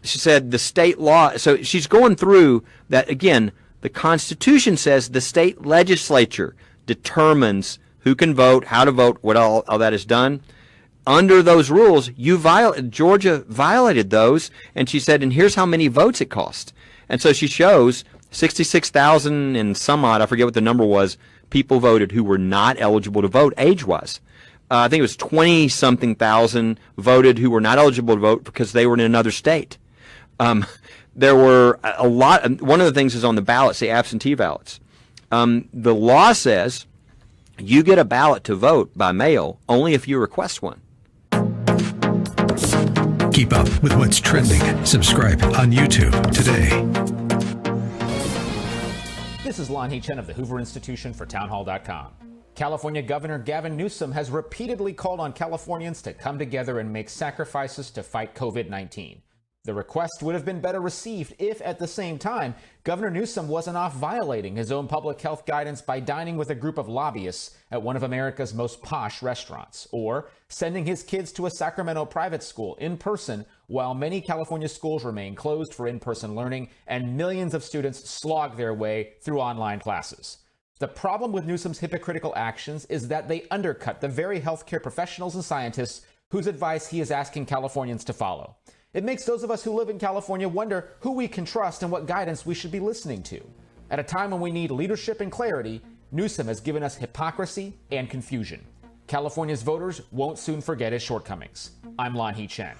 she said the state law. So she's going through that again. The Constitution says the state legislature determines who can vote, how to vote, what all that is done. Under those rules, Georgia violated those, and she said, and here's how many votes it cost. And so she shows 66,000 and some odd, I forget what the number was, people voted who were not eligible to vote age-wise. I think it was 20-something thousand voted who were not eligible to vote because they were in another state. There were a lot. One of the things is on the ballots, the absentee ballots. The law says you get a ballot to vote by mail only if you request one. Keep up with what's trending. Subscribe on YouTube today. This is Lon Chen of the Hoover Institution for townhall.com. California Governor Gavin Newsom has repeatedly called on Californians to come together and make sacrifices to fight COVID-19. The request would have been better received if, at the same time, Governor Newsom wasn't off violating his own public health guidance by dining with a group of lobbyists at one of America's most posh restaurants, or sending his kids to a Sacramento private school in person while many California schools remain closed for in-person learning and millions of students slog their way through online classes. The problem with Newsom's hypocritical actions is that they undercut the very healthcare professionals and scientists whose advice he is asking Californians to follow. It makes those of us who live in California wonder who we can trust and what guidance we should be listening to. At a time when we need leadership and clarity, Newsom has given us hypocrisy and confusion. California's voters won't soon forget his shortcomings. I'm Lon Chen.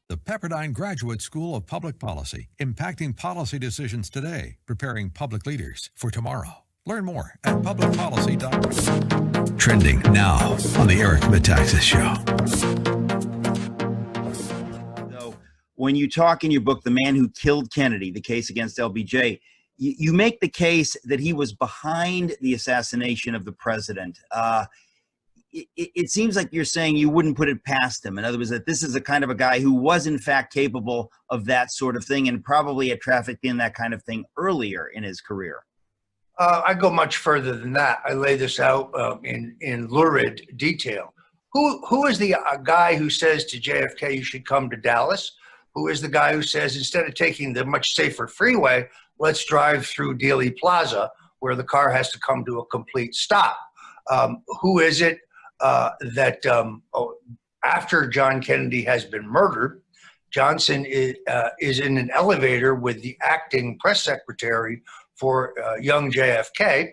The Pepperdine Graduate School of Public Policy, impacting policy decisions today, preparing public leaders for tomorrow. Learn more at publicpolicy.com. Trending now on the Eric Metaxas Show. When you talk in your book, The Man Who Killed Kennedy, the case against LBJ, you make the case that he was behind the assassination of the president. It seems like you're saying you wouldn't put it past him. In other words, that this is a kind of a guy who was in fact capable of that sort of thing and probably had trafficked in that kind of thing earlier in his career. I go much further than that. I lay this out in lurid detail. Who is the guy who says to JFK, you should come to Dallas? Who is the guy who says, instead of taking the much safer freeway, let's drive through Dealey Plaza, where the car has to come to a complete stop? Who is it that after John Kennedy has been murdered, Johnson is in an elevator with the acting press secretary for young JFK?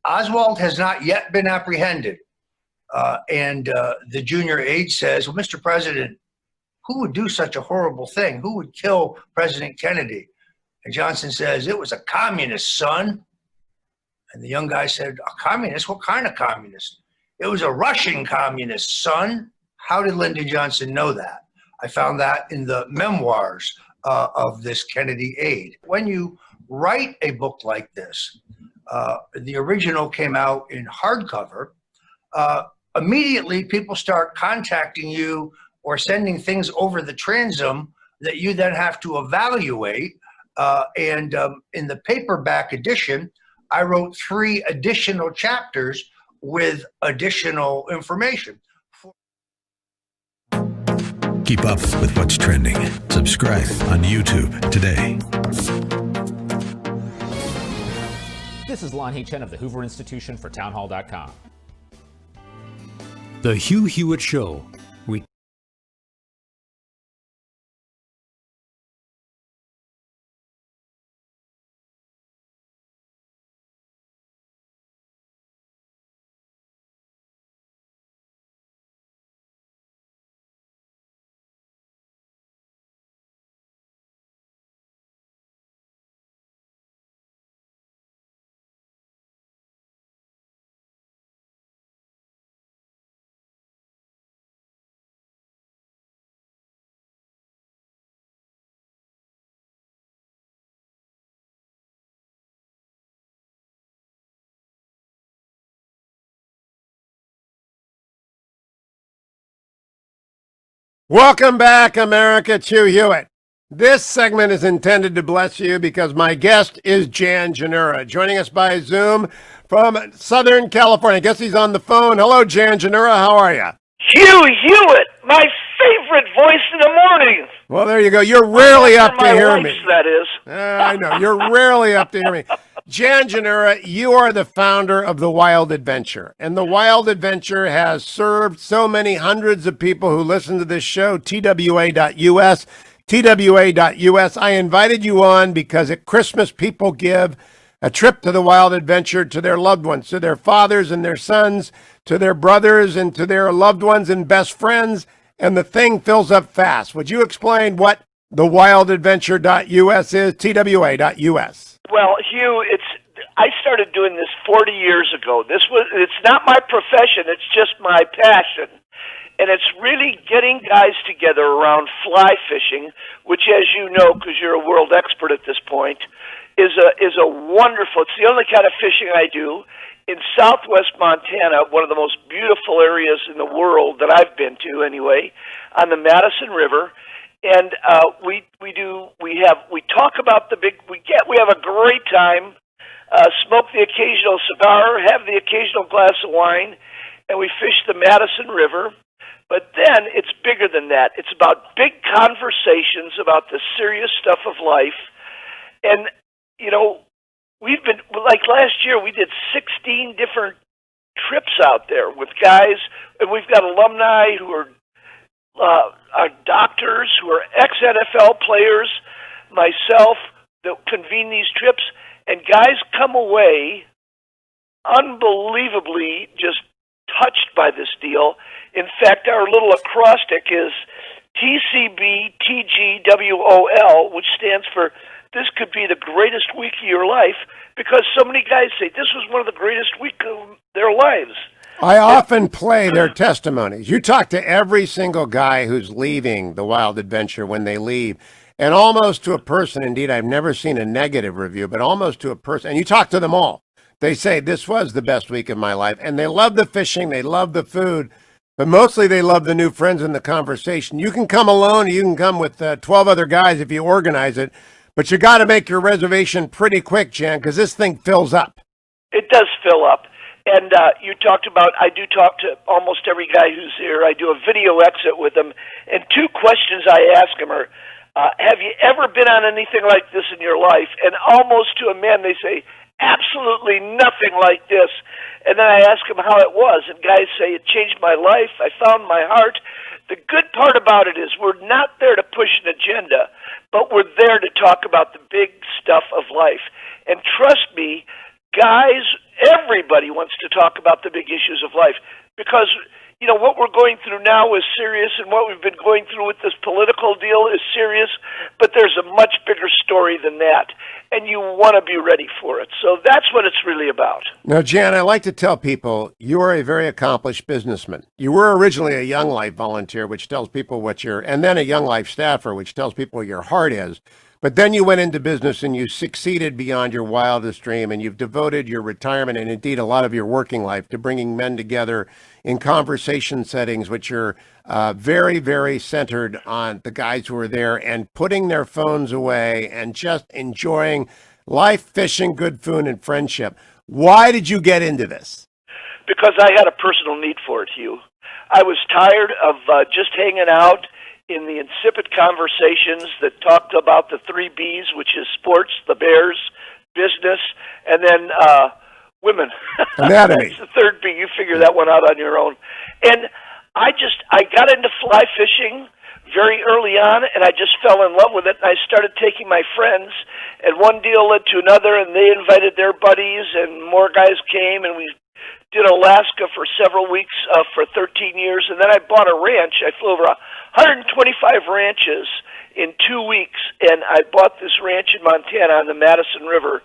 Oswald has not yet been apprehended. And the junior aide says, well, Mr. President, who would do such a horrible thing? Who would kill President Kennedy? And Johnson says, it was a communist, son. And the young guy said, a communist? What kind of communist? It was a Russian communist, son. How did Lyndon Johnson know that? I found that in the memoirs of this Kennedy aide. When you write a book like this, the original came out in hardcover, immediately people start contacting you or sending things over the transom that you then have to evaluate. And in the paperback edition, I wrote 3 additional chapters with additional information. Keep up with what's trending. Subscribe on YouTube today. This is Lon Chen of the Hoover Institution for townhall.com. The Hugh Hewitt Show. Welcome back, America. It's Hugh Hewitt. This segment is intended to bless you because my guest is Jan Janura, joining us by Zoom from Southern California. I guess he's on the phone. Hello, Jan Janura. How are you? Hugh Hewitt, my favorite voice in the morning. Well, there you go. You're rarely up to hear wife's, me. That is. I know. You're rarely up to hear me. Jan Janura, you are the founder of The Wild Adventure. And The Wild Adventure has served so many hundreds of people who listen to this show, TWA.US, TWA.US. I invited you on because at Christmas, people give a trip to The Wild Adventure to their loved ones, to their fathers and their sons, to their brothers and to their loved ones and best friends. And the thing fills up fast. Would you explain what thewildadventure.us is, TWA.US? Well, Hugh, I started doing this 40 years ago. It's not my profession, it's just my passion. And it's really getting guys together around fly fishing, which, as you know, because you're a world expert at this point, is a wonderful, it's the only kind of fishing I do in southwest Montana, one of the most beautiful areas in the world that I've been to anyway, on the Madison River. And we talk about we have a great time, smoke the occasional cigar, have the occasional glass of wine, and we fish the Madison River. But then it's bigger than that. It's about big conversations about the serious stuff of life. And, you know, we've been, like last year, we did 16 different trips out there with guys, and we've got alumni who are doctors, who are ex-NFL players, myself, that convene these trips, and guys come away unbelievably just touched by this deal. In fact, our little acrostic is TCBTGWOL, which stands for this could be the greatest week of your life, because so many guys say this was one of the greatest weeks of their lives. I often play their testimonies. You talk to every single guy who's leaving The Wild Adventure when they leave, and almost to a person, indeed, I've never seen a negative review, but almost to a person, and you talk to them all. They say, this was the best week of my life, and they love the fishing, they love the food, but mostly they love the new friends and the conversation. You can come alone, or you can come with 12 other guys if you organize it, but you got to make your reservation pretty quick, Jan, because this thing fills up. It does fill up. And you talked about, I do talk to almost every guy who's here. I do a video exit with them. And two questions I ask them are, have you ever been on anything like this in your life? And almost to a man, they say, absolutely nothing like this. And then I ask them how it was. And guys say, it changed my life. I found my heart. The good part about it is we're not there to push an agenda, but we're there to talk about the big stuff of life. And trust me, guys, everybody wants to talk about the big issues of life because, you know, what we're going through now is serious and what we've been going through with this political deal is serious, but there's a much bigger story than that, and you want to be ready for it. So that's what it's really about. Now, Jan, I like to tell people you are a very accomplished businessman. You were originally a Young Life volunteer, which tells people what and then a Young Life staffer, which tells people what your heart is. But then you went into business and you succeeded beyond your wildest dream, and you've devoted your retirement and indeed a lot of your working life to bringing men together in conversation settings, which are very, very centered on the guys who are there and putting their phones away and just enjoying life, fishing, good food, and friendship. Why did you get into this? because I had a personal need for it, Hugh. I was tired of just hanging out in the insipid conversations that talked about the 3 Bs, which is sports, the Bears, business, and then women. Anatomy. That's the 3rd B. You figure that one out on your own. And I got into fly fishing very early on, and I just fell in love with it, and I started taking my friends, and one deal led to another, and they invited their buddies, and more guys came, and we did Alaska for several weeks for 13 years, and then I bought a ranch. I flew over 125 ranches in 2 weeks, and I bought this ranch in Montana on the Madison River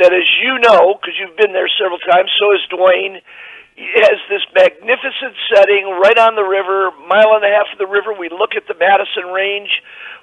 that, as you know, because you've been there several times, so has Dwayne, has this magnificent setting right on the river, 1.5 miles of the river. We look at the Madison Range.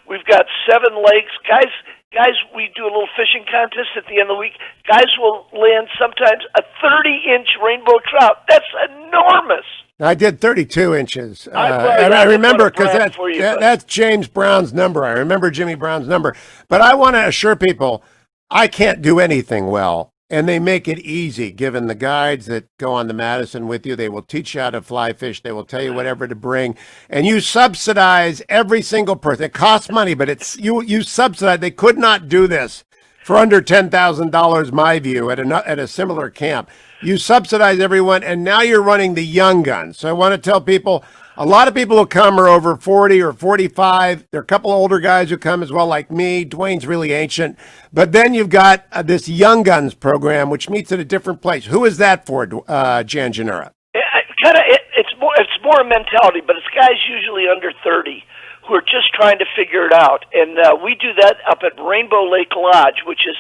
We've got 7 lakes. Guys, we do a little fishing contest at the end of the week. Guys will land sometimes a 30-inch rainbow trout. That's enormous. I did 32 inches. And I remember, because that's James Brown's number. I remember Jimmy Brown's number. But I want to assure people, I can't do anything well. And they make it easy, given the guides that go on the Madison with you. They will teach you how to fly fish. They will tell you whatever to bring. And you subsidize every single person. It costs money, but it's you subsidize. They could not do this for under $10,000, my view, at a similar camp. You subsidize everyone, and now you're running the young guns. So I want to tell people, a lot of people who come are over 40 or 45. There are a couple of older guys who come as well, like me. Dwayne's really ancient. But then you've got this Young Guns program, which meets at a different place. Who is that for, Jan Janura? It's more a mentality, but it's guys usually under 30 who are just trying to figure it out. And we do that up at Rainbow Lake Lodge, which is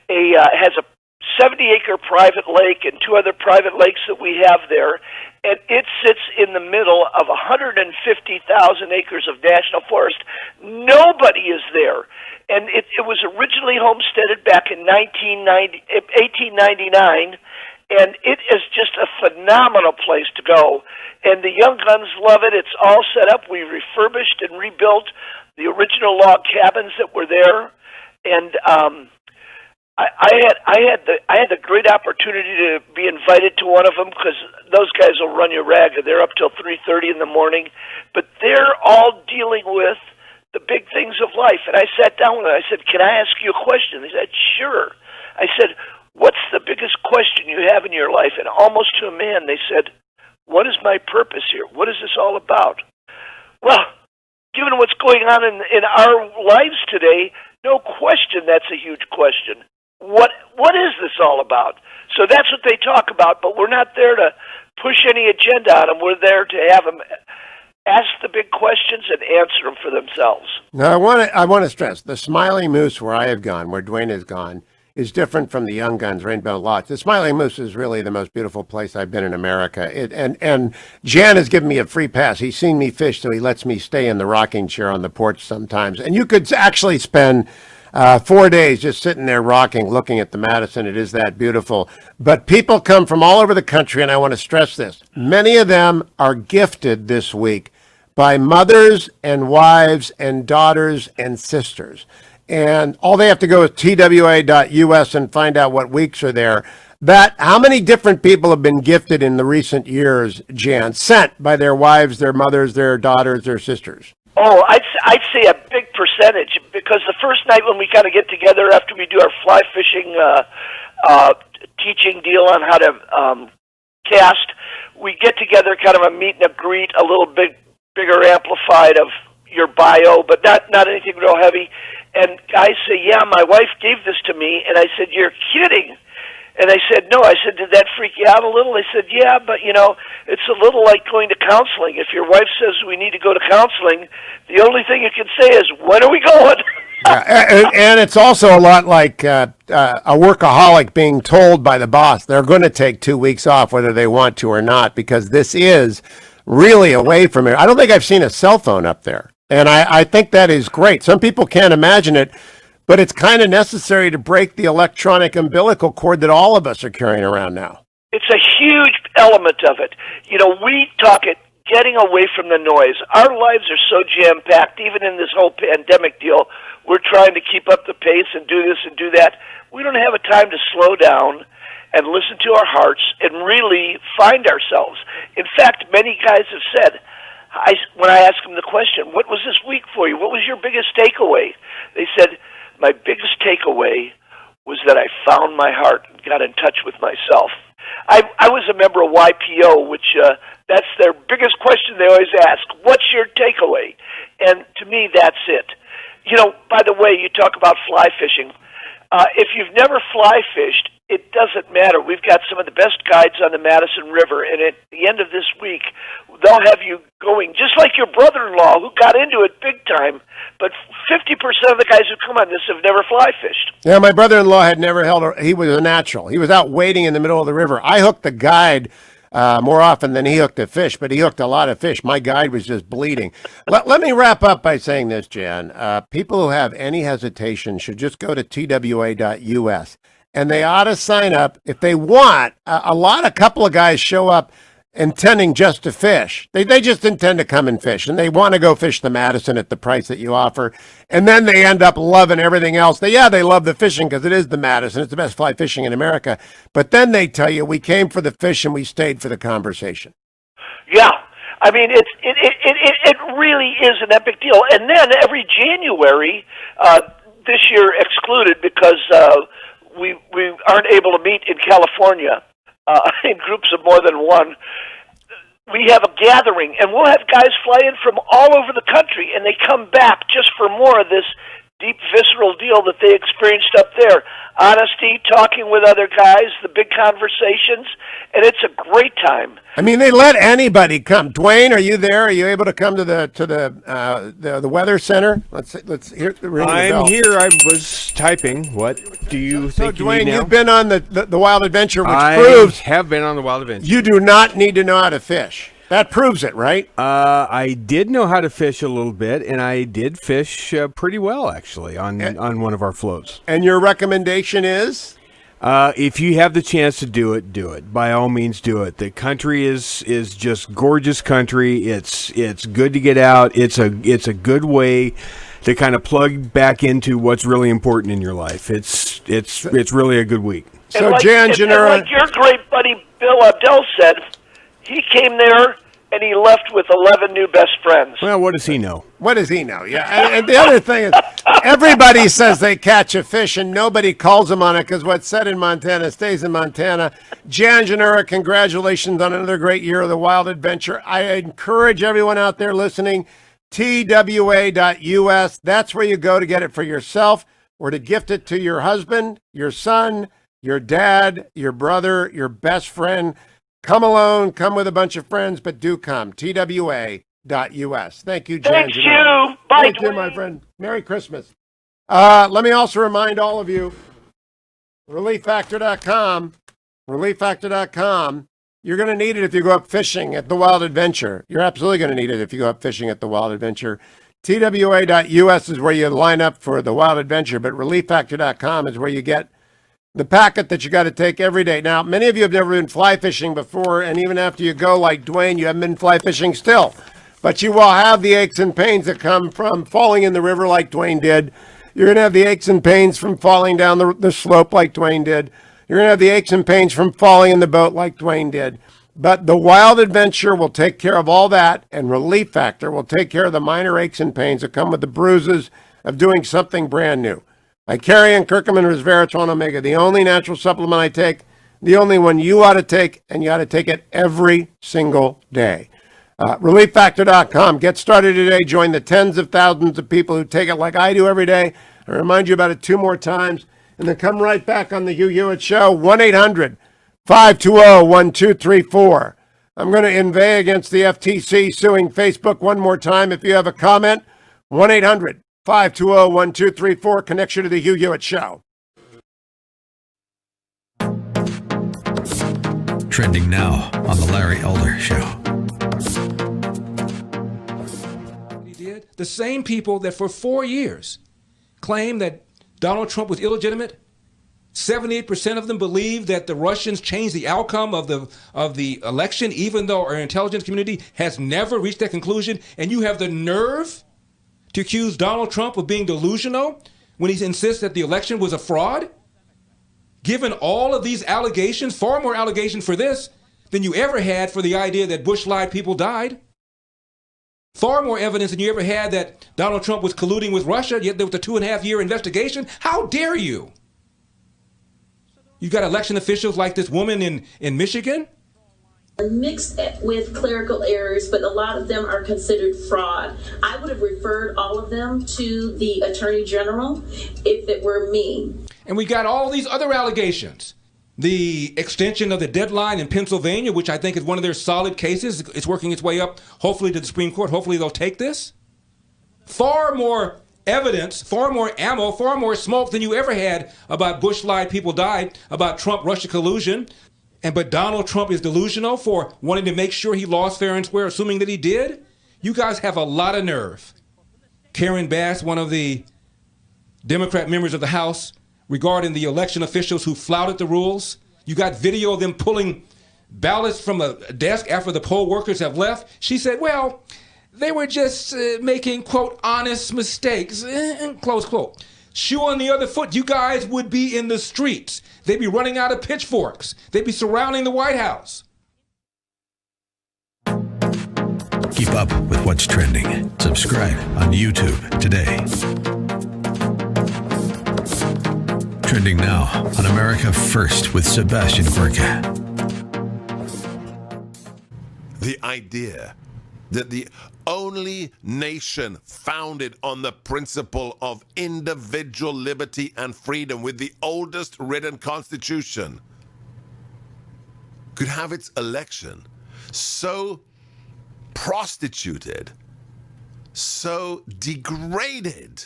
has a 70-acre private lake and 2 other private lakes that we have there, and it sits in the middle of 150,000 acres of national forest. Nobody is there, and it was originally homesteaded back in 1899, and it is just a phenomenal place to go. And the Young Guns love it. It's all set up. We refurbished and rebuilt the original log cabins that were there, and I had the great opportunity to be invited to one of them, because those guys will run you ragged. They're up till 3:30 in the morning, but they're all dealing with the big things of life. And I sat down with them. I said, "Can I ask you a question?" They said, "Sure." I said, "What's the biggest question you have in your life?" And almost to a man, they said, "What is my purpose here? What is this all about?" Well, given what's going on in our lives today, no question that's a huge question. What is this all about? So that's what they talk about, but we're not there to push any agenda on them. We're there to have them ask the big questions and answer them for themselves. Now, I want to stress, the Smiling Moose, where I have gone, where Dwayne has gone, is different from the Young Guns Rainbow Lodge. The Smiling Moose is really the most beautiful place I've been in America. And Jan has given me a free pass. He's seen me fish, so he lets me stay in the rocking chair on the porch sometimes. And you could actually spend 4 days just sitting there rocking, looking at the Madison. It is that beautiful. But people come from all over the country, and I want to stress this. Many of them are gifted this week by mothers and wives and daughters and sisters. And all they have to go is twa.us and find out what weeks are there. How many different people have been gifted in the recent years, Jan, sent by their wives, their mothers, their daughters, their sisters? Oh, I'd say a big percentage, because the first night when we kind of get together after we do our fly fishing teaching deal on how to cast, we get together, kind of a meet and a greet, a little bit bigger amplified of your bio, but not anything real heavy. And guys say, "Yeah, my wife gave this to me," and I said, "You're kidding." And I said, "No." I said, "Did that freak you out a little?" They said, "Yeah, but it's a little like going to counseling. If your wife says we need to go to counseling, the only thing you can say is, 'When are we going?'" And it's also a lot like a workaholic being told by the boss they're going to take 2 weeks off whether they want to or not, because this is really away from it. I don't think I've seen a cell phone up there. And I think that is great. Some people can't imagine it, but it's kind of necessary to break the electronic umbilical cord that all of us are carrying around now. It's a huge element of it. We talk it getting away from the noise. Our lives are so jam-packed, even in this whole pandemic deal. We're trying to keep up the pace and do this and do that. We don't have a time to slow down and listen to our hearts and really find ourselves. In fact, many guys have said, when I ask them the question, what was this week for you? What was your biggest takeaway? They said, my biggest takeaway was that I found my heart and got in touch with myself. I was a member of YPO, which that's their biggest question they always ask. What's your takeaway? And to me, that's it. You know, by the way, you talk about fly fishing. If you've never fly fished, it doesn't matter. We've got some of the best guides on the Madison River, and at the end of this week, they'll have you going, just like your brother-in-law who got into it big time, but 50% of the guys who come on this have never fly fished. Yeah, my brother-in-law had never he was a natural. He was out wading in the middle of the river. I hooked the guide more often than he hooked a fish, but he hooked a lot of fish. My guide was just bleeding. Let me wrap up by saying this, Jan. People who have any hesitation should just go to twa.us. And they ought to sign up if they want. A couple of guys show up intending just to fish. They just intend to come and fish, and they want to go fish the Madison at the price that you offer. And then they end up loving everything else. They love the fishing because it is the Madison. It's the best fly fishing in America. But then they tell you, we came for the fish and we stayed for the conversation. Yeah. I mean, it really is an epic deal. And then every January, this year excluded because we aren't able to meet in California in groups of more than one. We have a gathering, and we'll have guys fly in from all over the country, and they come back just for more of this deep, visceral deal that they experienced up there. Honesty, talking with other guys, the big conversations, and it's a great time. I mean, they let anybody come. Dwayne, are you there? Are you able to come to the weather center? Let's hear the ring. I'm here. I was typing. What do you think? So, Dwayne, you need now? you've been on the Wild Adventure, which I proves have been on the Wild Adventure. You do not need to know how to fish. That proves it, right? I did know how to fish a little bit, and I did fish pretty well, actually, on one of our floats. And your recommendation is? If you have the chance to do it, do it. By all means, do it. The country is just gorgeous country. It's good to get out. It's a good way to kind of plug back into what's really important in your life. It's really a good week. So, like, Jan Janura, like your great buddy Bill Abdel said, he came there and he left with 11 new best friends. Well, what does he know? What does he know? Yeah, and the other thing is, everybody says they catch a fish and nobody calls them on it because what's said in Montana stays in Montana. Jan Janura, congratulations on another great year of the Wild Adventure. I encourage everyone out there listening, twa.us. That's where you go to get it for yourself or to gift it to your husband, your son, your dad, your brother, your best friend. Come alone, come with a bunch of friends, but do come. twa.us. Thank you, Jan. Thank you. Bye, Thank you, my friend. Merry Christmas. Let me also remind all of you, relieffactor.com, relieffactor.com. You're going to need it if you go up fishing at the Wild Adventure. You're absolutely going to need it if you go up fishing at the Wild Adventure. twa.us is where you line up for the Wild Adventure, but relieffactor.com is where you get the packet that you got to take every day. Now, many of you have never been fly fishing before, and even after you go like Dwayne, you haven't been fly fishing still. But you will have the aches and pains that come from falling in the river like Dwayne did. You're going to have the aches and pains from falling down the slope like Dwayne did. You're going to have the aches and pains from falling in the boat like Dwayne did. But the Wild Adventure will take care of all that, and Relief Factor will take care of the minor aches and pains that come with the bruises of doing something brand new. Icarian, curcumin, resveratrol, omega, the only natural supplement I take, the only one you ought to take, and you ought to take it every single day. ReliefFactor.com. Get started today. Join the tens of thousands of people who take it like I do every day. I remind you about it 2 more times, and then come right back on the Hugh Hewitt Show, 1-800-520-1234. I'm going to inveigh against the FTC suing Facebook one more time. If you have a comment, 1-800-520-1234 connects you to the Hugh Hewitt Show. Trending now on the Larry Elder Show. He did. The same people that for 4 years claimed that Donald Trump was illegitimate, 78% of them believe that the Russians changed the outcome of the election, even though our intelligence community has never reached that conclusion. And you have the nerve to accuse Donald Trump of being delusional when he insists that the election was a fraud? given all of these allegations, far more allegations for this than you ever had for the idea that Bush lied, people died. Far more evidence than you ever had that Donald Trump was colluding with Russia, yet there was a 2.5-year investigation. How dare you? You got election officials like this woman in Michigan? Mixed with clerical errors, but a lot of them are considered fraud. I would have referred all of them to the Attorney General if it were me. And we got all these other allegations. The extension of the deadline in Pennsylvania, which I think is one of their solid cases. It's working its way up, hopefully, to the Supreme Court. Hopefully they'll take this. Far more evidence, far more ammo, far more smoke than you ever had about Bush lied, people died, about Trump-Russia collusion. But Donald Trump is delusional for wanting to make sure he lost fair and square, assuming that he did. You guys have a lot of nerve. Karen Bass, one of the Democrat members of the House, regarding the election officials who flouted the rules. You got video of them pulling ballots from a desk after the poll workers have left. She said, well, they were just making, quote, honest mistakes, close quote. Shoe on the other foot, you guys would be in the streets. They'd be running out of pitchforks. They'd be surrounding the White House. Keep up with what's trending. Subscribe on YouTube today. Trending now on America First with Sebastian Gorka. The idea that the only nation founded on the principle of individual liberty and freedom with the oldest written constitution could have its election so prostituted, so degraded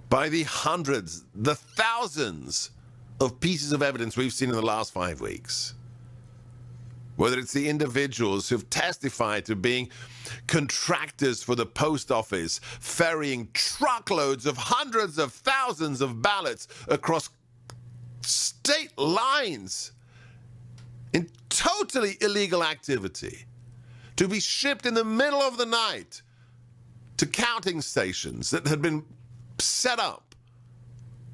by the hundreds, the thousands of pieces of evidence we've seen in the last 5 weeks. Whether it's the individuals who've testified to being contractors for the post office, ferrying truckloads of hundreds of thousands of ballots across state lines in totally illegal activity, to be shipped in the middle of the night to counting stations that had been set up,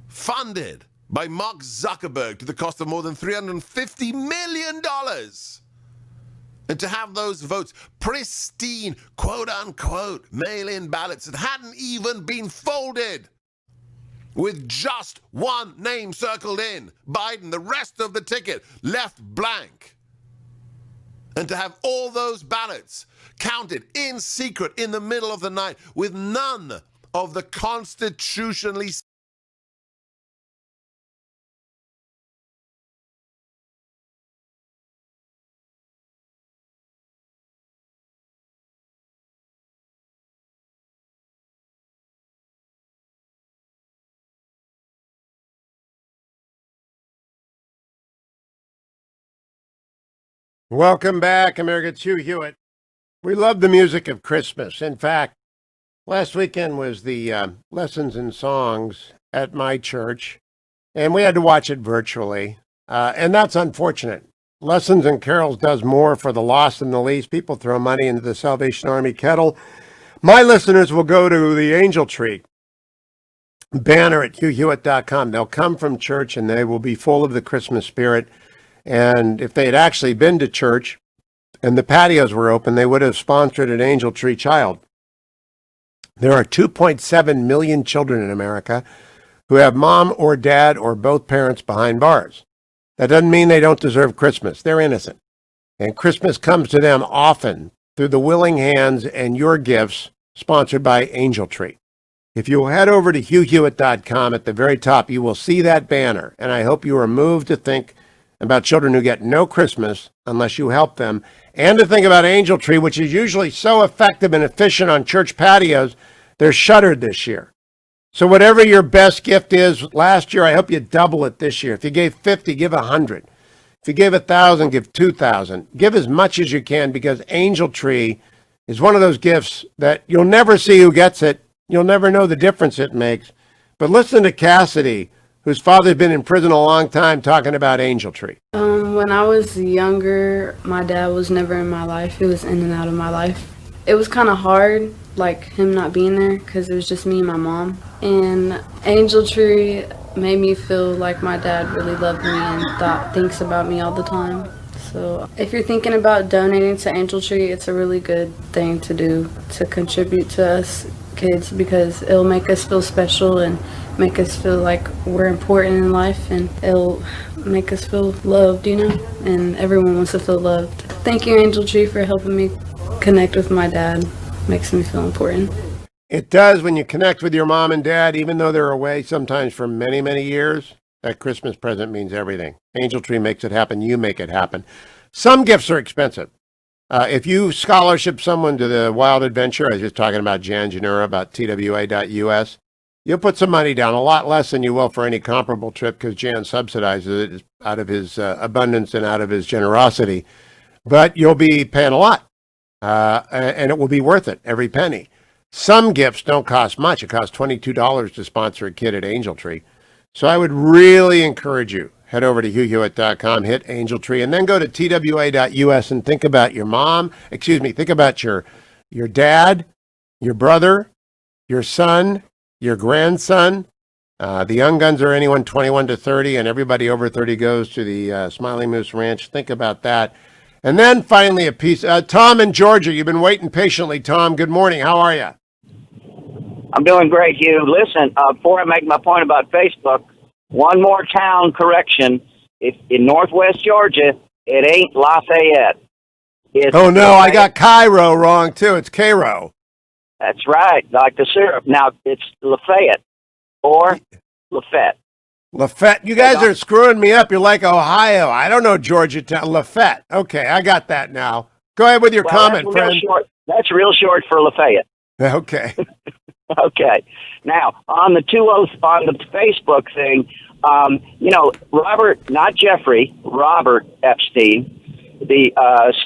funded by Mark Zuckerberg to the cost of more than $350 million. And to have those votes, pristine, quote-unquote, mail-in ballots that hadn't even been folded, with just one name circled in, Biden, the rest of the ticket left blank. And to have all those ballots counted in secret in the middle of the night with none of the constitutionally Welcome back, America. It's Hugh Hewitt. We love the music of Christmas. In fact, last weekend was the Lessons in Songs at my church, and we had to watch it virtually, and that's unfortunate. Lessons and Carols does more for the lost and the least. People throw money into the Salvation Army kettle. My listeners will go to the Angel Tree banner at HughHewitt.com. They'll come from church, and they will be full of the Christmas spirit. And if they had actually been to church and the patios were open, they would have sponsored an Angel Tree child. There are 2.7 million children in America who have mom or dad or both parents behind bars. That doesn't mean they don't deserve Christmas. They're innocent. And Christmas comes to them often through the willing hands and your gifts, sponsored by Angel Tree. If you head over to HughHewitt.com at the very top, you will see that banner. And I hope you are moved to think about children who get no Christmas unless you help them, and to think about Angel Tree, which is usually so effective and efficient on church patios. They're shuttered this year. So whatever your best gift is last year, I hope you double it this year. If you gave 50, give 100. If you gave 1,000, give 2,000. Give as much as you can, because Angel Tree is one of those gifts that you'll never see who gets it. You'll never know the difference it makes. But listen to Cassidy, whose father's been in prison a long time, talking about Angel Tree. When I was younger, my dad was never in my life. He was in and out of my life. It was kind of hard, like him not being there, because it was just me and my mom. And Angel Tree made me feel like my dad really loved me and thinks about me all the time. So if you're thinking about donating to Angel Tree, it's a really good thing to do, to contribute to us kids, because it'll make us feel special and make us feel like we're important in life, and it'll make us feel loved, you know, and everyone wants to feel loved. Thank you, Angel Tree, for helping me connect with my dad. Makes me feel important. It does when you connect with your mom and dad, even though they're away sometimes for many, many years. That Christmas present means everything. Angel Tree makes it happen. You make it happen. Some gifts are expensive. If you scholarship someone to the wild adventure, I was just talking about Janura, about TWA.US, you'll put some money down, a lot less than you will for any comparable trip, because Jan subsidizes it out of his abundance and out of his generosity. But you'll be paying a lot, and it will be worth it, every penny. Some gifts don't cost much. It costs $22 to sponsor a kid at Angel Tree. So I would really encourage you, head over to HughHewitt.com, hit Angel Tree, and then go to TWA.US and think about your mom, think about your dad, your brother, your son, your grandson. The young guns are anyone 21 to 30, and everybody over 30 goes to the Smiling Moose Ranch. Think about that. And then finally a piece. Tom in Georgia, you've been waiting patiently. Tom, good morning. How are you? I'm doing great, Hugh. Listen, before I make my point about Facebook, one more town correction. If in Northwest Georgia, it ain't Lafayette. It's oh, no, Lafayette. I got Cairo wrong, too. It's Cairo. That's right, like the syrup. Now, it's Lafayette or Lafette. Lafette. You guys are screwing me up. You're like Ohio. I don't know Georgia town. Lafette. Okay, I got that now. Go ahead with your comment, friend. That's real short for Lafayette. Okay. Okay. Now, on the Facebook thing, Robert, not Jeffrey, Robert Epstein, the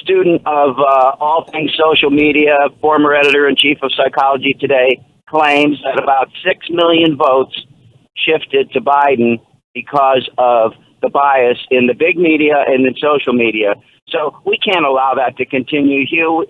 student of all things social media, former editor-in-chief of Psychology Today, claims that about 6 million votes shifted to Biden because of the bias in the big media and in social media. So we can't allow that to continue, Hugh.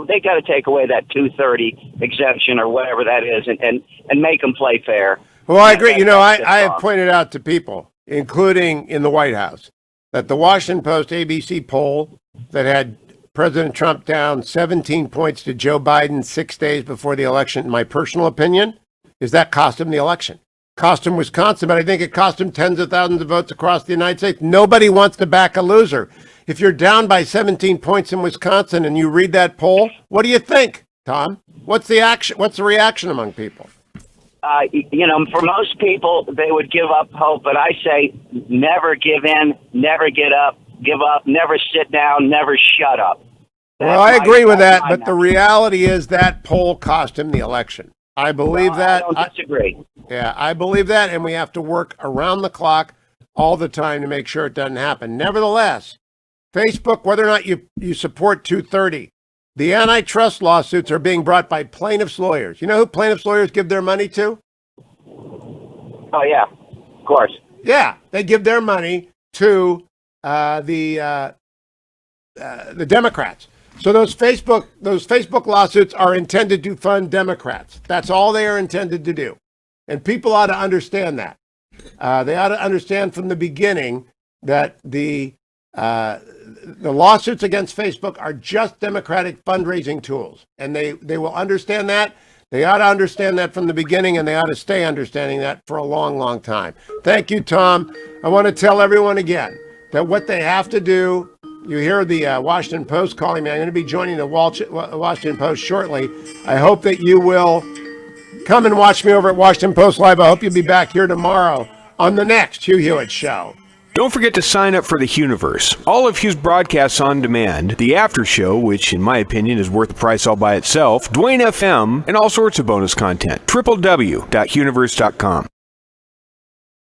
They got to take away that 230 exemption or whatever that is, and make them play fair. Well, I agree. I have pointed out to people, including in the White House, that the Washington Post ABC poll that had President Trump down 17 points to Joe Biden 6 days before the election, in my personal opinion, is that cost him the election. Cost him Wisconsin, but I think it cost him tens of thousands of votes across the United States. Nobody wants to back a loser. If you're down by 17 points in Wisconsin and you read that poll, what do you think, Tom? What's the action? What's the reaction among people? For most people, they would give up hope, but I say never give in, never give up, never sit down, never shut up. Well, I agree with that, but the reality is that poll cost him the election. I believe that. I don't disagree. Yeah, I believe that, and we have to work around the clock all the time to make sure it doesn't happen. Nevertheless, Facebook, whether or not you support 230, the antitrust lawsuits are being brought by plaintiffs' lawyers. You know who plaintiffs' lawyers give their money to? Oh, yeah, of course. Yeah, they give their money to the Democrats. So those Facebook lawsuits are intended to fund Democrats. That's all they are intended to do. And people ought to understand that. They ought to understand from the beginning that the lawsuits against Facebook are just Democratic fundraising tools. And they will understand that. They ought to understand that from the beginning, and they ought to stay understanding that for a long, long time. Thank you, Tom. I want to tell everyone again that what they have to do, you hear the Washington Post calling me. I'm going to be joining the Washington Post shortly. I hope that you will come and watch me over at Washington Post Live. I hope you'll be back here tomorrow on the next Hugh Hewitt Show. Don't forget to sign up for the Hughiverse. All of Hugh's broadcasts on demand, the after show, which in my opinion is worth the price all by itself, Dwayne FM, and all sorts of bonus content. www.hughiverse.com.